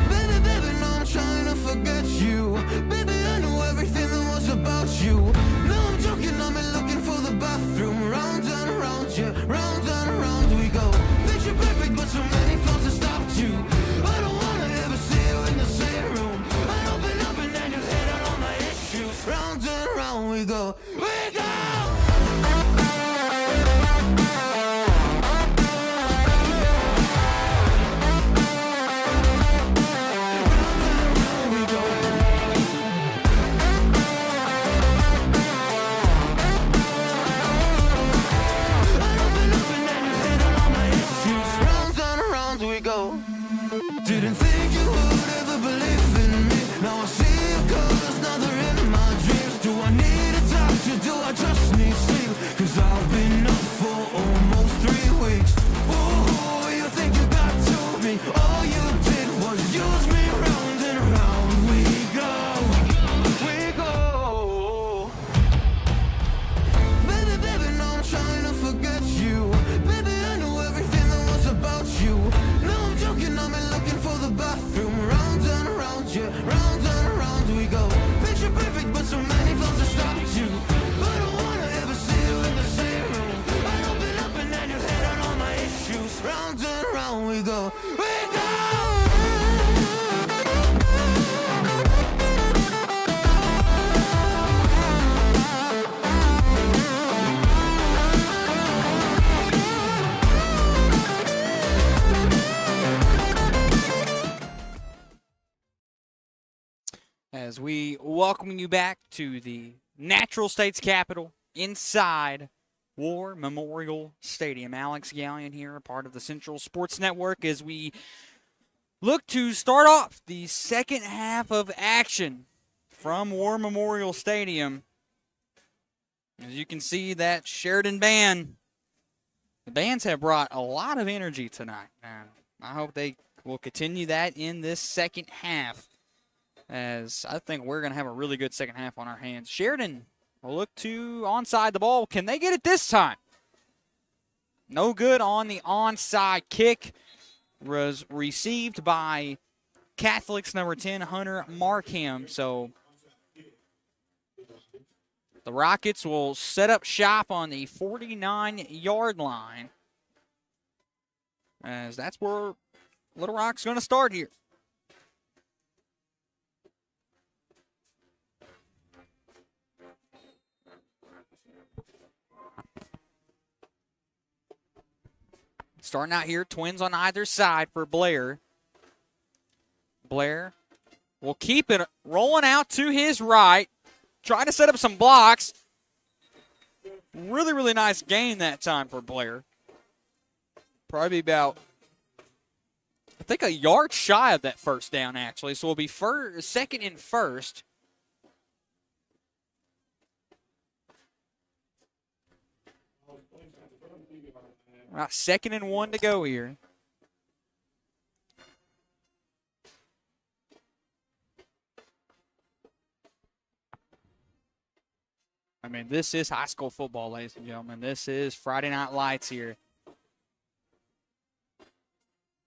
Baby, baby, now I'm trying to forget you. Baby, I know everything that was about you. No, I'm joking, I'm looking for the bathroom. Round and around, yeah, round and around we go. Picture perfect, but so many flaws that stopped you. I don't wanna ever see you in the same room. I open up and then you hit on all my issues. Round and around we go, we go. Didn't think you would ever believe in me. Now I see your colors, now they're in my dreams. Do I need a doctor? Do I just need sleep? Cause I've been up for almost 3 weeks. Ooh, you think you got to me? All you did was use me. Round and round we go, we go. Baby, baby, now I'm trying to forget you. Baby, I know everything that was about you. No, I'm joking, I'm looking for the bathroom. Round and around, yeah, round and around we go. Picture perfect, but so many flaws that stopped you. I don't wanna ever see you in the same room. I open up and then you hit on all my issues. Round and around we go, we go. As we welcome you back to the Natural States Capitol inside War Memorial Stadium. Alex Gallion here, a part of the Central Sports Network, as we look to start off the second half of action from War Memorial Stadium. As you can see, that Sheridan band, the bands have brought a lot of energy tonight. And I hope they will continue that in this second half, as I think we're going to have a really good second half on our hands. Sheridan will look to onside the ball. Can they get it this time? No good on the onside kick. Was received by Catholics number 10, Hunter Markham. So the Rockets will set up shop on the 49-yard line, as that's where Little Rock's going to start here. Starting out here, twins on either side for Blair. Blair will keep it rolling out to his right, trying to set up some blocks. Really, really nice gain that time for Blair. Probably about, I think, a yard shy of that first down, actually. So we'll be second and first. About 2nd and 1 to go here. I mean, this is high school football, ladies and gentlemen. This is Friday Night Lights here.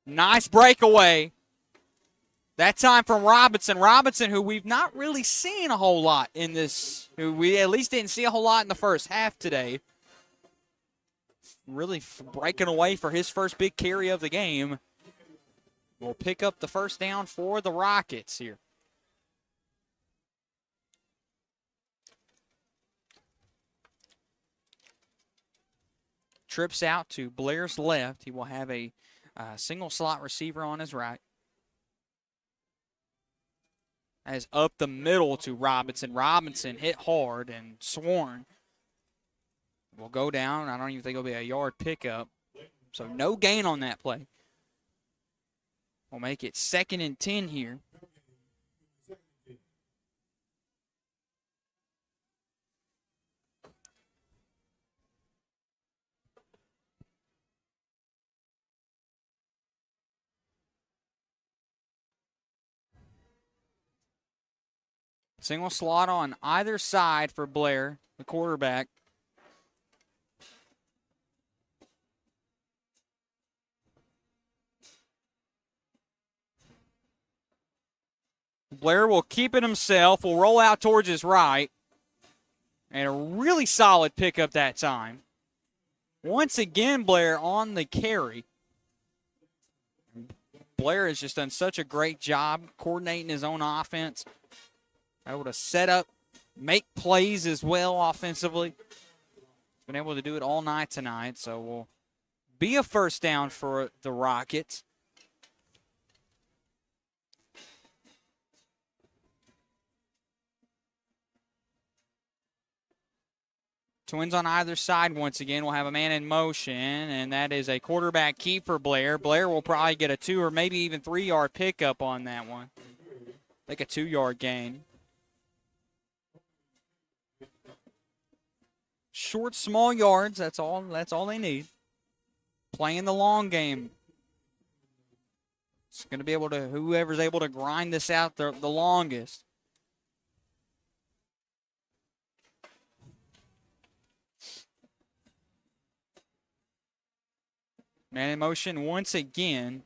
Nice breakaway. That time from Robinson. Robinson, who we've not really seen a whole lot in this, who we at least didn't see a whole lot in the first half today. Really breaking away for his first big carry of the game. Will pick up the first down for the Rockets here. Trips out to Blair's left. He will have a single slot receiver on his right. As up the middle to Robinson. Robinson hit hard, and Sworn will go down. I don't even think it'll be a yard pickup. So no gain on that play. We'll make it 2nd and 10 here. Single slot on either side for Blair, the quarterback. Blair will keep it himself, will roll out towards his right. And a really solid pickup that time. Once again, Blair on the carry. Blair has just done such a great job coordinating his own offense. Able to set up, make plays as well offensively. He's been able to do it all night tonight, so will be a first down for the Rockets. Twins on either side once again. We'll have a man in motion, and that is a quarterback keep for Blair. Blair will probably get a 2 or maybe even 3-yard pickup on that one. Like a 2-yard gain. Short, small yards. That's all they need. Playing the long game. It's going to be able to, whoever's able to grind this out the longest. Man in motion once again.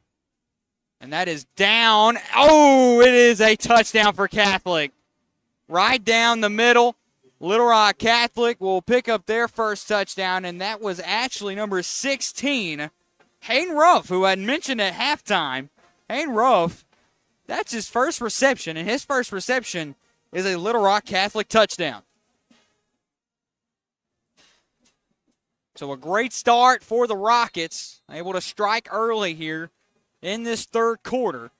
And that is down. Oh, it is a touchdown for Catholic. Right down the middle. Little Rock Catholic will pick up their first touchdown, and that was actually number 16, Hayden Ruff, who I mentioned at halftime. Hayden Ruff, that's his first reception, and his first reception is a Little Rock Catholic touchdown. So a great start for the Rockets, able to strike early here in this third quarter.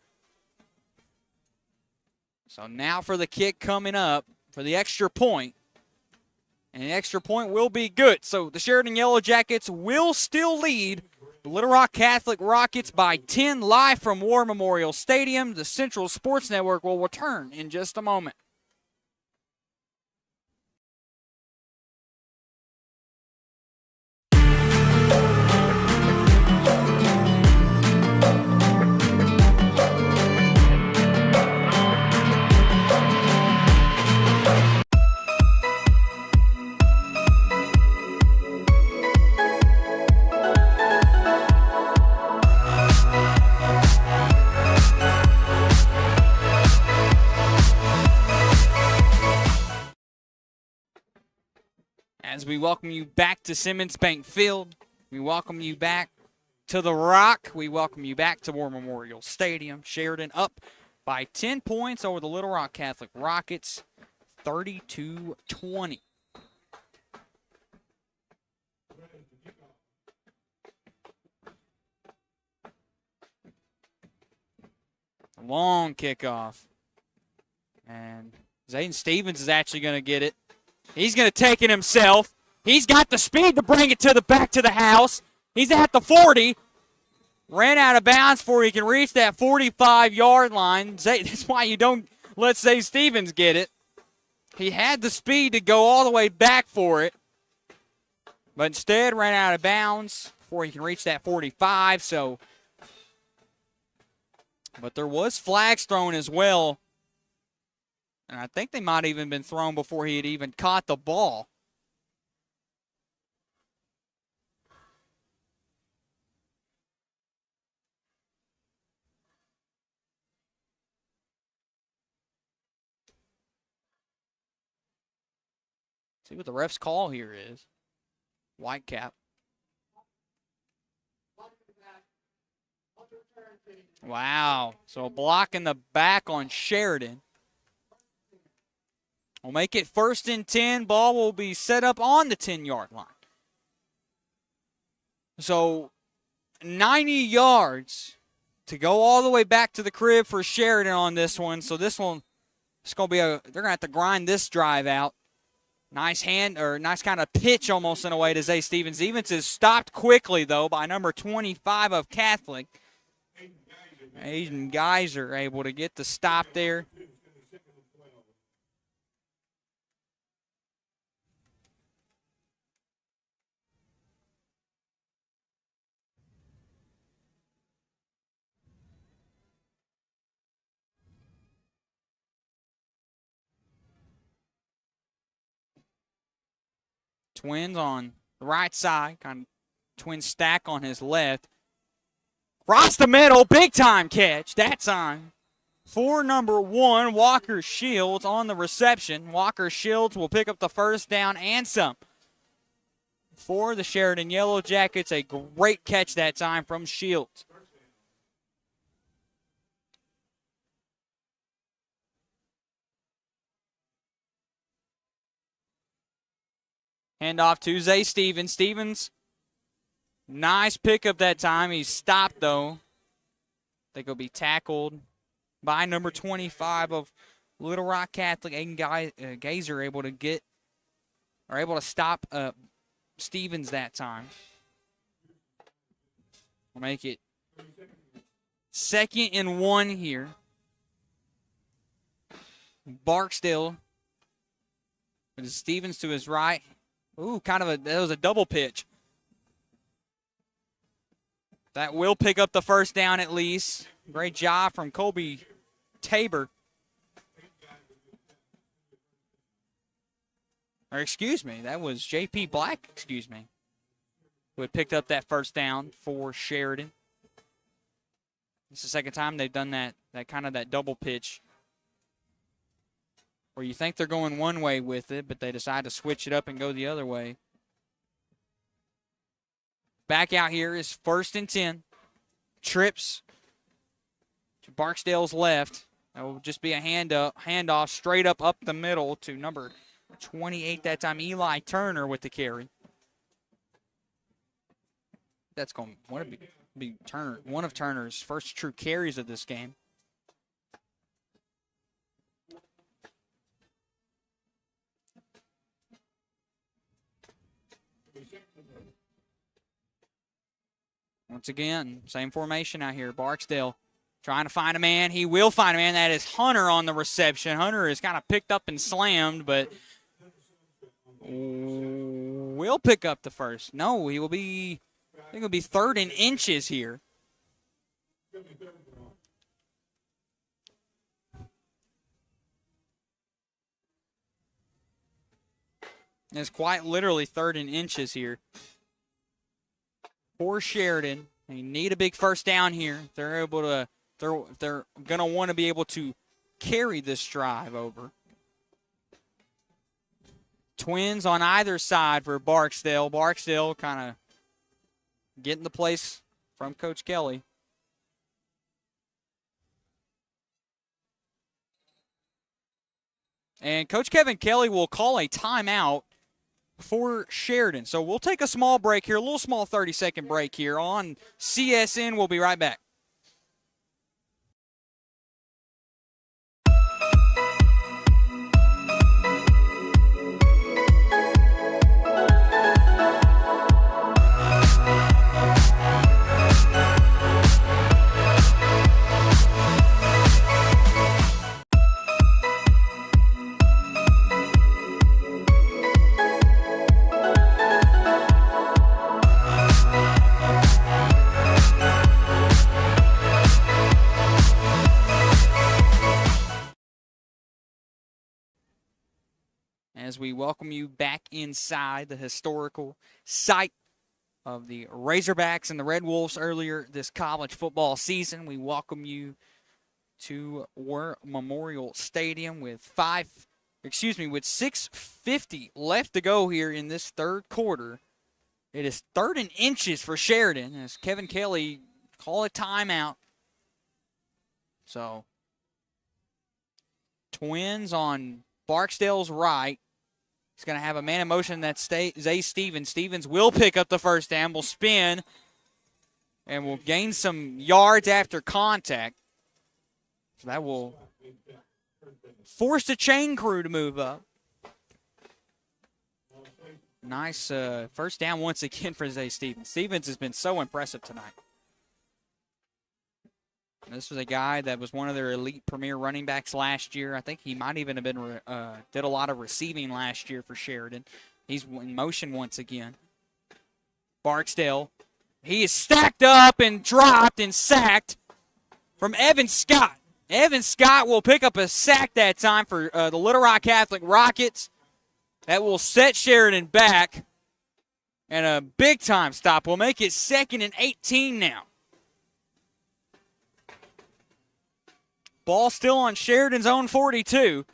So now for the kick coming up for the extra point. And the extra point will be good. So the Sheridan Yellow Jackets will still lead the Little Rock Catholic Rockets by 10 live from War Memorial Stadium. The Central Sports Network will return in just a moment. As we welcome you back to Simmons Bank Field, we welcome you back to the Rock. We welcome you back to War Memorial Stadium. Sheridan up by 10 points over the Little Rock Catholic Rockets, 32-20. Long kickoff. And Zayden Stevens is actually going to get it. He's going to take it himself. He's got the speed to bring it to the back to the house. He's at the 40. Ran out of bounds before he can reach that 45-yard line. That's why you don't let Zay Stevens get it. He had the speed to go all the way back for it, but instead ran out of bounds before he can reach that 45. But there was flags thrown as well. And I think they might have even been thrown before he had even caught the ball. See what the ref's call here is. White cap. Wow. So a block in the back on Sheridan. We'll make it 1st and 10. Ball will be set up on the 10-yard line. So 90 yards to go all the way back to the crib for Sheridan on this one. So this one, it's going to be they're going to have to grind this drive out. Nice nice kind of pitch almost in a way to Zay Stevens. Stevens is stopped quickly, though, by number 25 of Catholic. Aiden Geyser able to get the stop there. Twins on the right side, kind of twin stack on his left. Across the middle, big time catch. That time for number 1, Walker Shields on the reception. Walker Shields will pick up the first down and some for the Sheridan Yellow Jackets. A great catch that time from Shields. Handoff to Zay Stevens. Stevens, nice pickup that time. He's stopped, though. I think he'll be tackled by number 25 of Little Rock Catholic. Aiden Gazer able to stop Stevens that time. We'll make it 2nd and 1 here. Barksdale with Stevens to his right. Ooh, that was a double pitch. That will pick up the first down at least. Great job from Colby Tabor. Or excuse me, that was J.P. Black, who had picked up that first down for Sheridan. It's the second time they've done that double pitch, where you think they're going one way with it, but they decide to switch it up and go the other way. Back out here is 1st and 10. Trips to Barksdale's left. That will just be a handoff straight up the middle to number 28 that time, Eli Turner with the carry. That's going to be Turner, one of Turner's first true carries of this game. Once again, same formation out here. Barksdale trying to find a man. He will find a man. That is Hunter on the reception. Hunter is kind of picked up and slammed, but will pick up the first. No, he will be, I think it'll be 3rd and inches here. It's quite literally 3rd and inches here for Sheridan. They need a big first down here. They're going to want to be able to carry this drive over. Twins on either side for Barksdale. Barksdale kind of getting the place from Coach Kelly. And Coach Kevin Kelly will call a timeout for Sheridan. So we'll take a small break here, a little small 30-second break here on CSN. We'll be right back. As we welcome you back inside the historical site of the Razorbacks and the Red Wolves earlier this college football season, we welcome you to War Memorial Stadium with 6:50 left to go here in this third quarter. It is 3rd and inches for Sheridan as Kevin Kelly call a timeout. So, Twins on Barksdale's right. He's going to have a man in motion. That's Zay Stevens. Stevens will pick up the first down, will spin, and will gain some yards after contact. So that will force the chain crew to move up. Nice first down once again for Zay Stevens. Stevens has been so impressive tonight. This was a guy that was one of their elite premier running backs last year. I think he might even have been did a lot of receiving last year for Sheridan. He's in motion once again. Barksdale. He is stacked up and dropped and sacked from Evan Scott. Evan Scott will pick up a sack that time for the Little Rock Catholic Rockets. That will set Sheridan back. And a big-time stop will make it 2nd and 18 now. Ball still on Sheridan's own 42.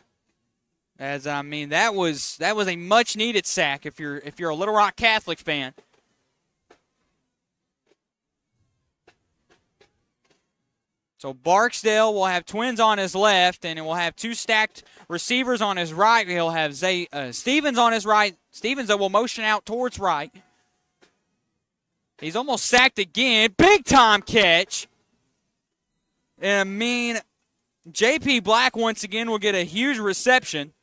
As I mean, that was a much-needed sack if you're a Little Rock Catholic fan. So Barksdale will have twins on his left, and it will have 2 stacked receivers on his right. He'll have Stevens on his right. Stevens, though, will motion out towards right. He's almost sacked again. Big-time catch. And I mean, J.P. Black once again will get a huge reception.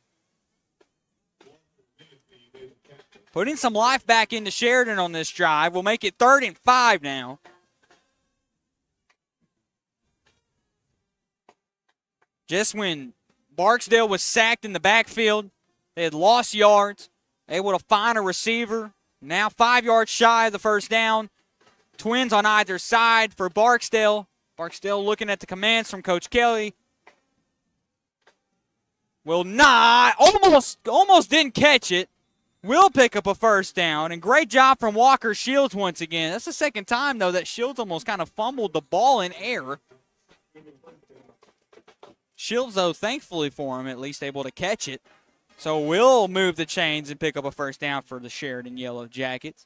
Putting some life back into Sheridan on this drive. We'll make it 3rd and 5 now. Just when Barksdale was sacked in the backfield, they had lost yards, able to find a receiver. Now 5 yards shy of the first down. Twins on either side for Barksdale. Barksdale looking at the commands from Coach Kelly. Will not. Almost didn't catch it. Will pick up a first down. And great job from Walker Shields once again. That's the second time, though, that Shields almost kind of fumbled the ball in air. Shields, though, thankfully for him, at least able to catch it. So will move the chains and pick up a first down for the Sheridan Yellow Jackets.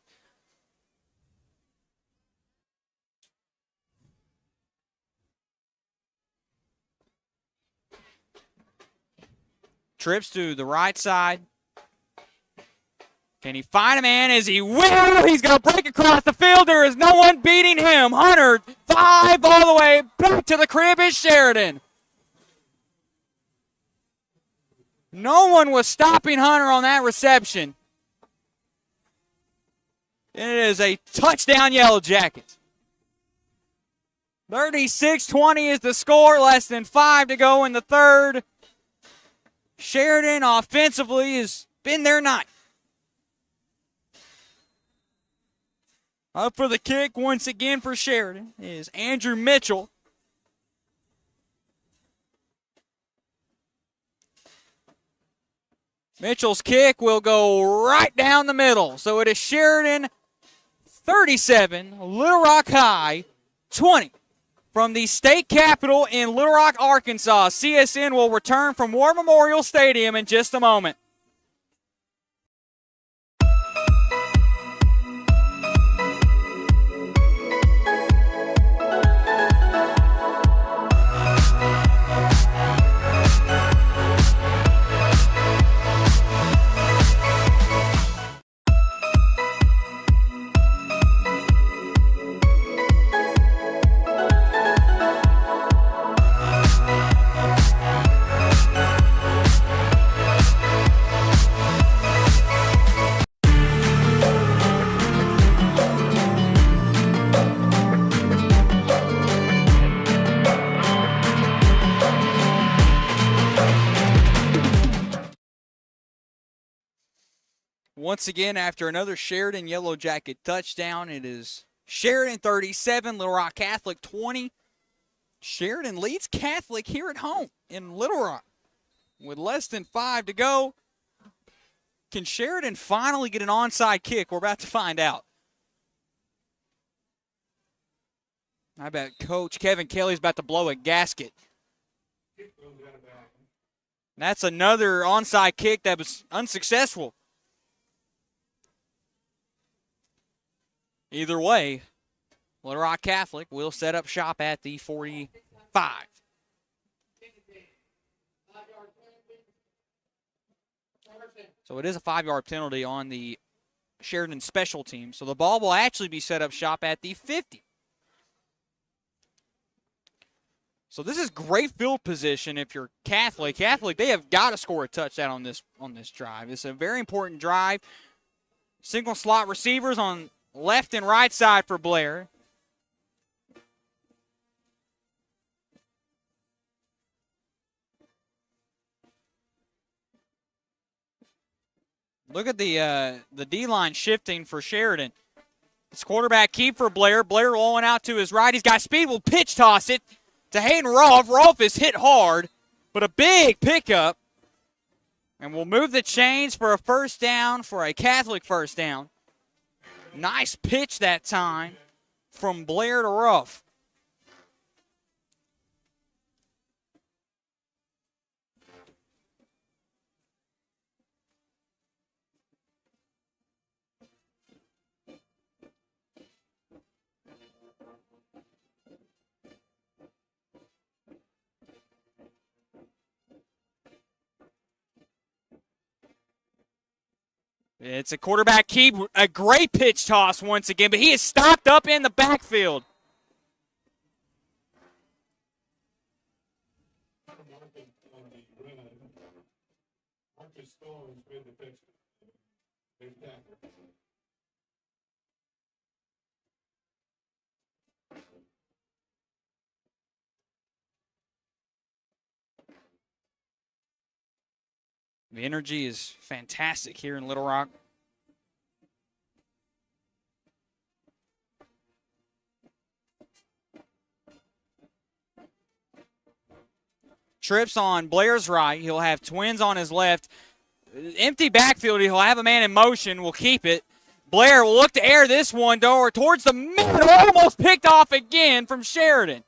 Trips to the right side. Can he find a man? As he will, he's going to break across the field. There is no one beating him. Hunter, 5 all the way back to the crib is Sheridan. No one was stopping Hunter on that reception. And it is a touchdown, Yellow Jackets. 36-20 is the score. Less than 5 to go in the third. Sheridan offensively has been their night. Up for the kick once again for Sheridan is Andrew Mitchell. Mitchell's kick will go right down the middle. So it is Sheridan 37, Little Rock High 20. From the state capitol in Little Rock, Arkansas, CSN will return from War Memorial Stadium in just a moment. Once again, after another Sheridan Yellow Jacket touchdown, it is Sheridan 37, Little Rock Catholic 20. Sheridan leads Catholic here at home in Little Rock with less than 5 to go. Can Sheridan finally get an onside kick? We're about to find out. I bet Coach Kevin Kelly's about to blow a gasket. That's another onside kick that was unsuccessful. Either way, Little Rock Catholic will set up shop at the 45. So it is a 5-yard penalty on the Sheridan special team. So the ball will actually be set up shop at the 50. So this is great field position if you're Catholic. Catholic, they have got to score a touchdown on this drive. It's a very important drive. Single slot receivers on left and right side for Blair. Look at the D-line shifting for Sheridan. It's quarterback keep for Blair. Blair rolling out to his right. He's got speed. Will pitch toss it to Hayden Rolfe. Rolfe is hit hard, but a big pickup. And we'll move the chains for a first down, for a Catholic first down. Nice pitch that time from Blair to Ruff. It's a quarterback keep, a great pitch toss once again, but he is stopped up in the backfield. The energy is fantastic here in Little Rock. Trips on Blair's right. He'll have Twins on his left. Empty backfield. He'll have a man in motion. Will keep it. Blair will look to air this one towards the middle. Almost picked off again from Sheridan.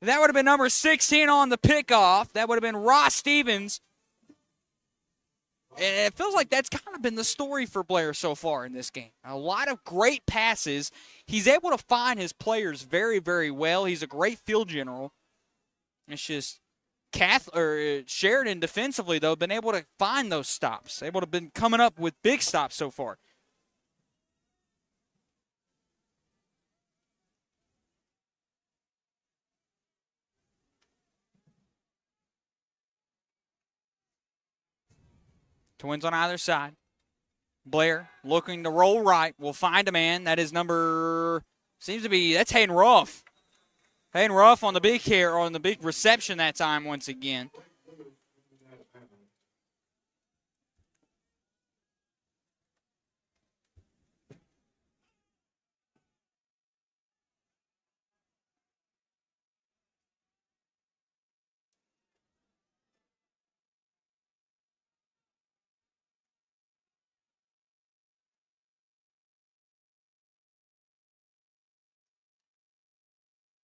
That would have been number 16 on the pickoff. That would have been Ross Stevens. And it feels like that's kind of been the story for Blair so far in this game. A lot of great passes. He's able to find his players very, very well. He's a great field general. It's just Sheridan defensively, though, been able to find those stops. Able to been coming up with big stops so far. Twins on either side. Blair looking to roll right. Will find a man. That is that's Hayden Ruff. Hayden Ruff on the big here, on the big reception that time once again.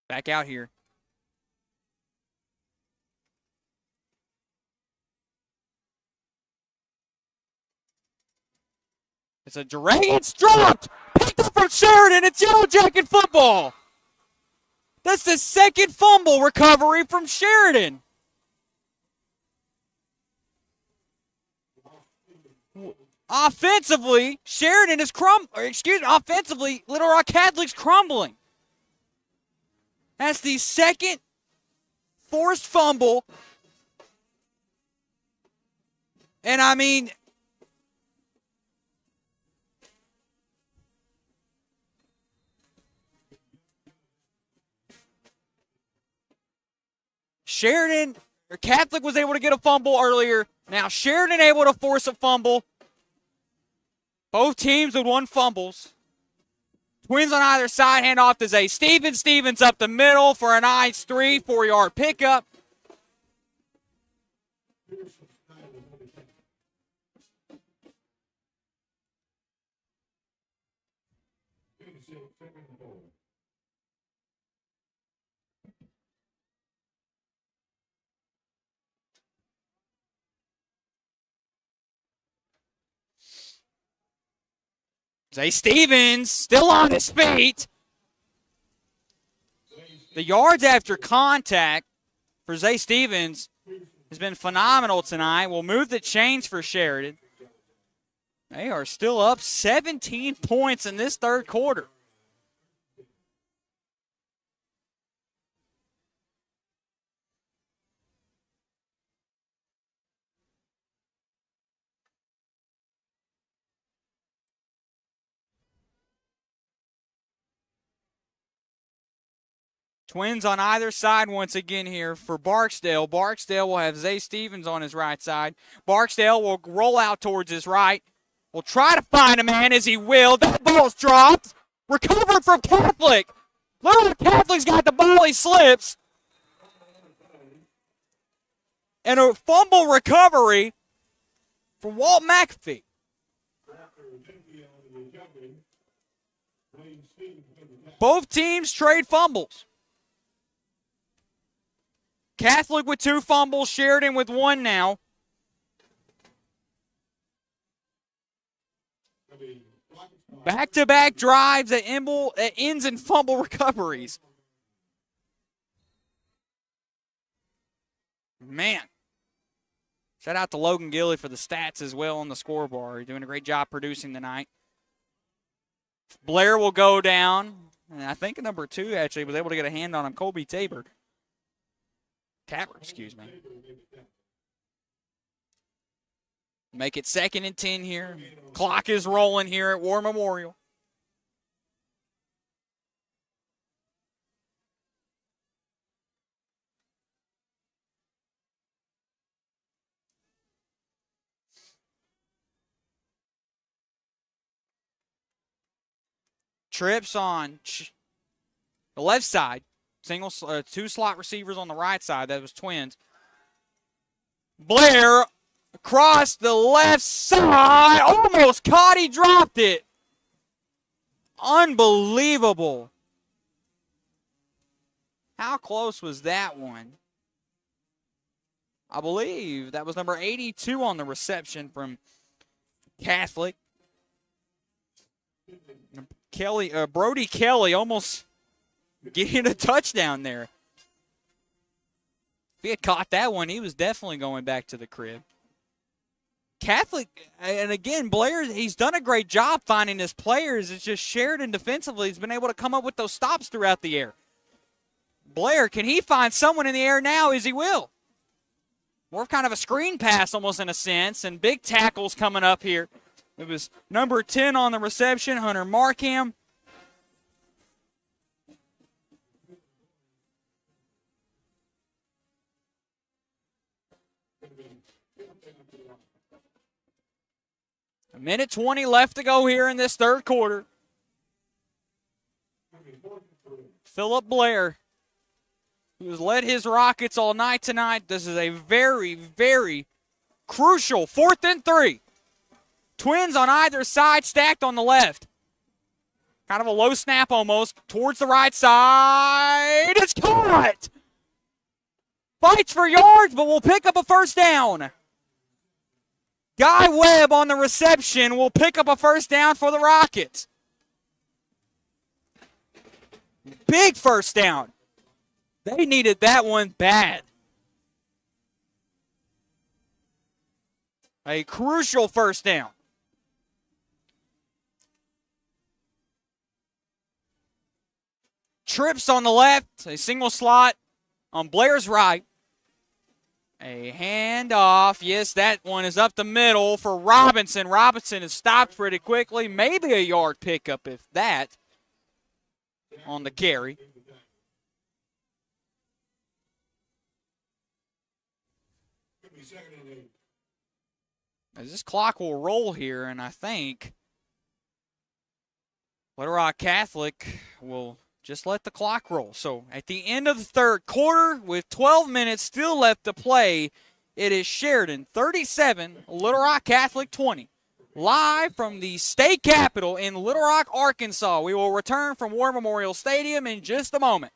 Back out here. It's a direct. It's dropped. Picked up from Sheridan. It's Yellow Jacket football. That's the second fumble recovery from Sheridan. Offensively, Sheridan is offensively, Little Rock Catholic's crumbling. That's the second forced fumble. And I mean, Catholic was able to get a fumble earlier. Now Sheridan able to force a fumble. Both teams with one fumbles. Twins on either side, hand off to Zay Stevens. Stevens up the middle for a nice 3-4-yard pickup. Zay Stevens still on his feet. The yards after contact for Zay Stevens has been phenomenal tonight. We'll move the chains for Sheridan. They are still up 17 points in this third quarter. Twins on either side once again here for Barksdale. Barksdale will have Zay Stevens on his right side. Barksdale will roll out towards his right. Will try to find a man as he will. That ball's dropped. Recovered from Catholic. Little Catholic's got the ball. He slips. And a fumble recovery from Walt McAfee. Both teams trade fumbles. Catholic with 2 fumbles, Sheridan with 1 now. Back-to-back drives that ends in fumble recoveries. Man. Shout out to Logan Gilly for the stats as well on the scoreboard. You're doing a great job producing tonight. Blair will go down. And I think number 2 actually was able to get a hand on him, Colby Tabor. Tapper, excuse me. Make it 2nd and 10 here. Clock is rolling here at War Memorial. Trips on the left side. 2 slot receivers on the right side. That was twins. Blair across the left side. Almost caught. He dropped it. Unbelievable. How close was that one? I believe that was number 82 on the reception from Catholic. Brody Kelly almost getting a touchdown there. If he had caught that one, he was definitely going back to the crib. Catholic, and again, Blair, he's done a great job finding his players. It's just Sheridan defensively has been able to come up with those stops throughout the air. Blair, can he find someone in the air now as he will? More of kind of a screen pass almost in a sense, and big tackles coming up here. It was number 10 on the reception, Hunter Markham. A minute 20 left to go here in this 3rd quarter. Phillip Blair, who has led his Rockets all night tonight. This is a very, very crucial 4th and 3. Twins on either side, stacked on the left. Kind of a low snap almost, towards the right side. It's caught! Fights for yards, but will pick up a 1st down. Guy Webb on the reception will pick up a 1st down for the Rockets. Big 1st down. They needed that one bad. A crucial 1st down. Trips on the left, a single slot on Blair's right. A handoff. Yes, that one is up the middle for Robinson. Robinson is stopped pretty quickly. Maybe a yard pickup, if that, on the carry. As this clock will roll here, and I think Little Rock Catholic will just let the clock roll. So at the end of the 3rd quarter, with 12 minutes still left to play, it is Sheridan 37, Little Rock Catholic 20. Live from the state capitol in Little Rock, Arkansas. We will return from War Memorial Stadium in just a moment.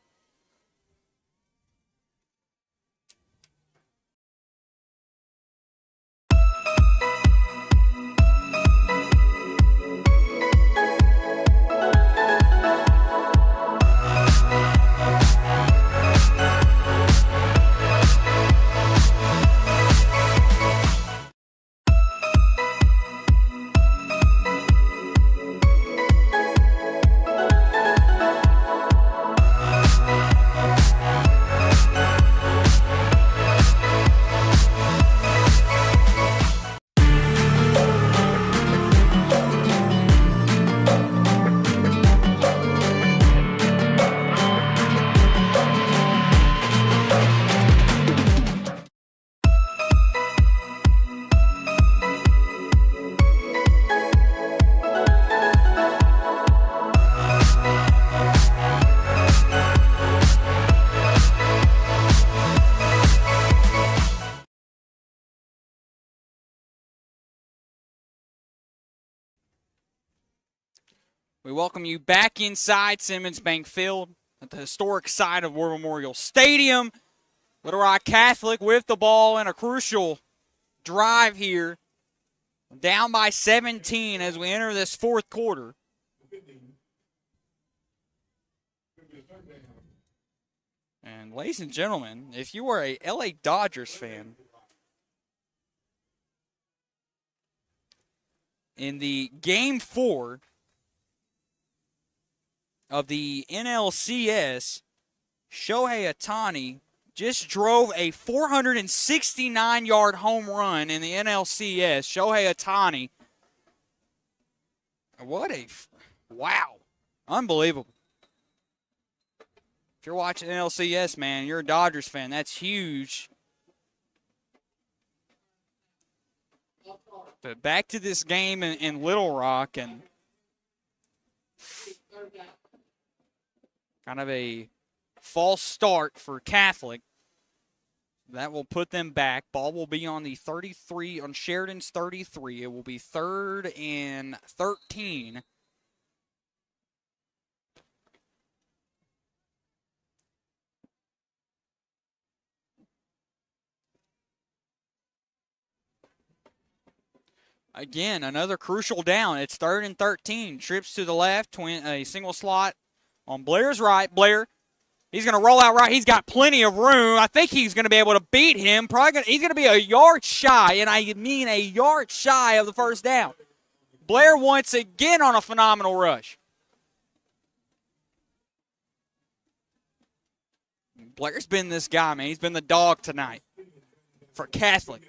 We welcome you back inside Simmons Bank Field at the historic site of War Memorial Stadium. Little Rock Catholic with the ball and a crucial drive here. Down by 17 as we enter this fourth quarter. And ladies and gentlemen, if you are a LA Dodgers fan, in the Game 4 of the NLCS, Shohei Ohtani just drove a 469-yard home run in the NLCS. Shohei Ohtani. Wow. Unbelievable. If you're watching NLCS, man, you're a Dodgers fan. That's huge. But back to this game in Little Rock, and kind of a false start for Catholic. That will put them back. Ball will be on the 33, on Sheridan's 33. It will be 3rd and 13. Again, another crucial down. It's 3rd and 13. Trips to the left, a single slot on Blair's right. Blair, he's going to roll out right. He's got plenty of room. I think he's going to be able to beat him. He's going to be a yard shy, and I mean a yard shy of the first down. Blair once again on a phenomenal rush. Blair's been this guy, man. He's been the dog tonight for Catholic.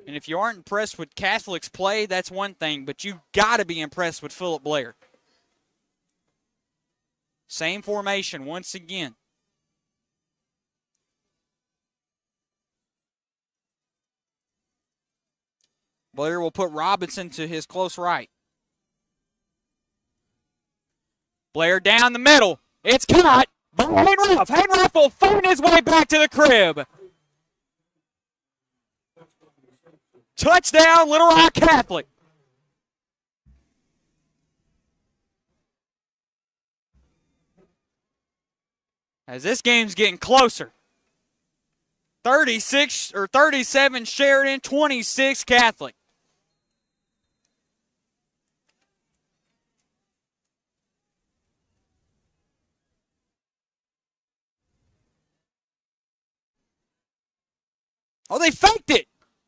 And if you aren't impressed with Catholic's play, that's one thing, but you got to be impressed with Phillip Blair. Same formation once again. Blair will put Robinson to his close right. Blair down the middle. It's caught by Hayden-Ruff. Hayden-Ruff will find his way back to the crib. Touchdown, Little Rock Catholic. As this game's getting closer. 37 Sheridan, 26 Catholic. Oh, they faked it.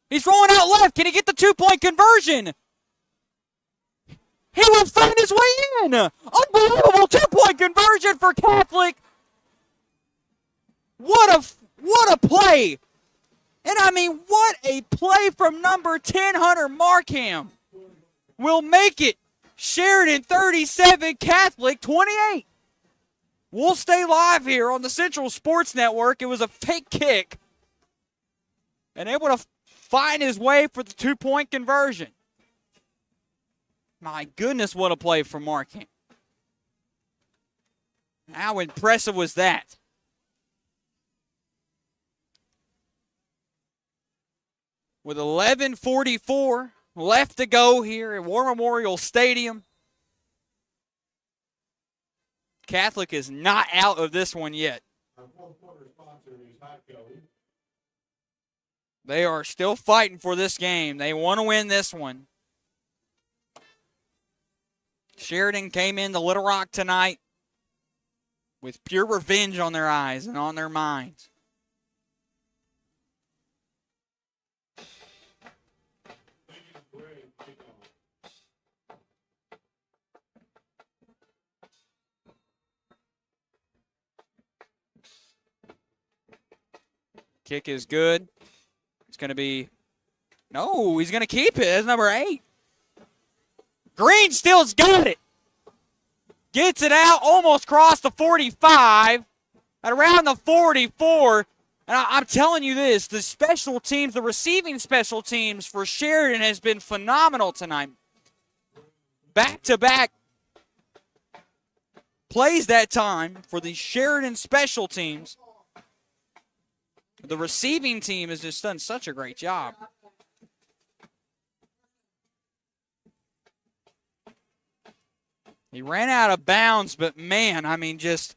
He's rolling out left. Can he get the 2-point conversion? He will find his way in. Unbelievable 2-point conversion for Catholic. What a play. And I mean, what a play from number 10, Hunter Markham. Will make it Sheridan 37, Catholic 28. We'll stay live here on the Central Sports Network. It was a fake kick. And able to find his way for the 2-point conversion. My goodness, what a play from Markham. How impressive was that? With 11:44 left to go here at War Memorial Stadium, Catholic is not out of this one yet. They are still fighting for this game. They want to win this one. Sheridan came into Little Rock tonight with pure revenge on their eyes and on their minds. Kick is good. It's going to be, no, he's going to keep it. That's number 8. Green still's got it. Gets it out, almost crossed the 45, at around the 44. And I'm telling you this, the special teams, the receiving special teams for Sheridan has been phenomenal tonight. Back-to-back plays that time for the Sheridan special teams. The receiving team has just done such a great job. He ran out of bounds, but man, I mean, just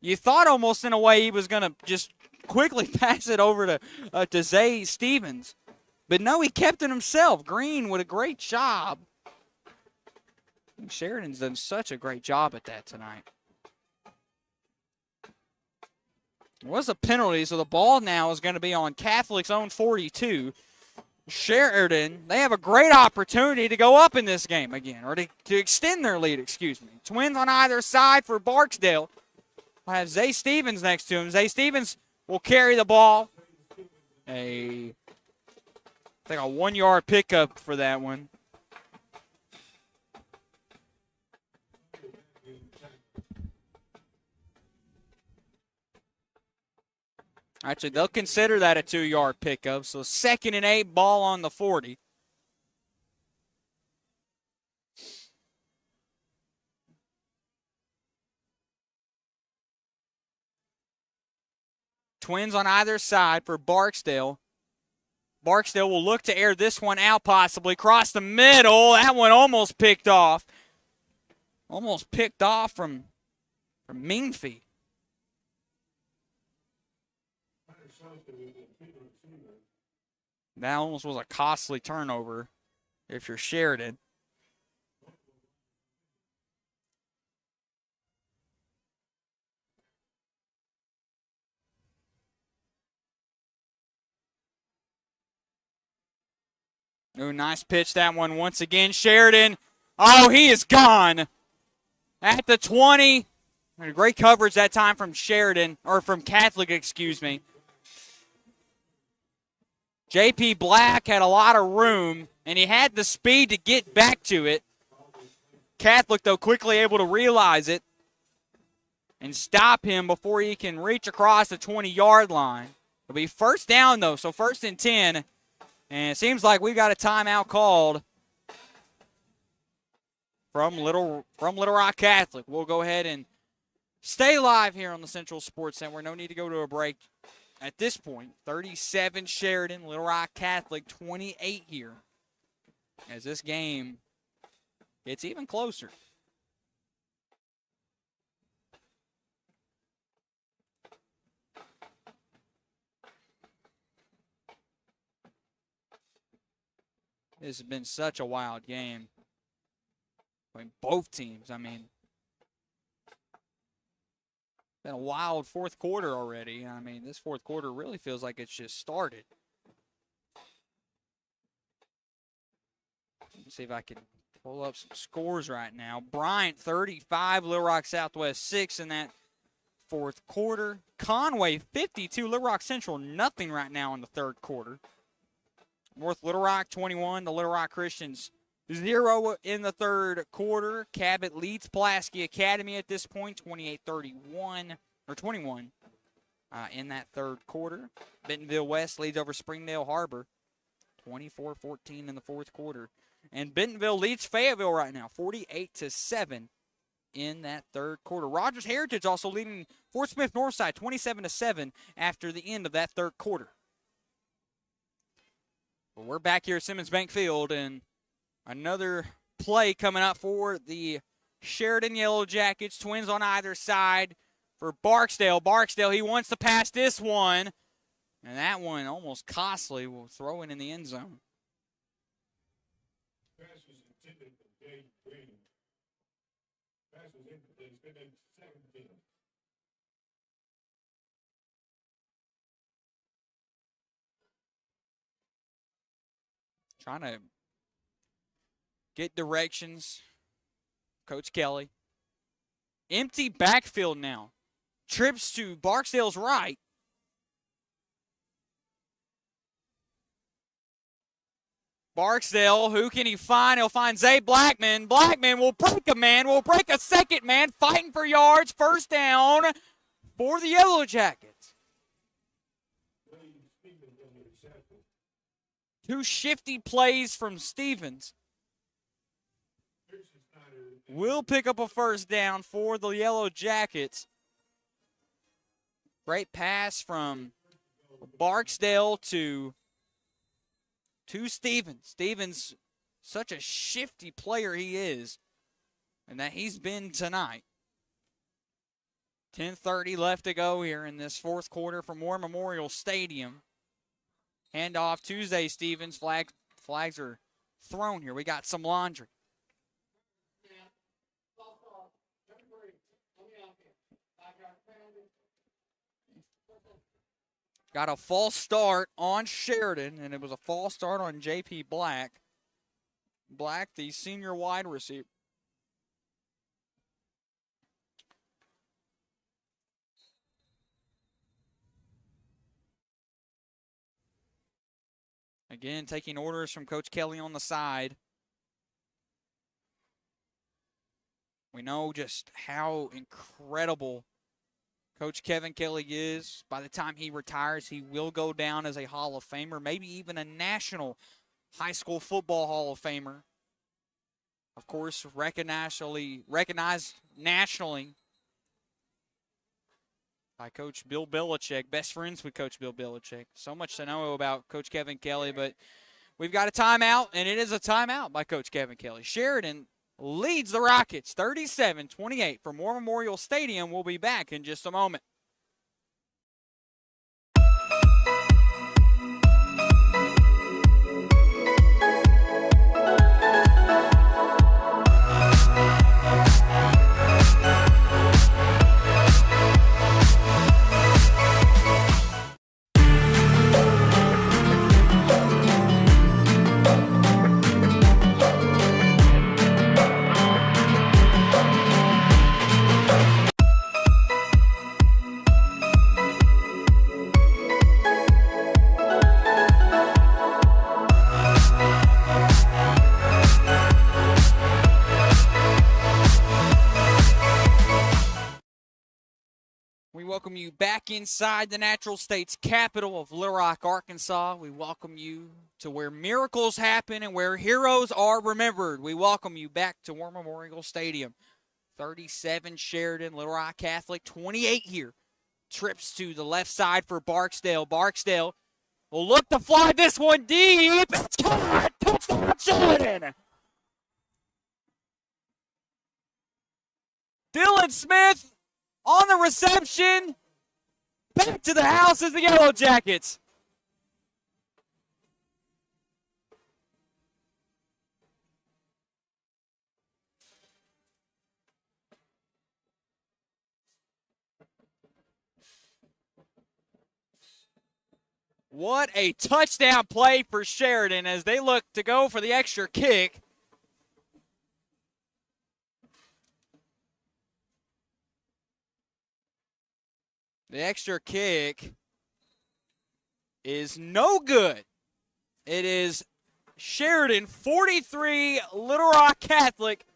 you thought almost in a way he was going to just quickly pass it over to Zay Stevens. But no, he kept it himself. Green with a great job. Sheridan's done such a great job at that tonight. It was a penalty, so the ball now is going to be on Catholic's own 42. Sheridan, they have a great opportunity to go up in this game again, or to extend their lead, excuse me. Twins on either side for Barksdale. I have Zay Stevens next to him. Zay Stevens will carry the ball. I think a 1-yard pickup for that one. Actually, they'll consider that a 2-yard pickup. So 2nd and 8, ball on the 40. Twins on either side for Barksdale. Barksdale will look to air this one out possibly. Cross the middle. That one almost picked off. Almost picked off from Mingfee. That almost was a costly turnover if you're Sheridan. Ooh, nice pitch that one once again. Sheridan, oh, he is gone at the 20. Great coverage that time from Sheridan, or from Catholic, excuse me. J.P. Black had a lot of room, and he had the speed to get back to it. Catholic, though, quickly able to realize it and stop him before he can reach across the 20-yard line. It'll be first down, though, so 1st and 10. And it seems like we've got a timeout called from Little Rock Catholic. We'll go ahead and stay live here on the Central Sports Network. No need to go to a break at this point. 37 Sheridan, Little Rock Catholic 28 here. As this game gets even closer. This has been such a wild game. Both teams, I mean. Been a wild fourth quarter already. I mean, this fourth quarter really feels like it's just started. Let's see if I can pull up some scores right now. Bryant 35, Little Rock Southwest 6 in that fourth quarter. Conway 52, Little Rock Central nothing right now in the third quarter. North Little Rock 21, the Little Rock Christians 0 in the third quarter. Cabot leads Pulaski Academy at this point, 28-31, or 21 in that third quarter. Bentonville West leads over Springdale Harbor, 24-14 in the fourth quarter. And Bentonville leads Fayetteville right now, 48-7 in that third quarter. Rogers Heritage also leading Fort Smith Northside, 27-7 after the end of that third quarter. Well, we're back here at Simmons Bank Field, and another play coming up for the Sheridan Yellow Jackets. Twins on either side for Barksdale. Barksdale, he wants to pass this one, and that one almost costly. Will throw it in the end zone. Pass was intended for Dave Green. Pass was intended 17. Trying to get directions. Coach Kelly. Empty backfield now. Trips to Barksdale's right. Barksdale, who can he find? He'll find Zay Blackman. Blackman will break a man, will break a second man, fighting for yards. First down for the Yellow Jackets. Two shifty plays from Stevens. Will pick up a first down for the Yellow Jackets. Great pass from Barksdale to Stevens. Stevens, such a shifty player he is. and that he's been tonight. 10:30 left to go here in this fourth quarter from War Memorial Stadium. Handoff Tuesday, Stevens. Flags are thrown here. We got some laundry. Got a false start on Sheridan, and it was a false start on J.P. Black. Black, the senior wide receiver. Again, taking orders from Coach Kelly on the side. We know just how incredible Coach Kevin Kelly is. By the time he retires, he will go down as a Hall of Famer, maybe even a National High School Football Hall of Famer. Of course, recognized nationally by Coach Bill Belichick, best friends with Coach Bill Belichick. So much to know about Coach Kevin Kelly, but we've got a timeout, and it is a timeout by Coach Kevin Kelly. Sheridan leads the Rockets 37-28 from War Memorial Stadium. We'll be back in just a moment. We welcome you back inside the natural state's capital of Little Rock, Arkansas. We welcome you to where miracles happen and where heroes are remembered. We welcome you back to War Memorial Stadium. 37 Sheridan, Little Rock Catholic, 28 here. Trips to the left side for Barksdale. Barksdale will look to fly this one deep. It's caught. Touchdown Sheridan. Dylan Smith on the reception. Back to the house is the Yellow Jackets. What a touchdown play for Sheridan as they look to go for the extra kick. The extra kick is no good. It is Sheridan 43, Little Rock Catholic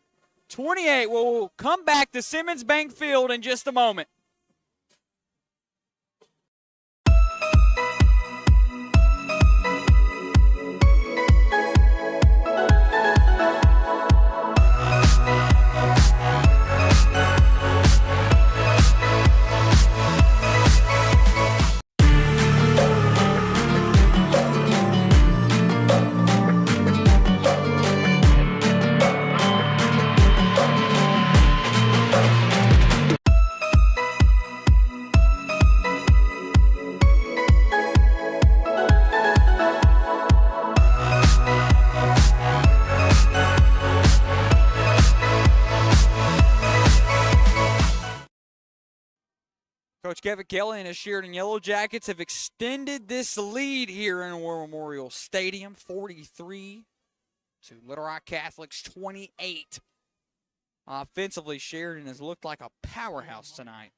28. We'll come back to Simmons Bank Field in just a moment. Coach Kevin Kelly and his Sheridan Yellow Jackets have extended this lead here in War Memorial Stadium, 43 to Little Rock Catholic's 28. Offensively, Sheridan has looked like a powerhouse tonight.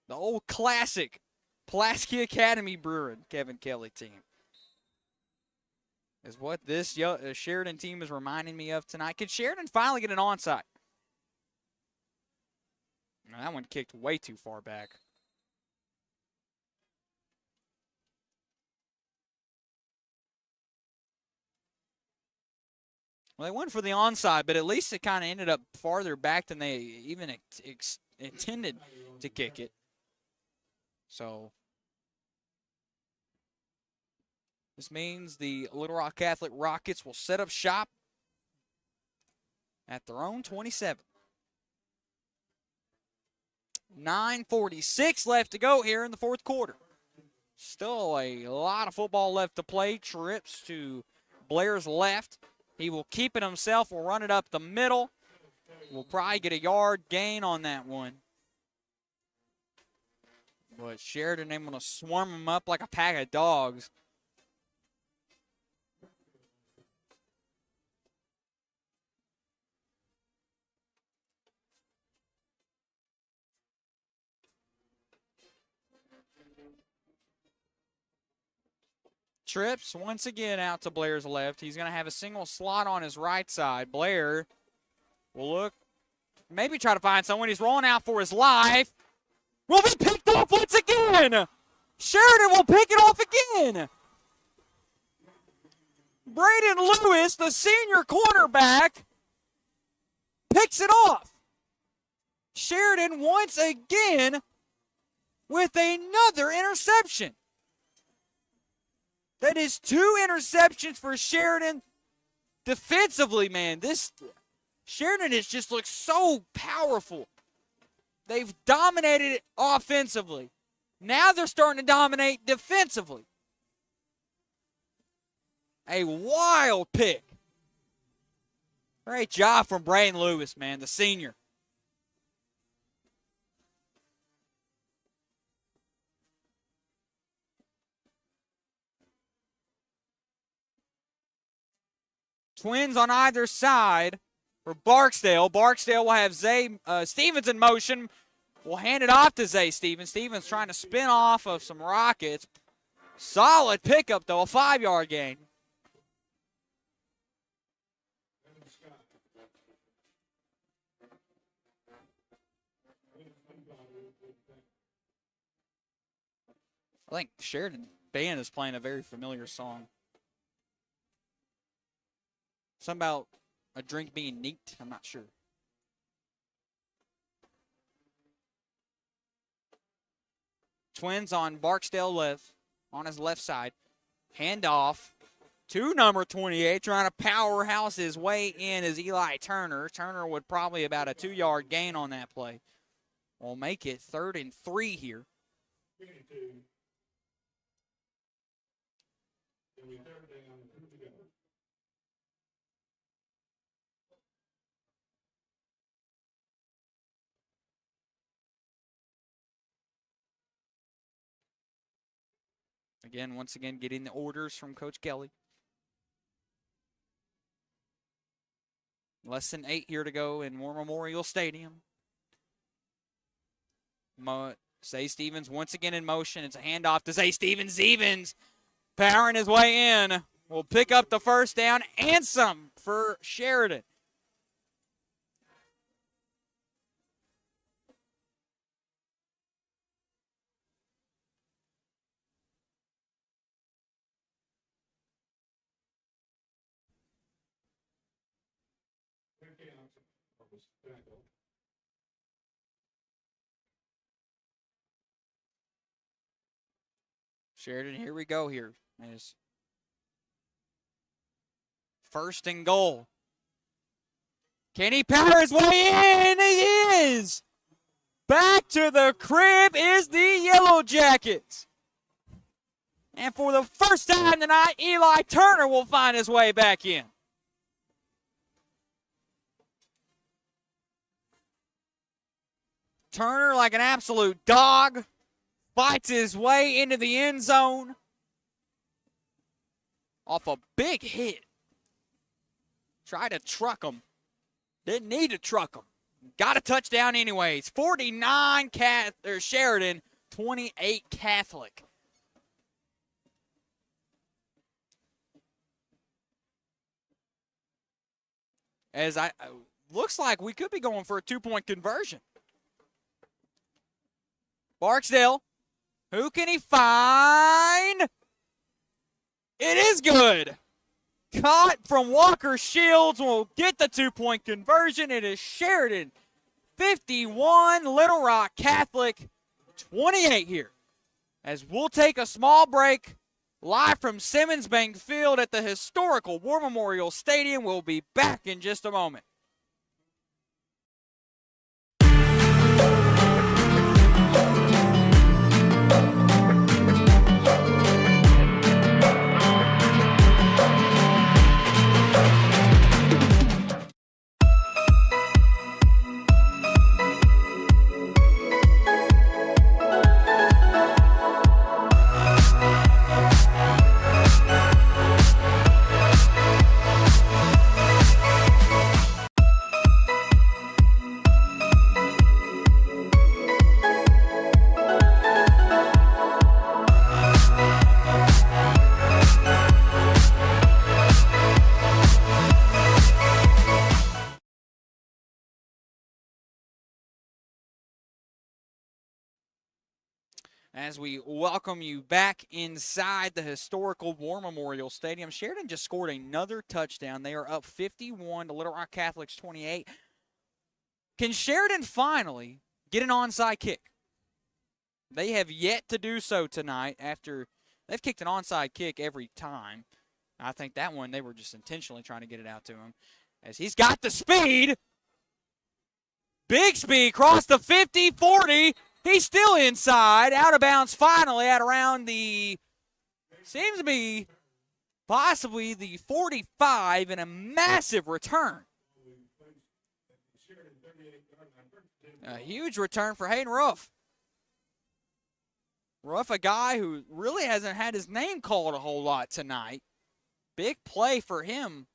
The old classic Pulaski Academy Bruin Kevin Kelly team is what this Sheridan team is reminding me of tonight. Could Sheridan finally get an onside? No, that one kicked way too far back. Well, they went for the onside, but at least it kind of ended up farther back than they even intended to kick it. So this means the Little Rock Catholic Rockets will set up shop at their own 27. 9:46 left to go here in the fourth quarter. Still a lot of football left to play. Trips to Blair's left. He will keep it himself. Will run it up the middle. We'll probably get a yard gain on that one. But Sheridan able to swarm them up like a pack of dogs. Trips once again out to Blair's left. He's going to have a single slot on his right side. Blair will look, maybe try to find someone. He's rolling out for his life. Will be picked off once again. Sheridan will pick it off again. Braden Lewis, the senior cornerback, picks it off. Sheridan once again with another interception. That is 2 interceptions for Sheridan. Defensively, man, this Sheridan has just looked so powerful. They've dominated it offensively. Now they're starting to dominate defensively. A wild pick. Great job from Braden Lewis, man, the senior. Twins on either side for Barksdale. Barksdale will have Zay Stevens in motion. We'll hand it off to Zay Stevens. Stevens trying to spin off of some rockets. Solid pickup, though, a 5-yard gain. I think Sheridan band is playing a very familiar song. Something about a drink being neat. I'm not sure. Twins on Barksdale left, on his left side. Handoff to number 28, trying to powerhouse his way in is Eli Turner. Turner would probably about a 2-yard gain on that play. We'll make it 3rd and 3 here. Again, once again, getting the orders from Coach Kelly. Less than 8 here to go in War Memorial Stadium. Zay Stevens once again in motion. It's a handoff to Zay Stevens. Stevens powering his way in. Will pick up the first down and some for Sheridan. Sheridan, here we go here. Is 1st and goal. Can he power his way in? He is! Back to the crib is the Yellow Jackets. And for the first time tonight, Eli Turner will find his way back in. Turner, like an absolute dog, fights his way into the end zone off a big hit. Tried to truck him. Didn't need to truck him. Got a touchdown anyways. 49 Sheridan, 28 Catholic. As looks like we could be going for a 2-point conversion. Barksdale, who can he find? It is good. Caught from Walker Shields will get the 2-point conversion. It is Sheridan 51, Little Rock Catholic 28 here. As we'll take a small break live from Simmons Bank Field at the historical War Memorial Stadium. We'll be back in just a moment. as we welcome you back inside the historical War Memorial Stadium. Sheridan just scored another touchdown. They are up 51 to Little Rock Catholic's 28. Can Sheridan finally get an onside kick? They have yet to do so tonight after they've kicked an onside kick every time. I think that one they were just intentionally trying to get it out to him. As he's got the speed. Big speed, cross the 50, 40. He's still inside, out of bounds finally at around the, seems to be possibly the 45, and a massive return. A huge return for Hayden Ruff. Ruff, a guy who really hasn't had his name called a whole lot tonight. Big play for him.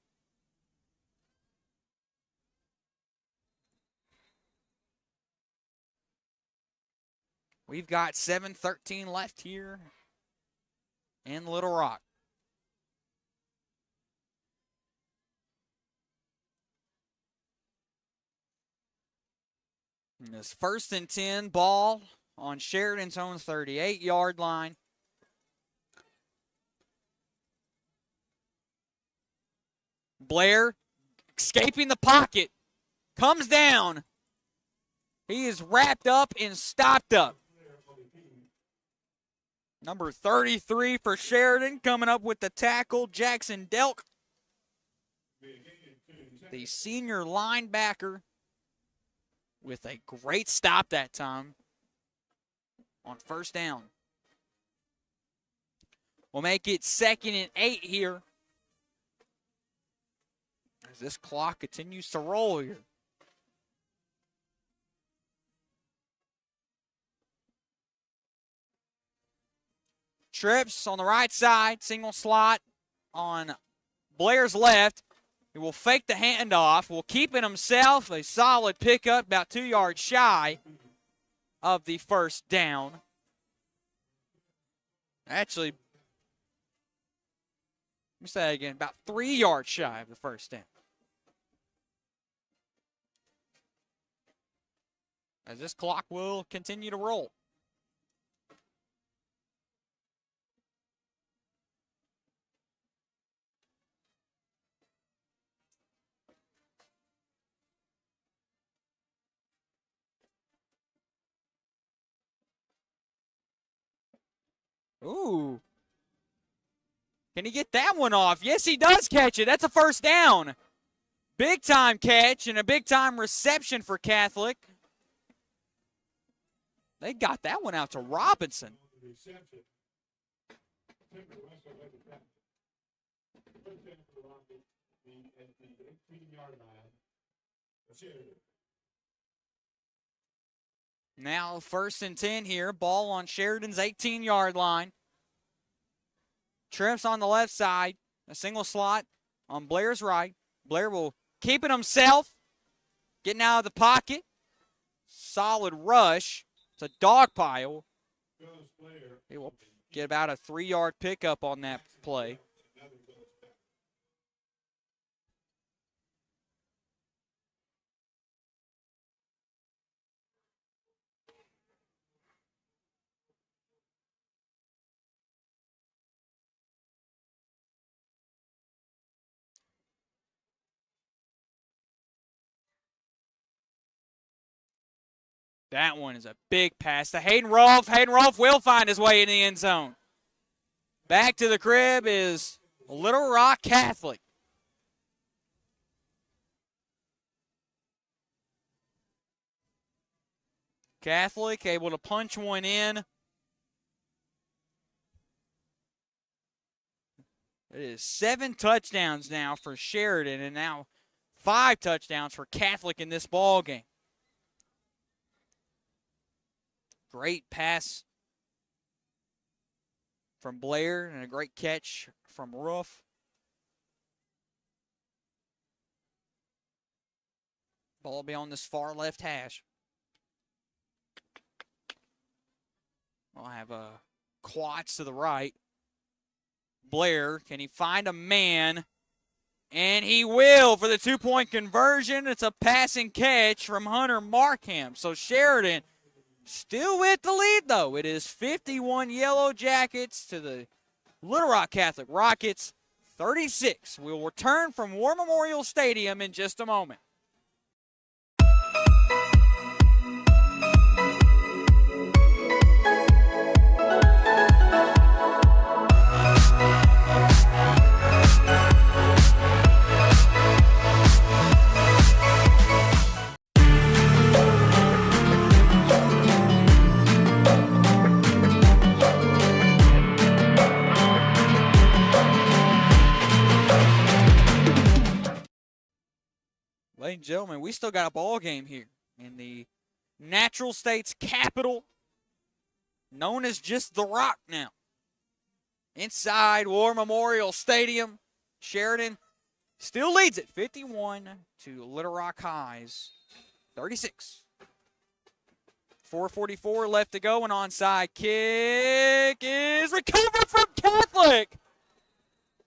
We've got 7:13 left here in Little Rock. And this 1st and 10 ball on Sheridan's own 38-yard line. Blair escaping the pocket, comes down. He is wrapped up and stopped up. Number 33 for Sheridan coming up with the tackle, Jackson Delk, the senior linebacker, with a great stop that time on 1st down. We'll make it 2nd and 8 here as this clock continues to roll here. Trips on the right side, single slot on Blair's left. He will fake the handoff, will keep it himself. A solid pickup, about 2 yards shy of the 1st down. Actually, let me say that again, about 3 yards shy of the 1st down. As this clock will continue to roll. Ooh. Can he get that one off? Yes, he does catch it. That's a 1st down. Big time catch and a big time reception for Catholic. They got that one out to Robinson. Now 1st and 10 here. Ball on Sheridan's 18-yard line. Trips on the left side. A single slot on Blair's right. Blair will keep it himself. Getting out of the pocket. Solid rush. It's a dog pile. He will get about a 3-yard pickup on that play. That one is a big pass to Hayden Rolfe. Hayden Rolfe will find his way in the end zone. Back to the crib is Little Rock Catholic. Catholic able to punch one in. It is 7 touchdowns now for Sheridan, and now 5 touchdowns for Catholic in this ball game. Great pass from Blair and a great catch from Ruff. Ball will be on this far left hash. We'll have quads to the right. Blair, can he find a man? And he will for the 2-point conversion. It's a passing catch from Hunter Markham. So Sheridan Still with the lead, though. It is 51 Yellow Jackets to the Little Rock Catholic Rockets 36. We'll return from War Memorial Stadium in just a moment. Ladies and gentlemen, we still got a ball game here in the Natural State's capital, known as just The Rock now. Inside War Memorial Stadium, Sheridan still leads it 51 to Little Rock High's 36. 4:44 left to go. An onside kick is recovered from Catholic.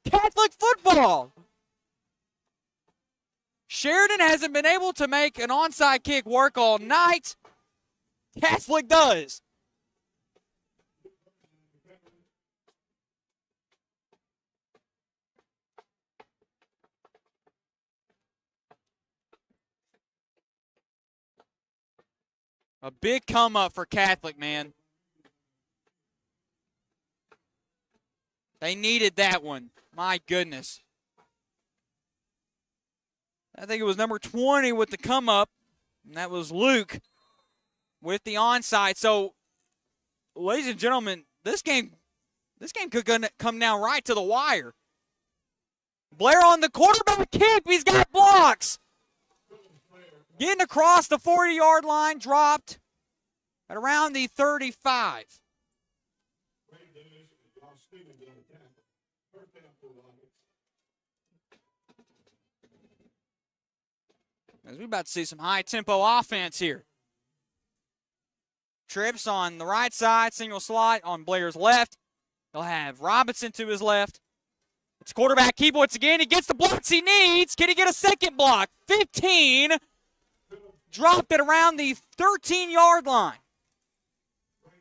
Catholic football. Sheridan hasn't been able to make an onside kick work all night. Catholic does. A big come up for Catholic, man. They needed that one. My goodness. I think it was number 20 with the come up, and that was Luke with the onside. So, ladies and gentlemen, this game could come down right to the wire. Blair on the quarterback kick. He's got blocks. Getting across the 40-yard line, dropped at around the 35. As we're about to see some high-tempo offense here. Trips on the right side, single slot on Blair's left. They'll have Robinson to his left. It's quarterback keep once again. He gets the blocks he needs. Can he get a second block? 15. Dropped it around the 13-yard line.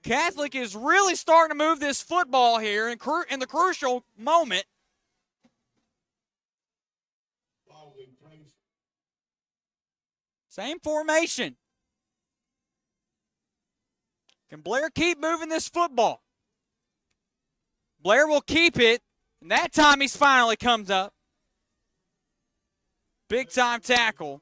Catholic is really starting to move this football here in the crucial moment. Same formation. Can Blair keep moving this football? Blair will keep it, and that time he's finally comes up. Big-time tackle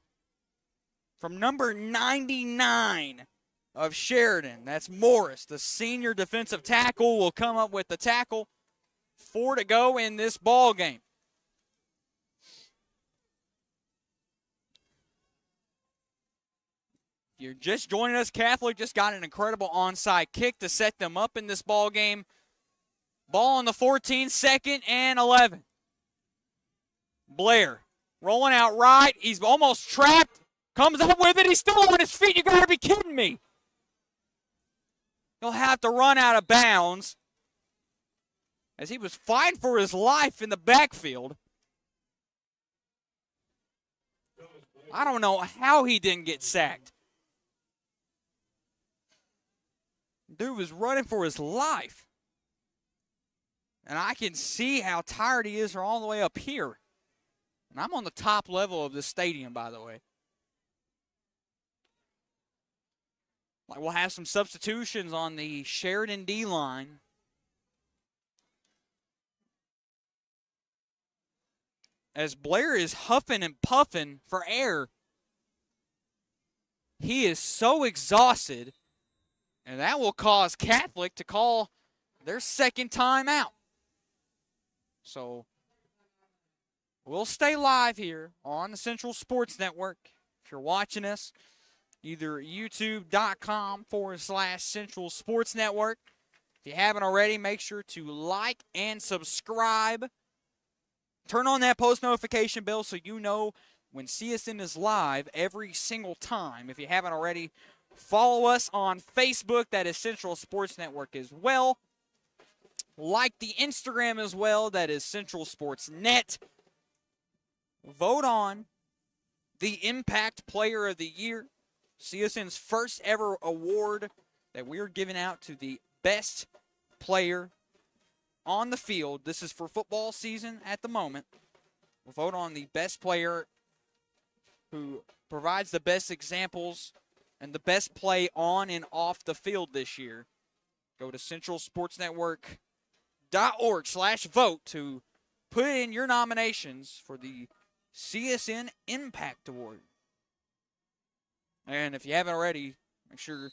from number 99 of Sheridan. That's Morris, the senior defensive tackle, will come up with the tackle. 4 to go in this ball game. If you're just joining us, Catholic just got an incredible onside kick to set them up in this ball game. Ball on the 14, 2nd and 11. Blair rolling out right. He's almost trapped. Comes up with it. He's still on his feet. You got to be kidding me. He'll have to run out of bounds as he was fighting for his life in the backfield. I don't know how he didn't get sacked. Dude was running for his life. And I can see how tired he is from all the way up here. And I'm on the top level of this stadium, by the way. Like, we'll have some substitutions on the Sheridan D-line. As Blair is huffing and puffing for air, he is so exhausted, and that will cause Catholic to call their second timeout. So we'll stay live here on the Central Sports Network. If you're watching us, either youtube.com/Central Sports Network. If you haven't already, make sure to like and subscribe. Turn on that post notification bell so you know when CSN is live every single time. If you haven't already, follow us on Facebook. That is Central Sports Network as well. Like the Instagram as well. That is Central Sports Net. Vote on the Impact Player of the Year. CSN's first ever award that we are giving out to the best player on the field. This is for football season at the moment. We'll vote on the best player who provides the best examples and the best play on and off the field this year. Go to centralsportsnetwork.org/vote to put in your nominations for the CSN Impact Award. And if you haven't already, make sure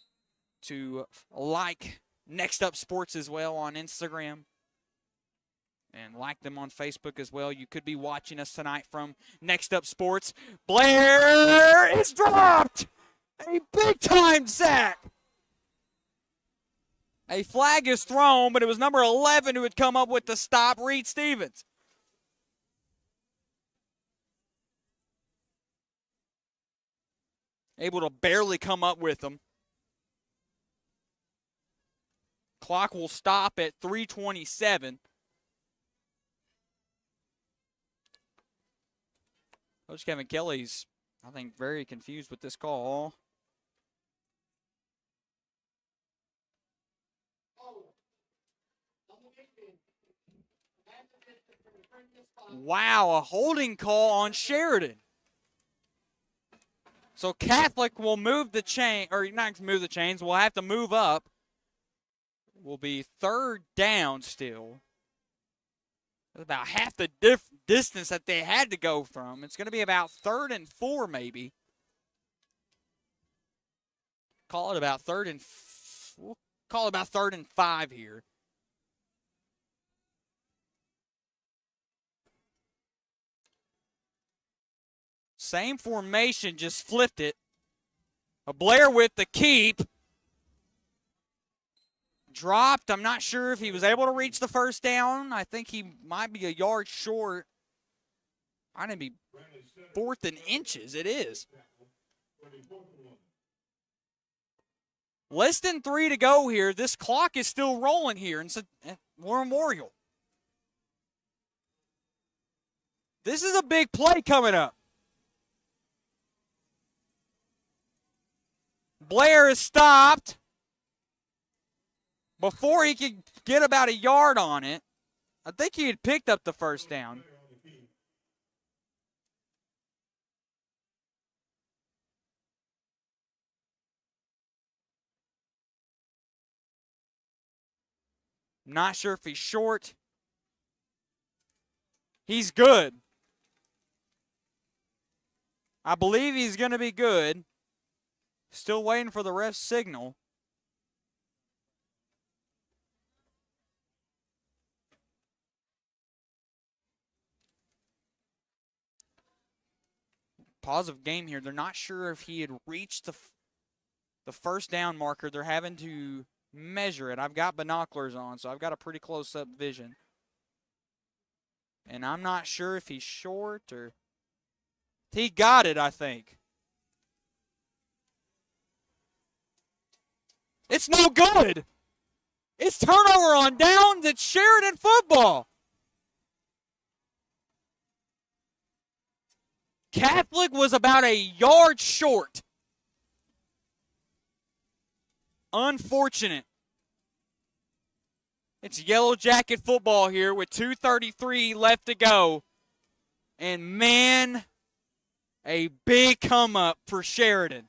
to like Next Up Sports as well on Instagram. And like them on Facebook as well. You could be watching us tonight from Next Up Sports. Blair is dropped! A big-time sack! A flag is thrown, but it was number 11 who had come up with the stop, Reed Stevens. Able to barely come up with them. Clock will stop at 3:27. Coach Kevin Kelly's, I think, very confused with this call. Wow, a holding call on Sheridan. So Catholic will move the chain, or not move the chains, we'll have to move up. Will be third down still. That's about half the distance that they had to go from. It's going to be about 3rd and 4 maybe. Call it about 3rd and we'll call it about 3rd and 5 here. Same formation, just flipped it. A Blair with the keep. Dropped. I'm not sure if he was able to reach the first down. I think he might be a yard short. I didn't be 4th and inches. It is. Less than 3 to go here. This clock is still rolling here in War Memorial. This is a big play coming up. Blair is stopped before he could get about a yard on it. I think he had picked up the first down. Not sure if he's short. He's good. I believe he's going to be good. Still waiting for the ref's signal. Pause of game here. They're not sure if he had reached the first down marker. They're having to measure it. I've got binoculars on, so I've got a pretty close-up vision. And I'm not sure if he's short or... He got it, I think. It's no good. It's turnover on downs. It's Sheridan football. Catholic was about a yard short. Unfortunate. It's Yellow Jacket football here with 2:33 left to go. And man, a big come up for Sheridan.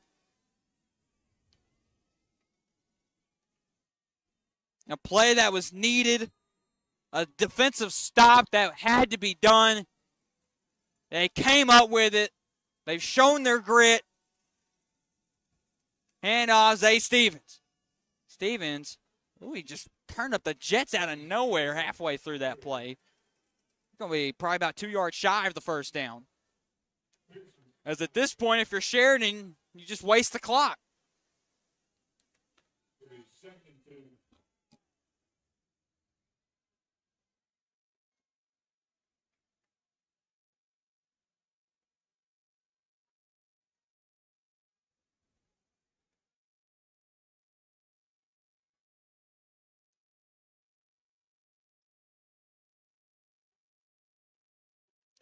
A play that was needed, a defensive stop that had to be done. They came up with it. They've shown their grit. And Zay Stevens. Stevens, ooh, he just turned up the Jets out of nowhere halfway through that play. It's going to be probably about 2 yards shy of the first down. As at this point, if you're Sheridan, you just waste the clock.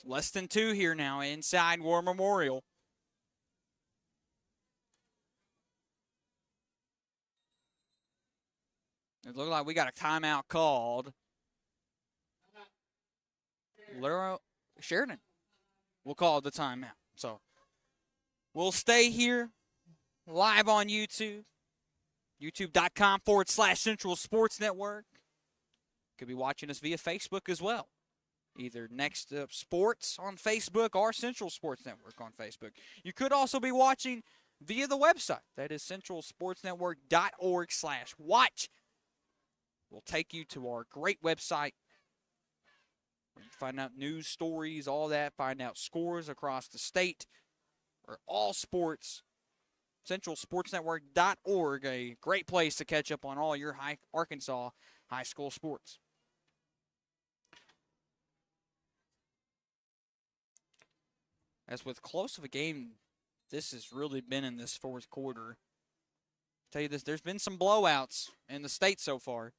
Less than 2 here now inside War Memorial. It looked like we got a timeout called. Sheridan will call the timeout. So we'll stay here live on YouTube, youtube.com/Central Sports Network. Could be watching us via Facebook as well. Either Next Up Sports on Facebook or Central Sports Network on Facebook. You could also be watching via the website. That is centralsportsnetwork.org/watch. We'll take you to our great website where you can find out news, stories, all that, find out scores across the state or all sports. centralsportsnetwork.org, a great place to catch up on all your Arkansas high school sports. As with close of a game, this has really been in this fourth quarter. I'll tell you this, there's been some blowouts in the state so far.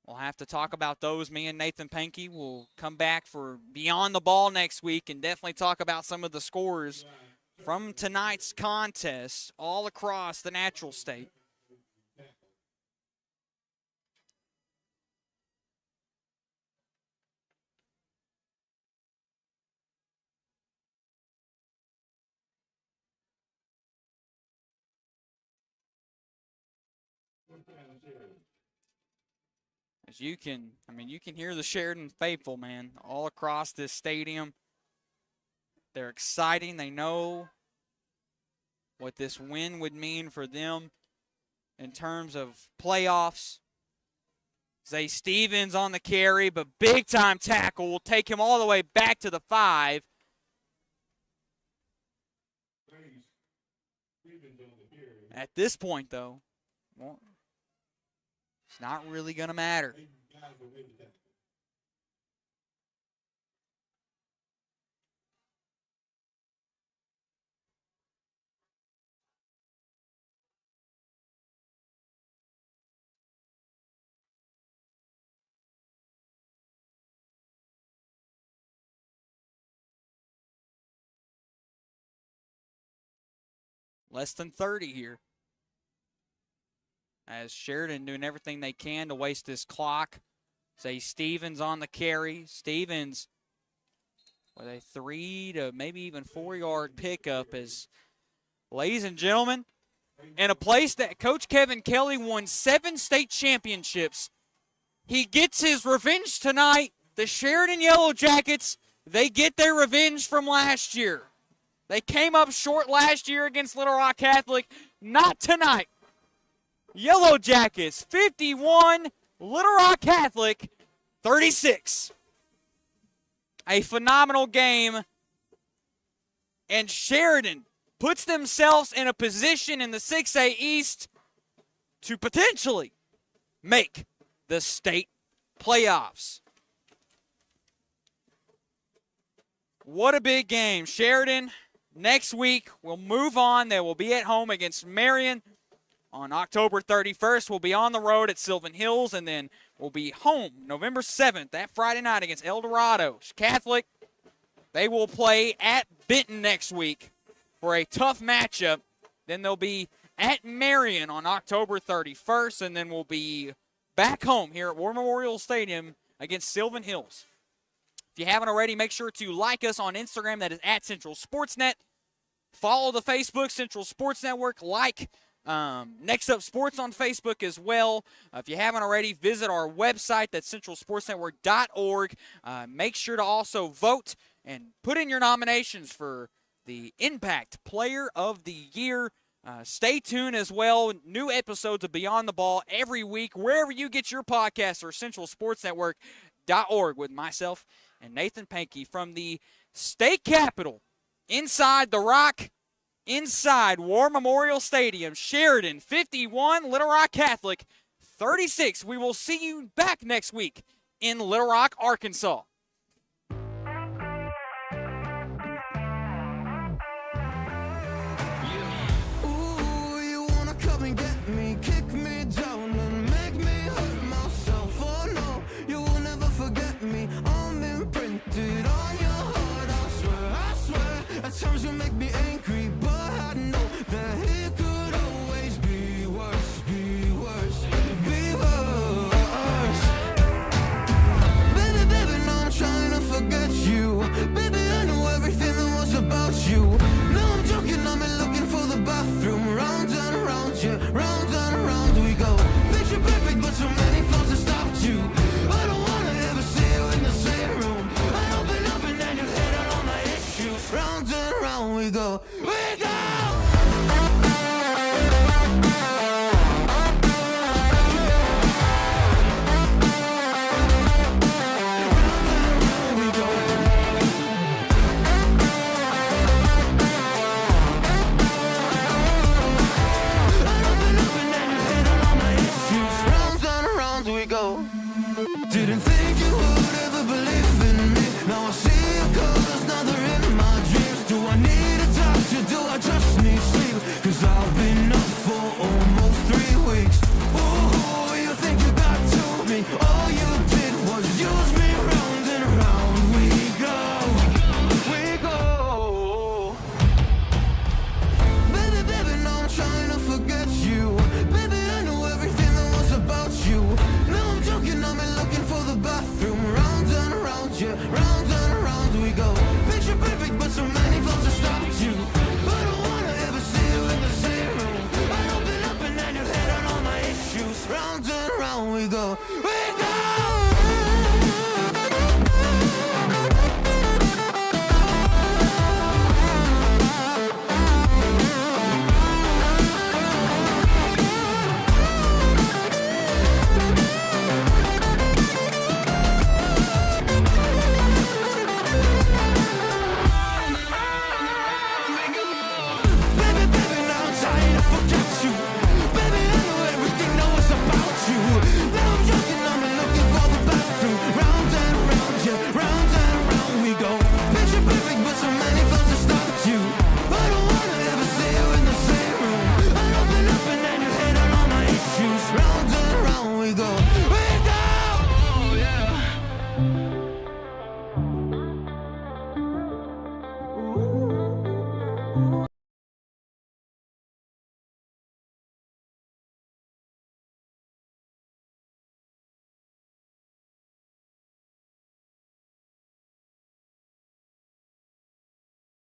We'll have to talk about those. Me and Nathan Pankey will come back for Beyond the Ball next week and definitely talk about some of the scores from tonight's contest all across the Natural State. As you can hear the Sheridan faithful, man, all across this stadium. They're exciting. They know what this win would mean for them in terms of playoffs. Zay Stevens on the carry, but big-time tackle will take him all the way back to the 5. At this point, though, well, it's not really going to matter. Less than 30 here. As Sheridan doing everything they can to waste this clock. Say Stevens on the carry. Stevens with a 3 to maybe even 4-yard pickup. As, ladies and gentlemen, in a place that Coach Kevin Kelly won 7 state championships, he gets his revenge tonight. The Sheridan Yellow Jackets, they get their revenge from last year. They came up short last year against Little Rock Catholic. Not tonight. Yellow Jackets, 51. Little Rock Catholic, 36. A phenomenal game. And Sheridan puts themselves in a position in the 6A East to potentially make the state playoffs. What a big game. Sheridan, next week, will move on. They will be at home against Marion. On October 31st, we'll be on the road at Sylvan Hills, and then we'll be home November 7th, that Friday night against El Dorado. Catholic, they will play at Benton next week for a tough matchup. Then they'll be at Marion on October 31st, and then we'll be back home here at War Memorial Stadium against Sylvan Hills. If you haven't already, make sure to like us on Instagram. That is at Central Sportsnet. Follow the Facebook, Central Sports Network. Like Next Up Sports on Facebook as well. If you haven't already, visit our website. That's centralsportsnetwork.org. Make sure to also vote and put in your nominations for the Impact Player of the Year. Stay tuned as well. New episodes of Beyond the Ball every week, wherever you get your podcast, or centralsportsnetwork.org, with myself and Nathan Pankey from the state capitol, inside the Rock, inside War Memorial Stadium. Sheridan 51, Little Rock Catholic 36. We will see you back next week in Little Rock, Arkansas. Ooh, you wanna come and get me, kick me down and make me hurt myself. Oh no, you will never forget me. I'm imprinted on your heart, I swear. At times you make me angry, but I know that it could always be worse, be worse, be worse. round and round we go. We go.